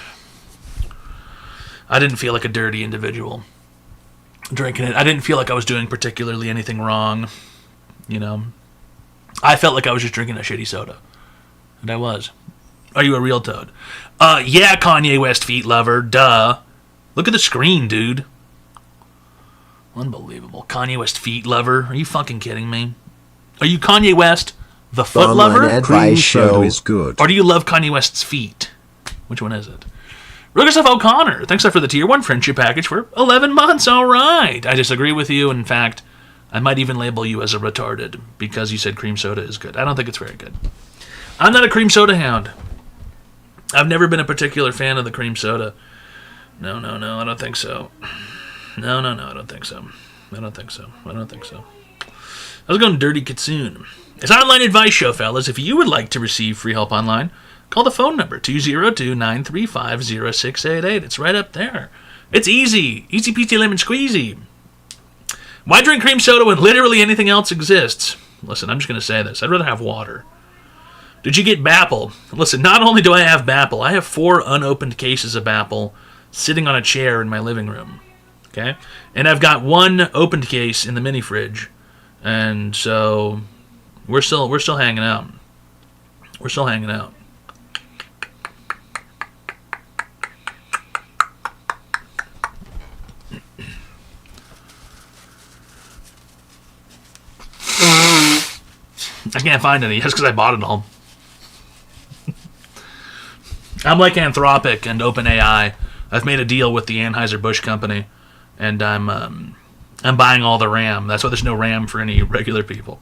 I didn't feel like a dirty individual drinking it. I didn't feel like I was doing particularly anything wrong. You know? I felt like I was just drinking a shitty soda. And I was. Are you a real toad? Yeah, Kanye West feet lover. Duh. Look at the screen, dude. Unbelievable. Kanye West feet lover. Are you fucking kidding me? Are you Kanye West, the foot lover? Cream soda is good. Or do you love Kanye West's feet? Which one is it? Ruggerstuff O'Connor. Thanks for the tier 1 friendship package for 11 months. All right. I disagree with you. In fact, I might even label you as a retarded because you said cream soda is good. I don't think it's very good. I'm not a cream soda hound. I've never been a particular fan of the cream soda. No, I don't think so. No, I don't think so. I don't think so. I was going Dirty Kitsune. It's an online advice show, fellas. If you would like to receive free help online, call the phone number, 202-935-0688. It's right up there. It's easy. Easy peasy lemon squeezy. Why drink cream soda when literally anything else exists? Listen, I'm just going to say this. I'd rather have water. Did you get Bapple? Listen, not only do I have Bapple, I have 4 unopened cases of Bapple sitting on a chair in my living room. Okay? And I've got 1 opened case in the mini fridge. And so we're still hanging out. We're still hanging out. I can't find any. That's because I bought it all. I'm like Anthropic and OpenAI. I've made a deal with the Anheuser-Busch company, and I'm buying all the RAM. That's why there's no RAM for any regular people.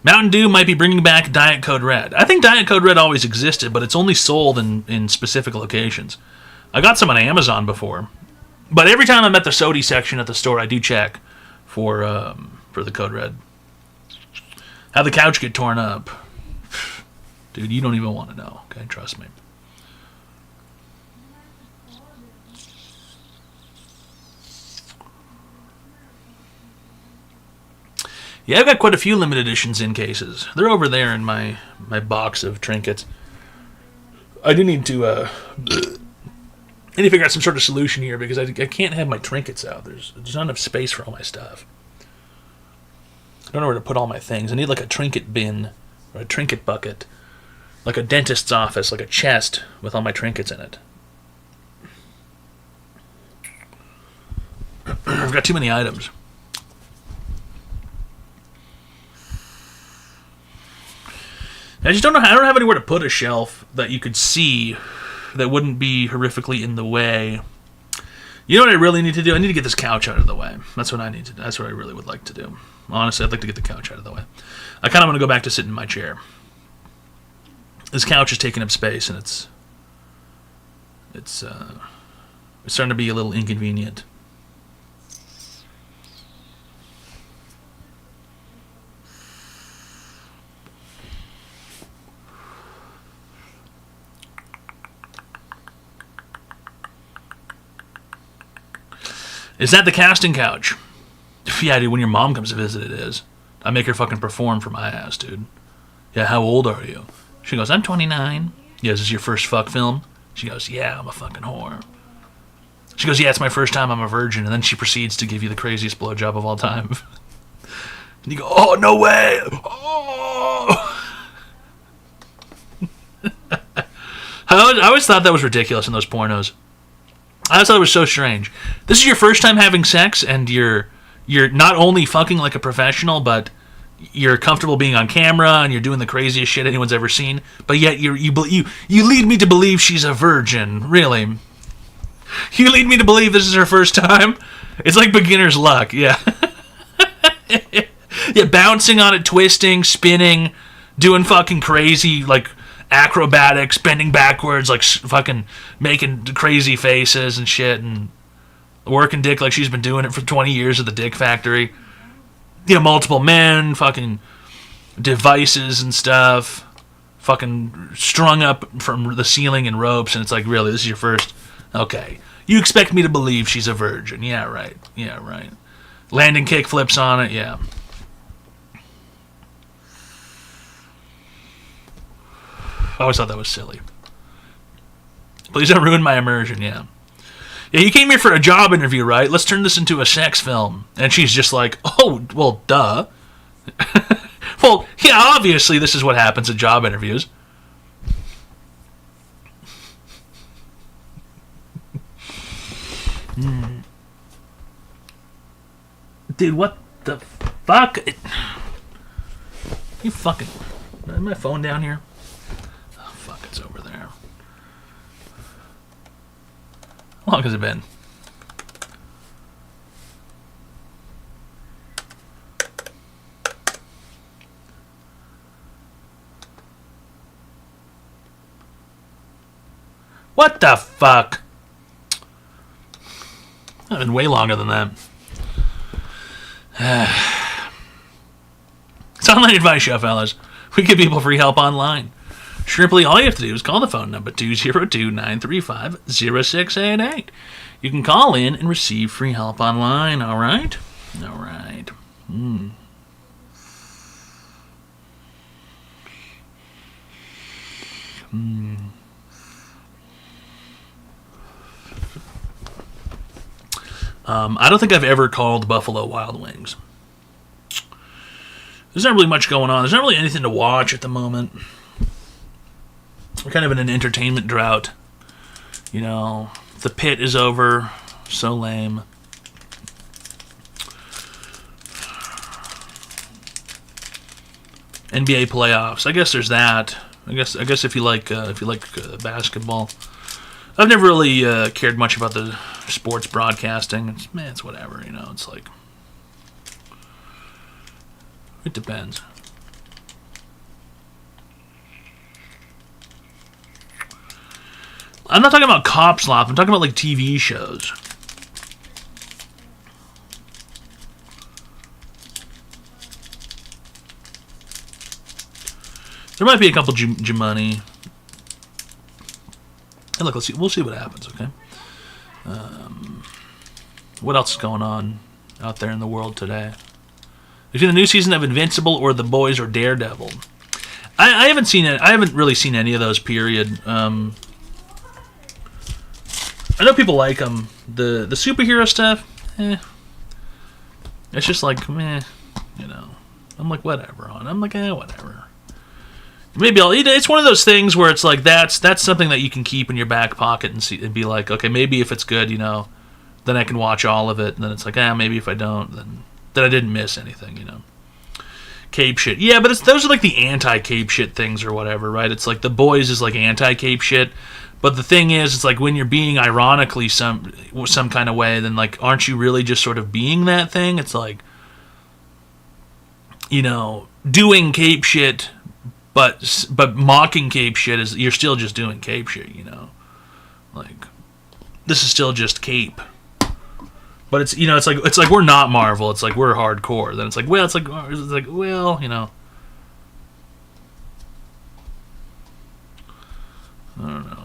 Mountain Dew might be bringing back Diet Code Red. I think Diet Code Red always existed, but it's only sold in specific locations. I got some on Amazon before, but every time I'm at the Sodi section at the store, I do check for the Code Red. How'd the couch get torn up? Dude, you don't even want to know. Okay, trust me. Yeah, I've got quite a few limited editions in cases. They're over there in my box of trinkets. I do need to figure out some sort of solution here because I can't have my trinkets out. There's not enough space for all my stuff. I don't know where to put all my things. I need like a trinket bin or a trinket bucket. Like a dentist's office, like a chest with all my trinkets in it. I've got too many items. I just don't know. I don't have anywhere to put a shelf that you could see that wouldn't be horrifically in the way. You know what I really need to do? I need to get this couch out of the way. That's what I need to do. That's what I really would like to do. Honestly, I'd like to get the couch out of the way. I kind of want to go back to sitting in my chair. This couch is taking up space, and it's starting to be a little inconvenient. Is that the casting couch? Yeah, dude, when your mom comes to visit, it is. I make her fucking perform for my ass, dude. Yeah, how old are you? She goes, I'm 29. Yeah, is this your first fuck film? She goes, yeah, I'm a fucking whore. She goes, yeah, it's my first time I'm a virgin. And then she proceeds to give you the craziest blowjob of all time. And you go, oh, no way! Oh! I always thought that was ridiculous in those pornos. I always thought it was so strange. This is your first time having sex, and you're not only fucking like a professional, but you're comfortable being on camera, and you're doing the craziest shit anyone's ever seen. But yet you lead me to believe she's a virgin. Really, you lead me to believe this is her first time. It's like beginner's luck. Yeah, yeah, bouncing on it, twisting, spinning, doing fucking crazy like acrobatics, bending backwards, like fucking making crazy faces and shit, and working dick like she's been doing it for 20 years at the Dick Factory. You know, multiple men, fucking devices and stuff, fucking strung up from the ceiling in ropes, and it's like, really, this is your first? Okay. You expect me to believe she's a virgin. Yeah, right. Yeah, right. Landing kick flips on it, yeah. I always thought that was silly. Please don't ruin my immersion, yeah. Yeah, you came here for a job interview, right? Let's turn this into a sex film. And she's just like, oh, well, duh. Well, yeah, obviously this is what happens at job interviews. Dude, what the fuck? You fucking... Is my phone down here? Oh, fuck, it's over there. How long has it been? What the fuck? It's been way longer than that. It's Online Advice Show, fellas. We give people free help online. Simply, all you have to do is call the phone number 202-935-0688. You can call in and receive free help online, all right? All right. I don't think I've ever called Buffalo Wild Wings. There's not really much going on. There's not really anything to watch at the moment. We're kind of in an entertainment drought. You know, The Pit is over. So lame. NBA playoffs. I guess there's that. I guess if you like basketball. I've never really cared much about the sports broadcasting. It's whatever, you know. It's like, it depends. I'm not talking about cop slop. I'm talking about like TV shows. There might be a couple Jumanji. Hey, look, we'll see what happens, okay? What else is going on out there in the world today? Is it the new season of Invincible or The Boys or Daredevil? I haven't seen it. I haven't really seen any of those, period. I know people like them. The superhero stuff, it's just like, meh, you know. I'm like, whatever. I'm like, whatever. Maybe I'll eat it. It's one of those things where it's like that's something that you can keep in your back pocket and see and be like, okay, maybe if it's good, you know, then I can watch all of it, and then it's like, maybe if I don't, then I didn't miss anything, you know. Cape shit. Yeah, but those are like the anti-cape shit things or whatever, right? It's like The Boys is like anti-cape shit, but the thing is, it's like when you're being ironically some kind of way, then like, aren't you really just sort of being that thing? It's like, you know, doing cape shit, but mocking cape shit is, you're still just doing cape shit, you know. Like, this is still just cape. But it's, you know, it's like we're not Marvel. It's like we're hardcore. Then it's like, well, you know. I don't know.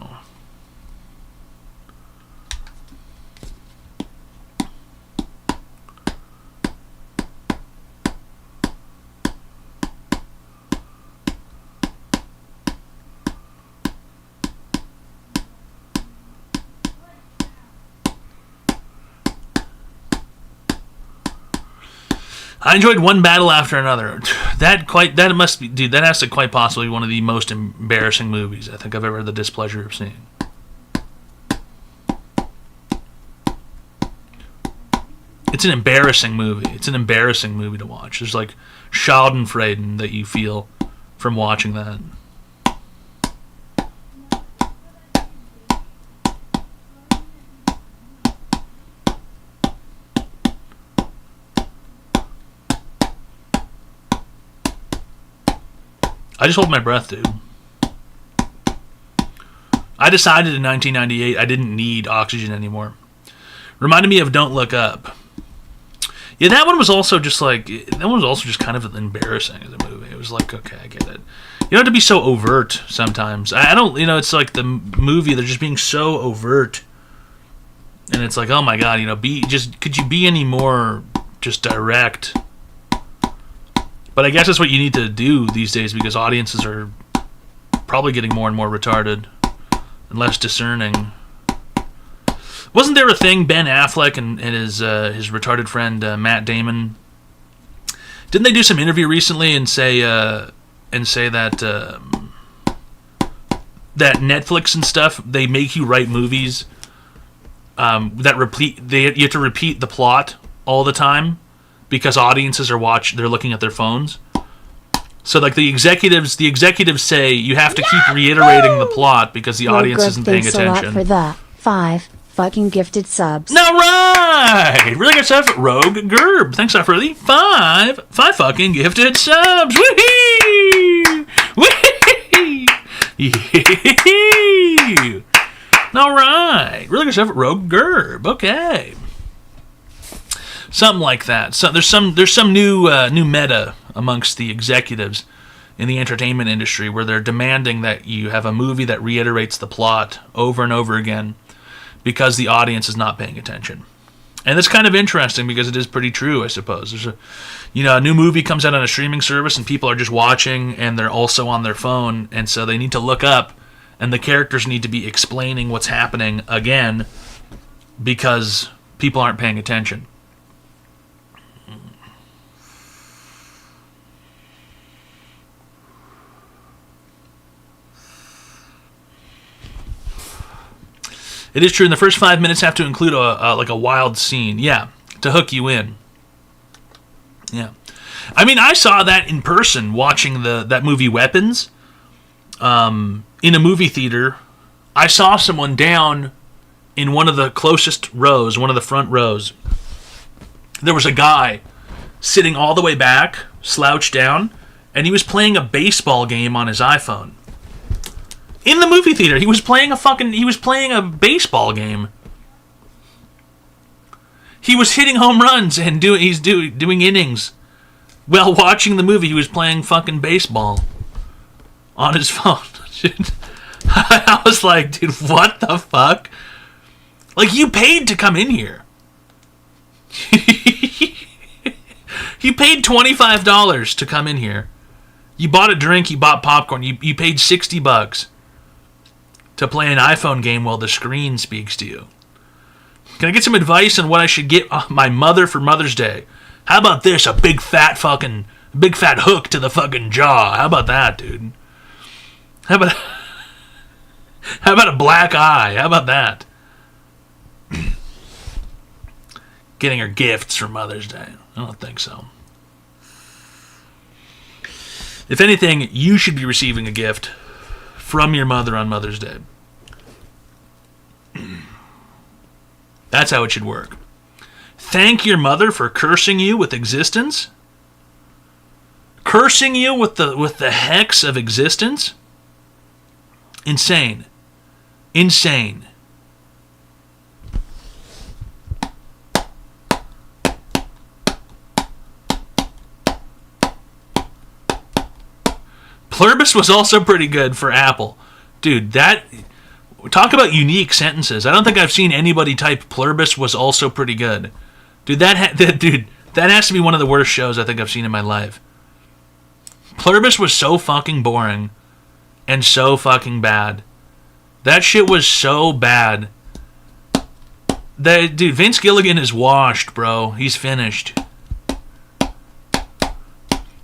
I enjoyed one battle after another. That must be, dude, that has to quite possibly be one of the most embarrassing movies I think I've ever had the displeasure of seeing. It's an embarrassing movie. It's an embarrassing movie to watch. There's like schadenfreude that you feel from watching that. I just hold my breath, dude. I decided in 1998 I didn't need oxygen anymore. Reminded me of Don't Look Up. Yeah, that one was also just kind of embarrassing as a movie. It was like, okay, I get it. You don't have to be so overt sometimes. I don't, you know, it's like the movie, they're just being so overt. And it's like, oh my god, you know, could you be any more just direct? But I guess that's what you need to do these days because audiences are probably getting more and more retarded and less discerning. Wasn't there a thing, Ben Affleck and his retarded friend Matt Damon? Didn't they do some interview recently and say that that Netflix and stuff, they make you write movies you have to repeat the plot all the time? Because audiences are they're looking at their phones. So like the executives say you have to keep reiterating the plot because the audience isn't paying attention. Thanks a lot for that. 5 fucking gifted subs. All right, really good stuff, Rogue Gerb. Thanks for the 5 fucking gifted subs. Woohoo! Woohoo! All right, really good stuff, Rogue Gerb. Okay. Something like that. So there's some new meta amongst the executives in the entertainment industry where they're demanding that you have a movie that reiterates the plot over and over again because the audience is not paying attention. And it's kind of interesting because it is pretty true, I suppose. There's a new movie comes out on a streaming service and people are just watching and they're also on their phone, and so they need to look up and the characters need to be explaining what's happening again because people aren't paying attention. It is true, in the first 5 minutes have to include a wild scene. Yeah, to hook you in. Yeah. I mean, I saw that in person watching that movie Weapons in a movie theater. I saw someone down in one of the closest rows, one of the front rows. There was a guy sitting all the way back, slouched down, and he was playing a baseball game on his iPhone. In the movie theater, he was playing a baseball game. He was hitting home runs and doing innings. While watching the movie, he was playing fucking baseball on his phone. I was like, dude, what the fuck? Like, you paid to come in here. You paid $25 to come in here. You bought a drink, you bought popcorn, you paid $60 to play an iPhone game while the screen speaks to you. Can I get some advice on what I should get my mother for Mother's Day? How about this? A big fat hook to the fucking jaw. How about that, dude? How about a black eye? How about that? getting her gifts for Mother's Day. I don't think so. If anything, you should be receiving a gift from your mother on Mother's Day. That's how it should work. Thank your mother for cursing you with existence? Cursing you with the hex of existence? Insane. Insane. Pluribus was also pretty good for Apple. Dude, that... Talk about unique sentences. I don't think I've seen anybody type Pluribus was also pretty good. Dude, that has to be one of the worst shows I think I've seen in my life. Pluribus was so fucking boring and so fucking bad. That shit was so bad. Dude, Vince Gilligan is washed, bro. He's finished.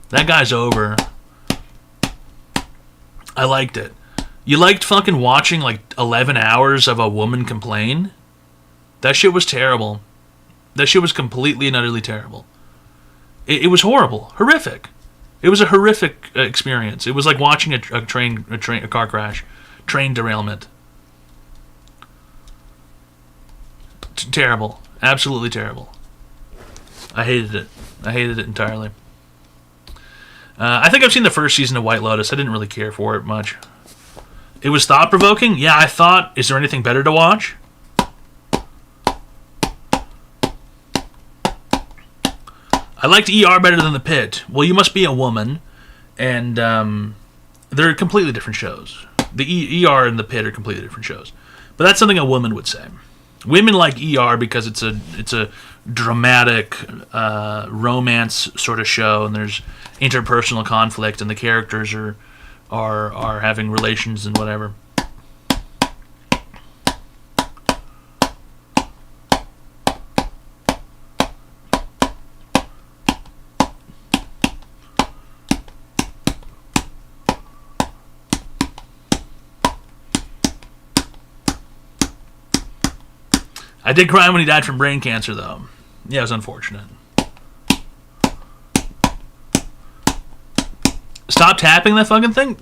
That guy's over. I liked it. You liked fucking watching like 11 hours of a woman complain? That shit was terrible. That shit was completely and utterly terrible. It was horrible. Horrific. It was a horrific experience. It was like watching a car crash. Train derailment. Terrible. Absolutely terrible. I hated it. I hated it entirely. I think I've seen the first season of White Lotus. I didn't really care for it much. It was thought-provoking? Yeah, I thought, is there anything better to watch? I liked ER better than The Pit. Well, you must be a woman, and they're completely different shows. The ER and The Pit are completely different shows. But that's something a woman would say. Women like ER because it's a dramatic romance sort of show, and there's interpersonal conflict, and the characters are having relations and whatever. I did cry when he died from brain cancer, though. Yeah, it was unfortunate. Stop tapping that fucking thing.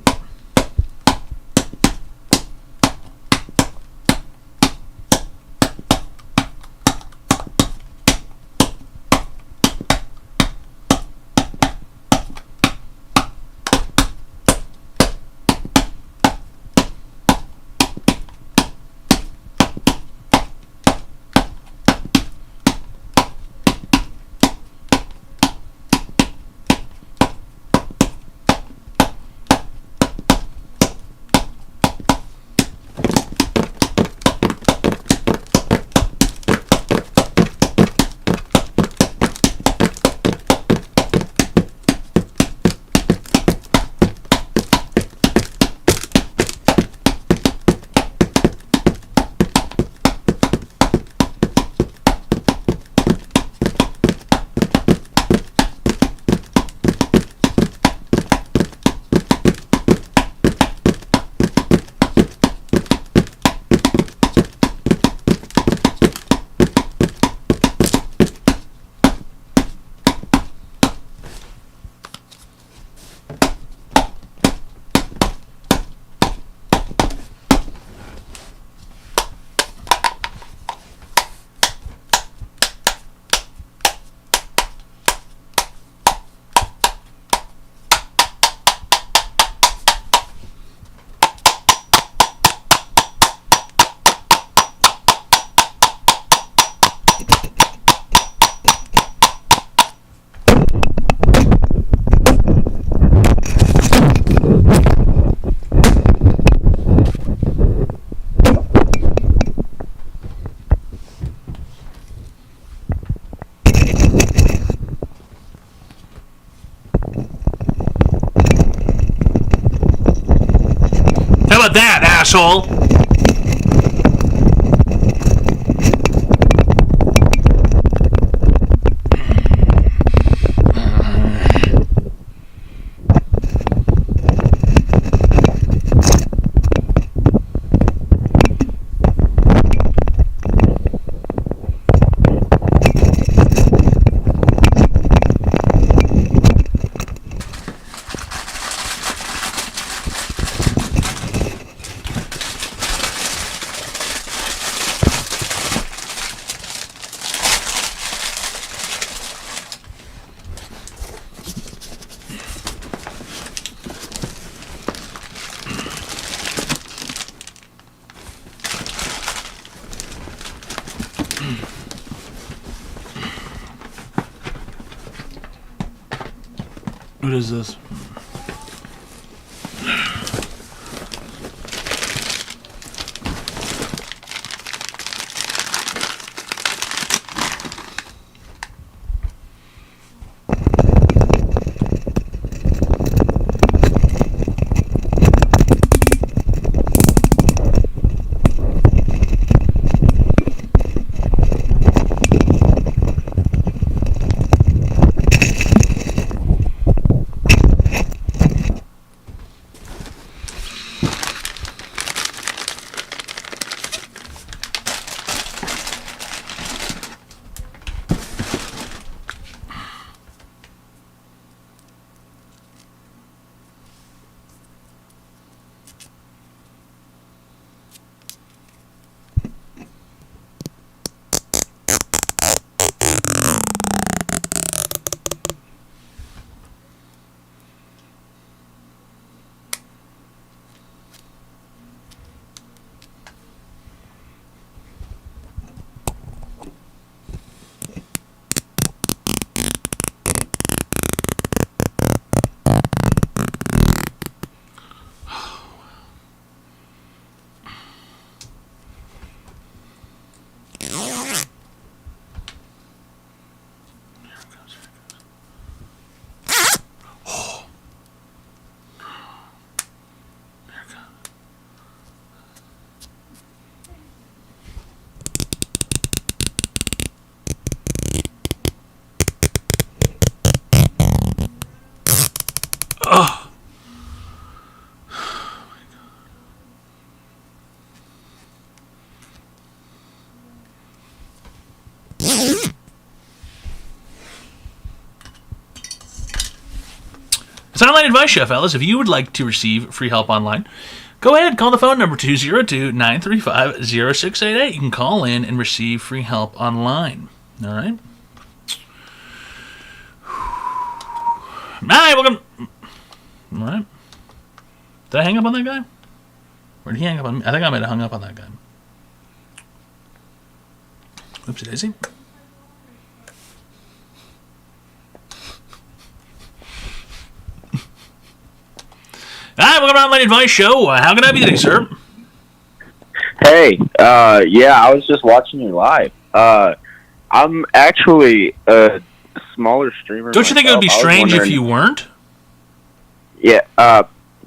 That asshole. What is this? It's Online Advice Show, fellas. If you would like to receive free help online, go ahead, call the phone number 202-935-0688. You can call in and receive free help online. All right? Hi, welcome. All right. Did I hang up on that guy? Or did he hang up on me? I think I might have hung up on that guy. Oopsie daisy. Hi, welcome to Online Advice Show. How can I be today, sir? Hey, yeah, I was just watching you live. I'm actually a smaller streamer. Don't you think it would be strange if you weren't? Yeah,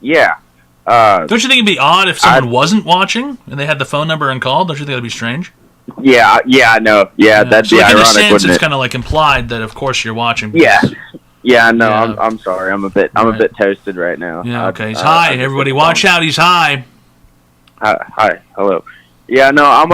yeah. Don't you think it'd be odd if someone wasn't watching and they had the phone number and called? Don't you think that'd be strange? Yeah, I know. Yeah, that'd so be like ironic, in a sense, wouldn't it's it? kind of like implied that, of course, you're watching. Yeah. Yeah, no, Yeah. I'm sorry. I'm a bit toasted right now. Yeah, okay. He's high. Everybody, watch out. He's high. Hi, hello. Yeah, no, I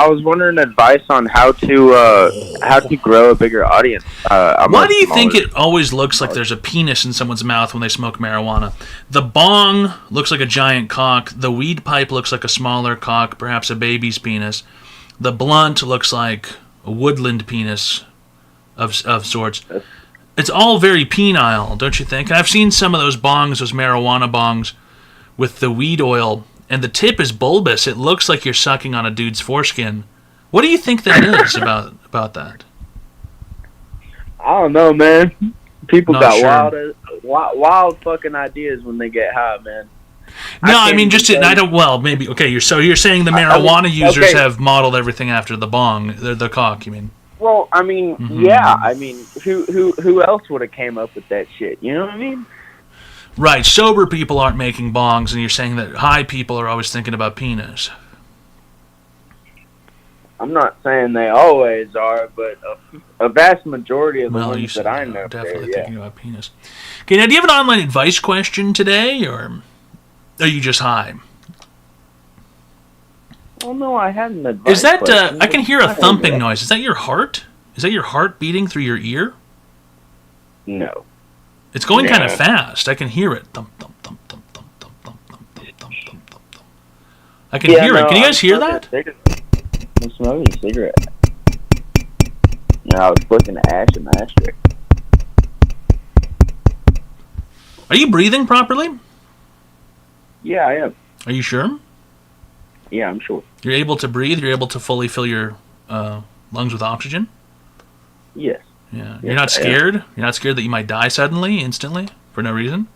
was wondering advice on how to grow a bigger audience. Why do you think it always looks like there's a penis in someone's mouth when they smoke marijuana? The bong looks like a giant cock. The weed pipe looks like a smaller cock, perhaps a baby's penis. The blunt looks like a woodland penis of sorts. It's all very penile, don't you think? And I've seen some of those bongs, those marijuana bongs, with the weed oil, and the tip is bulbous. It looks like you're sucking on a dude's foreskin. What do you think that is about that? I don't know, man. People Not got sure. wild fucking ideas when they get high, man. No, I mean just I don't. Well, maybe okay. You're saying the marijuana users have modeled everything after the bong, the cock. You mean? Well, I mean, yeah. I mean, who else would have came up with that shit? You know what I mean? Right. Sober people aren't making bongs, and you're saying that high people are always thinking about penis. I'm not saying they always are, but a vast majority of the ones that I know, definitely thinking about penis. Okay, now do you have an online advice question today, or are you just high? Well, no, I had an advice. Is that question. I can hear a thumping noise? Is that your heart? Is that your heart beating through your ear? No. It's going kind of No. fast. I can hear it. Thump, thump, thump, thump, thump, thump, thump, thump, thump, thump, thump, thump, thump. I can hear it. Can you guys hear that? I'm smoking a cigarette. No, I was flicking the ash in the ashtray. Are you breathing properly? Yeah, I am. Are you sure? Yeah, I'm sure. You're able to breathe? You're able to fully fill your lungs with oxygen? Yes. Yeah. You're not scared? You're not scared that you might die suddenly, instantly, for no reason?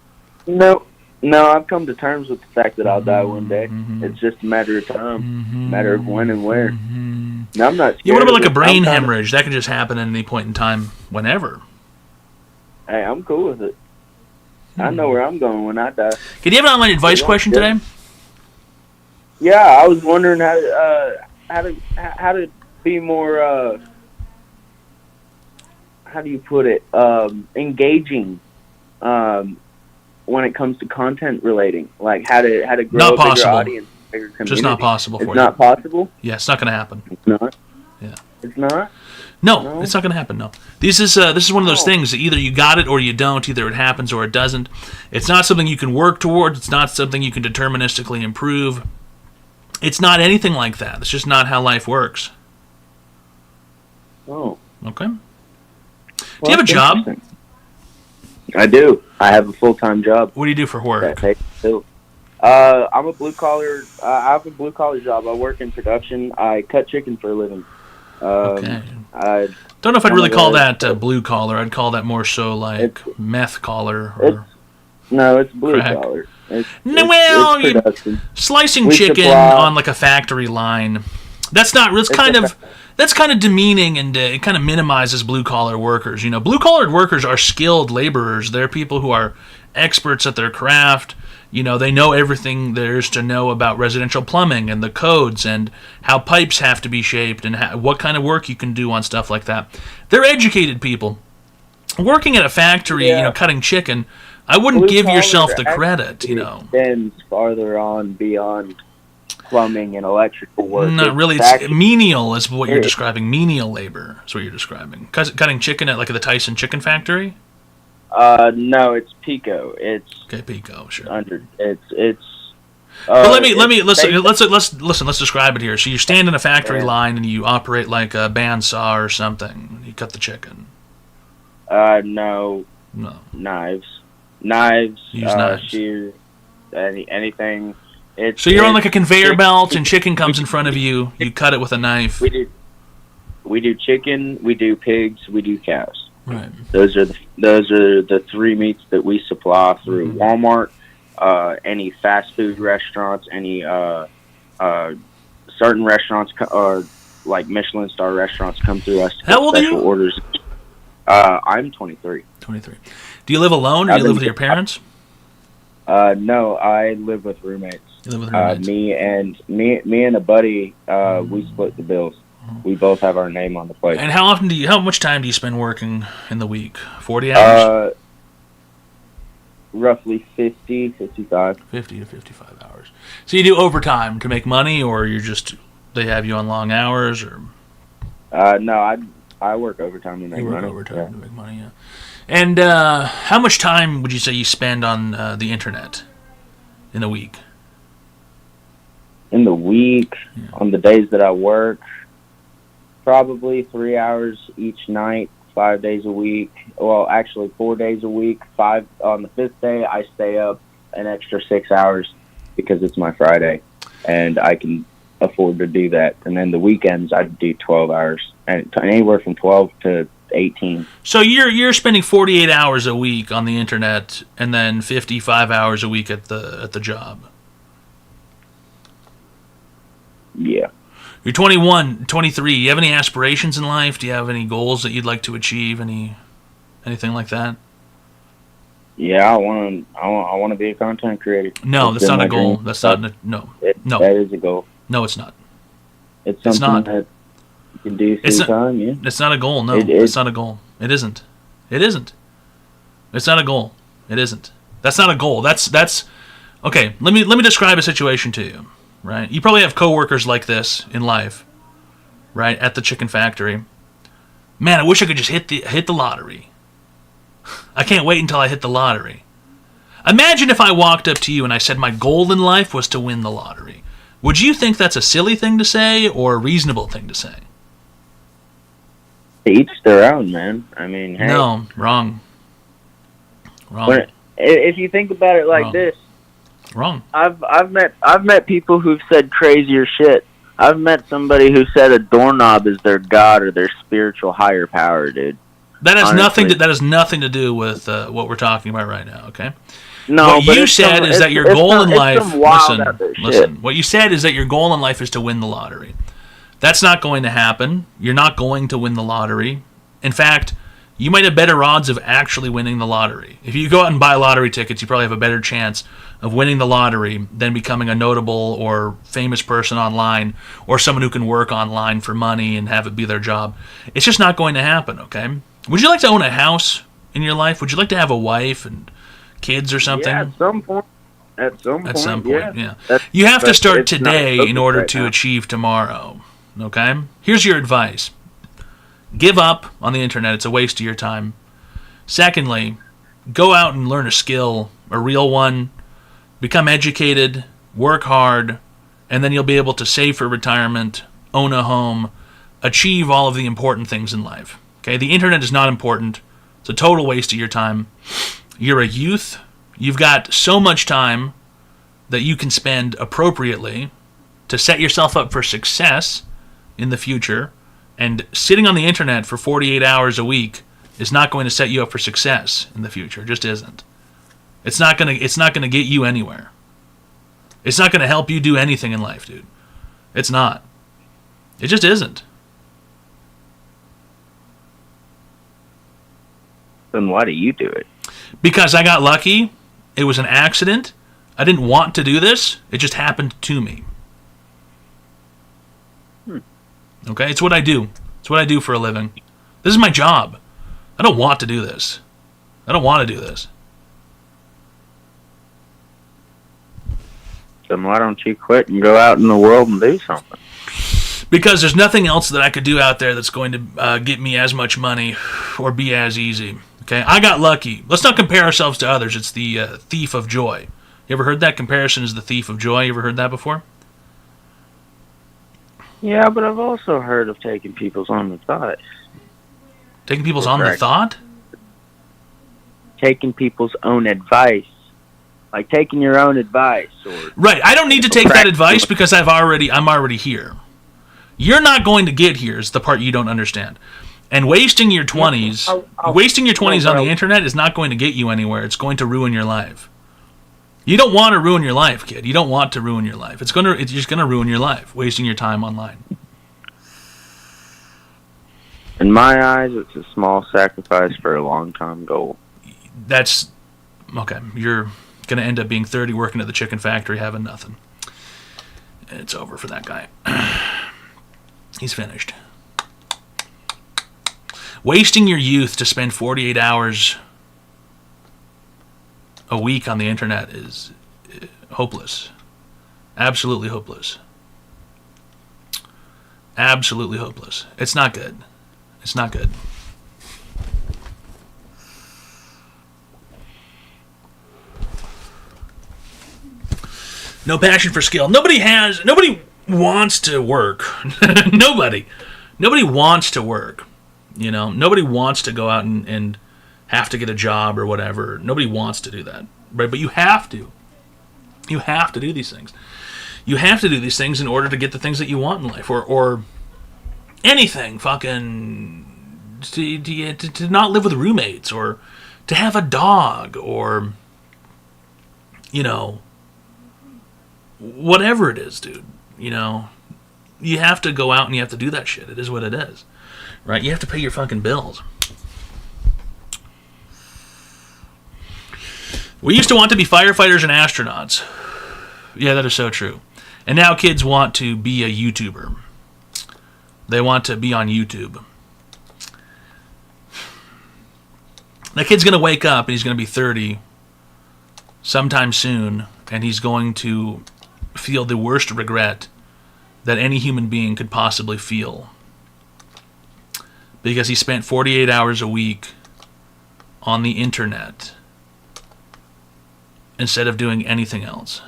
No, I've come to terms with the fact that I'll die one day. It's just a matter of time, matter of when and where. No, I'm not scared. Yeah, what about like a of it. brain I'm kinda- hemorrhage? That can just happen at any point in time, whenever. Hey, I'm cool with it. I know where I'm going when I die. Can you have an online advice question today? Yeah, I was wondering how to be more how do you put it, engaging when it comes to content relating, like how to grow Not a bigger possible. audience, bigger community. Just not possible for It's you. not possible. Yeah, it's not going to happen. It's not. Yeah. It's not. No, it's not going to happen. No, this is one of those things that either you got it or you don't. Either it happens or it doesn't. It's not something you can work towards. It's not something you can deterministically improve. It's not anything like that. It's just not how life works. Oh. Okay. Do you have a job? I do. I have a full-time job. What do you do for work? That pays the bills. I'm a blue collar. I have a blue collar job. I work in production. I cut chicken for a living. Okay. I Don't know if I'd I'm really a- call that blue collar. I'd call that more so like meth collar or No, it's blue crack. collar. It's Well, you- production. slicing We chicken supply- on like a factory line. That's not. That's kind of demeaning, and it kind of minimizes blue collar workers. You know, blue collared workers are skilled laborers. They're people who are experts at their craft. You know, they know everything there is to know about residential plumbing and the codes and how pipes have to be shaped and what kind of work you can do on stuff like that. They're educated people. Working at a factory, you know, cutting chicken, I wouldn't Blue give collar yourself the credit, you know. Extends farther on beyond plumbing and electrical work. Not really. It's actually- menial is what you're It- describing. Menial labor is what you're describing. Cutting chicken at like the Tyson Chicken Factory? No, it's Pico. It's okay. Pico, sure. It's. But let's describe it here. So you stand in a factory line and you operate like a bandsaw or something. You cut the chicken. No. Knives. Use knives. Shears. Anything. It's. So you're on like a conveyor it's- belt and chicken comes in front of you. You cut it with a knife. We do chicken. We do pigs. We do cows. Right. Those are the three meats that we supply through Walmart, any fast food restaurants, any certain restaurants or like Michelin star restaurants come through us to How old are special you? orders. I'm 23. 23. Do you live alone or do you live with your parents? No, I live with roommates. You live with roommates. Me and a buddy, we split the bills. We both have our name on the plate. And how much time do you spend working in the week? 40 hours? Roughly 50, 55. 50 to 55 hours. So you do overtime to make money, or they have you on long hours, or? No, I work overtime to make You work money. overtime to make money, yeah. And how much time would you say you spend on the internet in a week? In the week, on the days that I work, probably 3 hours each night, 5 days a week. Well, actually 4 days a week. On the fifth day, I stay up an extra 6 hours because it's my Friday, and I can afford to do that. And then the weekends, I do 12 hours, and anywhere from 12 to 18. So you're spending 48 hours a week on the internet, and then 55 hours a week at the job. Yeah. You're 21, 23. Do you have any aspirations in life? Do you have any goals that you'd like to achieve? Anything like that? Yeah, I want to be a content creator. No, It's that's been not a my goal. dream. That's not no. No. That is a goal. No, it's not. It's It's something not. that you can do It's through not, time. Yeah. It's not a goal. No, It it's is. not a goal. It isn't. It isn't. It's not a goal. It isn't. That's not a goal. That's okay. Let me describe a situation to you. Right? You probably have coworkers like this in life. Right? At the chicken factory. Man, I wish I could just hit the lottery. I can't wait until I hit the lottery. Imagine if I walked up to you and I said my goal in life was to win the lottery. Would you think that's a silly thing to say or a reasonable thing to say? To each their own, man. I mean, hey. No, wrong. If you think about it like Wrong. this, Wrong. I've met people who've said crazier shit. I've met somebody who said a doorknob is their god or their spiritual higher power, dude. That has honestly. that has nothing to do with what we're talking about right now. Okay. No, what but you it's said some- is that your it's goal some- in it's life. some wild out there Listen. shit. What you said is that your goal in life is to win the lottery. That's not going to happen. You're not going to win the lottery. In fact, you might have better odds of actually winning the lottery. If you go out and buy lottery tickets, you probably have a better chance of winning the lottery than becoming a notable or famous person online or someone who can work online for money and have it be their job. It's just not going to happen, okay? Would you like to own a house in your life? Would you like to have a wife and kids or something? Yeah, at some point. At some point, yeah. That's- You have to that's- start it's not today in focused order right to now. achieve tomorrow. Okay? Here's your advice. Give up on the internet. It's a waste of your time. Secondly, go out and learn a skill, a real one. Become educated, work hard, and then you'll be able to save for retirement, own a home, achieve all of the important things in life. Okay? The internet is not important. It's a total waste of your time. You're a youth. You've got so much time that you can spend appropriately to set yourself up for success in the future, and sitting on the internet for 48 hours a week is not going to set you up for success in the future. It just isn't. It's not going to get you anywhere. It's not going to help you do anything in life, dude. It's not. It just isn't. Then why do you do it? Because I got lucky. It was an accident. I didn't want to do this. It just happened to me. Okay? It's what I do. It's what I do for a living. This is my job. I don't want to do this. I don't want to do this. Then why don't you quit and go out in the world and do something? Because there's nothing else that I could do out there that's going to get me as much money or be as easy. Okay? I got lucky. Let's not compare ourselves to others. It's the thief of joy. You ever heard that? Comparison is the thief of joy. You ever heard that before? Yeah, but I've also heard of taking people's own advice. Taking people's on the thought? Taking people's own advice. Like taking your own advice. Or Right. I don't need to take that advice because I'm already here. You're not going to get here is the part you don't understand. And wasting your 20s on the internet is not going to get you anywhere. It's going to ruin your life. You don't want to ruin your life, kid. You don't want to ruin your life. It's just going to ruin your life, wasting your time online. in my eyes, it's a small sacrifice for a long-time goal. That's okay. You're going to end up being 30 working at the chicken factory having nothing. It's over for that guy. He's finished. Wasting your youth to spend 48 hours a week on the internet is hopeless. Absolutely hopeless. Absolutely hopeless. It's not good. It's not good. No passion for skill. Nobody wants to work. Nobody wants to work. You know, nobody wants to go out and have to get a job or whatever. Nobody wants to do that. Right? But you have to. You have to do these things. You have to do these things in order to get the things that you want in life. Or anything. Fucking to not live with roommates, or to have a dog, or, you know, whatever it is, dude. You know, you have to go out and you have to do that shit. It is what it is. Right? You have to pay your fucking bills. We used to want to be firefighters and astronauts. Yeah, that is so true. And now kids want to be a YouTuber. They want to be on YouTube. That kid's going to wake up and he's going to be 30 sometime soon, and he's going to feel the worst regret that any human being could possibly feel. Because he spent 48 hours a week on the internet instead of doing anything else.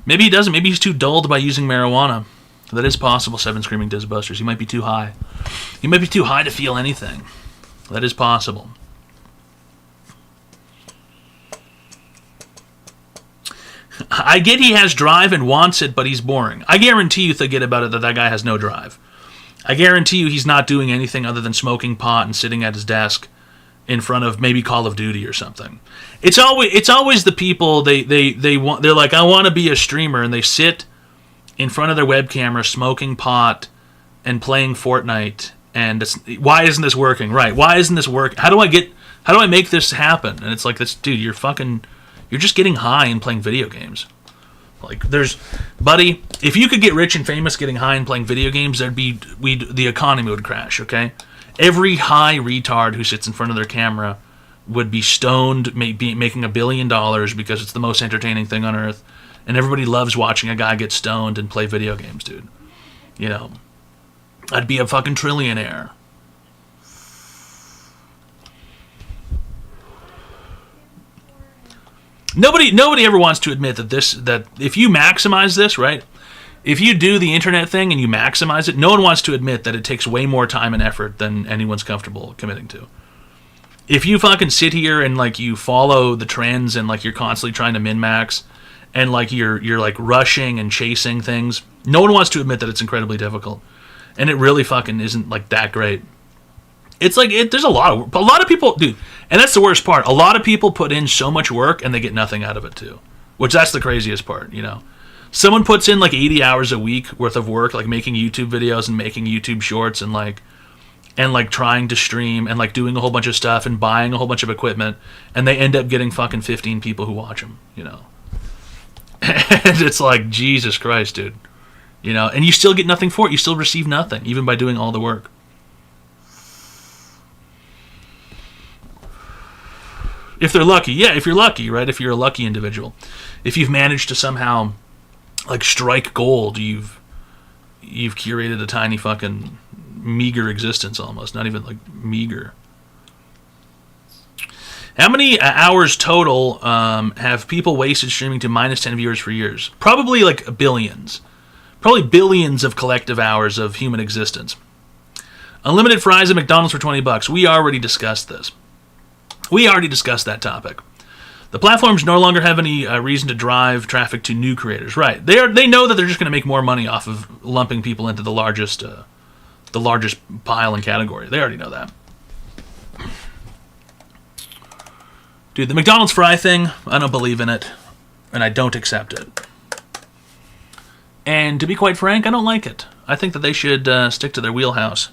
Maybe he doesn't. Maybe he's too dulled by using marijuana. That is possible, Seven Screaming Disbusters. He might be too high. He might be too high to feel anything. That is possible. I get he has drive and wants it, but he's boring. I guarantee you forget about it that guy has no drive. I guarantee you he's not doing anything other than smoking pot and sitting at his desk in front of maybe Call of Duty or something. It's always the people they want. They're like, I want to be a streamer, and they sit in front of their web camera smoking pot and playing Fortnite. And why isn't this working? Right? Why isn't this working? How do I make this happen? And it's like, this dude, you're just getting high and playing video games. Like, buddy, if you could get rich and famous getting high and playing video games, the economy would crash, okay? Every high retard who sits in front of their camera would be stoned, making $1 billion because it's the most entertaining thing on earth. And everybody loves watching a guy get stoned and play video games, dude. You know, I'd be a fucking trillionaire. Nobody ever wants to admit that if you maximize this, right? If you do the internet thing and you maximize it, no one wants to admit that it takes way more time and effort than anyone's comfortable committing to. If you fucking sit here and like you follow the trends and like you're constantly trying to min-max and like you're like rushing and chasing things, no one wants to admit that it's incredibly difficult. And it really fucking isn't like that great. It's like there's a lot of people, dude, and that's the worst part. A lot of people put in so much work and they get nothing out of it too, which that's the craziest part, you know. Someone puts in like 80 hours a week worth of work, like making YouTube videos and making YouTube shorts and like trying to stream and like doing a whole bunch of stuff and buying a whole bunch of equipment, and they end up getting fucking 15 people who watch them, you know. And it's like, Jesus Christ, dude, you know, and you still get nothing for it. You still receive nothing, even by doing all the work. If they're lucky, yeah, if you're lucky, right? If you're a lucky individual, if you've managed to somehow like strike gold, you've curated a tiny fucking meager existence, almost not even like meager. How many hours total have people wasted streaming to -10 viewers for years? Probably like billions. Probably billions of collective hours of human existence. Unlimited fries at McDonald's for $20. We already discussed this. We already discussed that topic. The platforms no longer have any reason to drive traffic to new creators. Right. They know that they're just going to make more money off of lumping people into the largest pile and category. They already know that. Dude, the McDonald's fry thing, I don't believe in it, and I don't accept it. And to be quite frank, I don't like it. I think that they should stick to their wheelhouse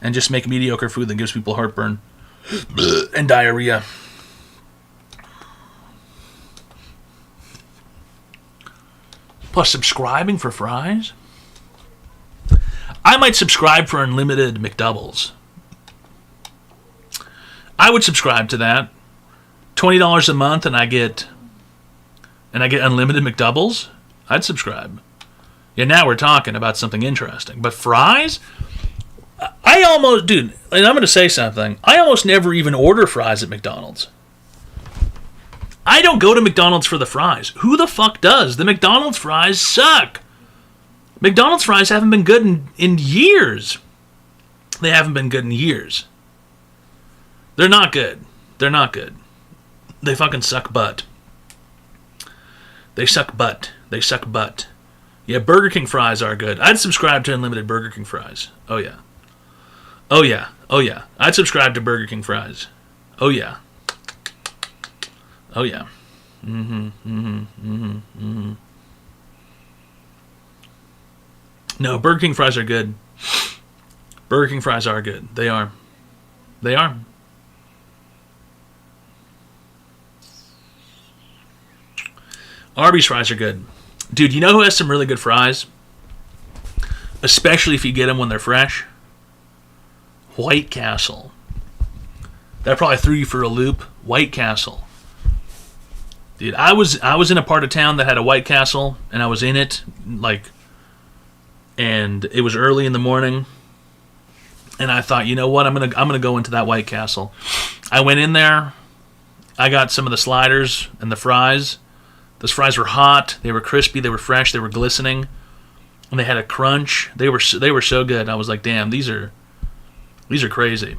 and just make mediocre food that gives people heartburn and diarrhea. Plus subscribing for fries? I might subscribe for unlimited McDoubles. I would subscribe to that. $20 a month and I get unlimited McDoubles? I'd subscribe. Yeah, now we're talking about something interesting. But fries? I almost, dude, and I'm going to say something. I almost never even order fries at McDonald's. I don't go to McDonald's for the fries. Who the fuck does? The McDonald's fries suck. McDonald's fries haven't been good in years. They haven't been good in years. They're not good. They're not good. They fucking suck butt. They suck butt. They suck butt. Yeah, Burger King fries are good. I'd subscribe to unlimited Burger King fries. Oh, yeah. Oh, yeah. Oh, yeah. I'd subscribe to Burger King fries. Oh, yeah. Oh, yeah. No, Burger King fries are good. Burger King fries are good. They are. They are. Arby's fries are good. Dude, you know who has some really good fries? Especially if you get them when they're fresh? White Castle. That probably threw you for a loop. White Castle. Dude, I was in a part of town that had a White Castle, and I was in it, and it was early in the morning, and I thought, you know what, I'm gonna go into that White Castle. I went in there, I got some of the sliders and the fries. Those fries were hot, they were crispy, they were fresh, they were glistening, and they had a crunch. They were so good. I was like, damn, these are crazy.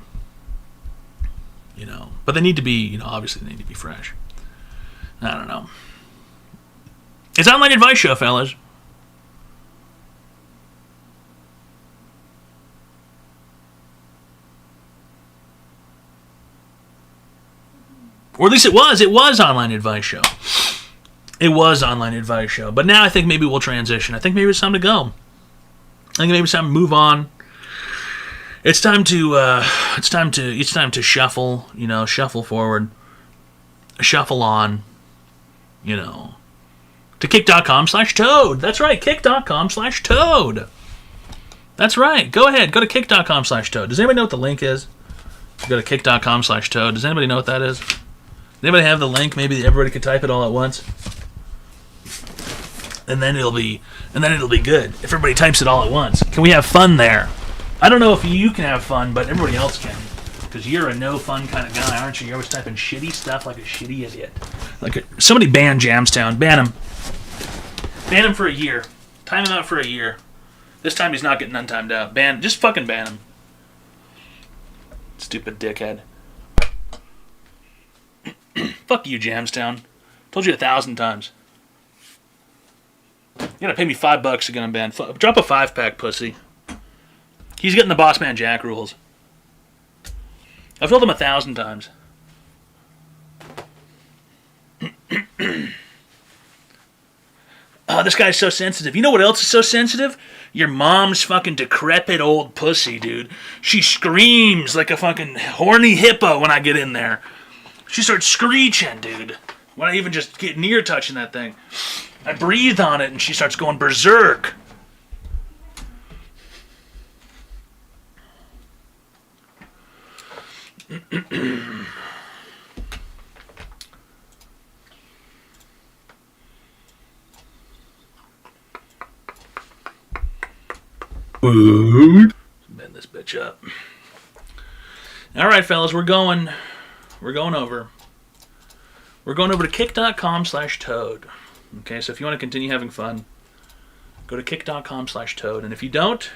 You know, but they need to be, obviously they need to be fresh. I don't know. It's Online Advice Show, fellas. Or at least it was. It was Online Advice Show. It was Online Advice Show. But now I think maybe we'll transition. I think maybe it's time to go. I think maybe it's time to move on. It's time to shuffle, shuffle forward. Shuffle on, to kick.com/toad. That's right, kick.com/toad. That's right. Go ahead. Go to kick.com/toad. Does anybody know what the link is? Go to kick.com/toad. Does anybody know what that is? Does anybody have the link? Maybe everybody could type it all at once. And then it'll be good. If everybody types it all at once. Can we have fun there? I don't know if you can have fun, but everybody else can. Because you're a no fun kind of guy, aren't you? You're always typing shitty stuff like a shitty idiot. Somebody ban Jamstown. Ban him. Ban him for a year. Time him out for a year. This time he's not getting untimed out. Just fucking ban him. Stupid dickhead. Fuck you, Jamstown. Told you 1,000 times. You gotta pay me $5 to get him banned. Drop a 5-pack, pussy. He's getting the Boss Man Jack rules. I've told him 1,000 times. Oh, this guy's so sensitive. You know what else is so sensitive? Your mom's fucking decrepit old pussy, dude. She screams like a fucking horny hippo when I get in there. She starts screeching, dude. When I even just get near touching that thing. I breathe on it and she starts going berserk. Bend this bitch up. All right, fellas, we're going over. We're going over to kick.com/toad. Okay, so if you want to continue having fun, go to kick.com/toad, and if you don't, you're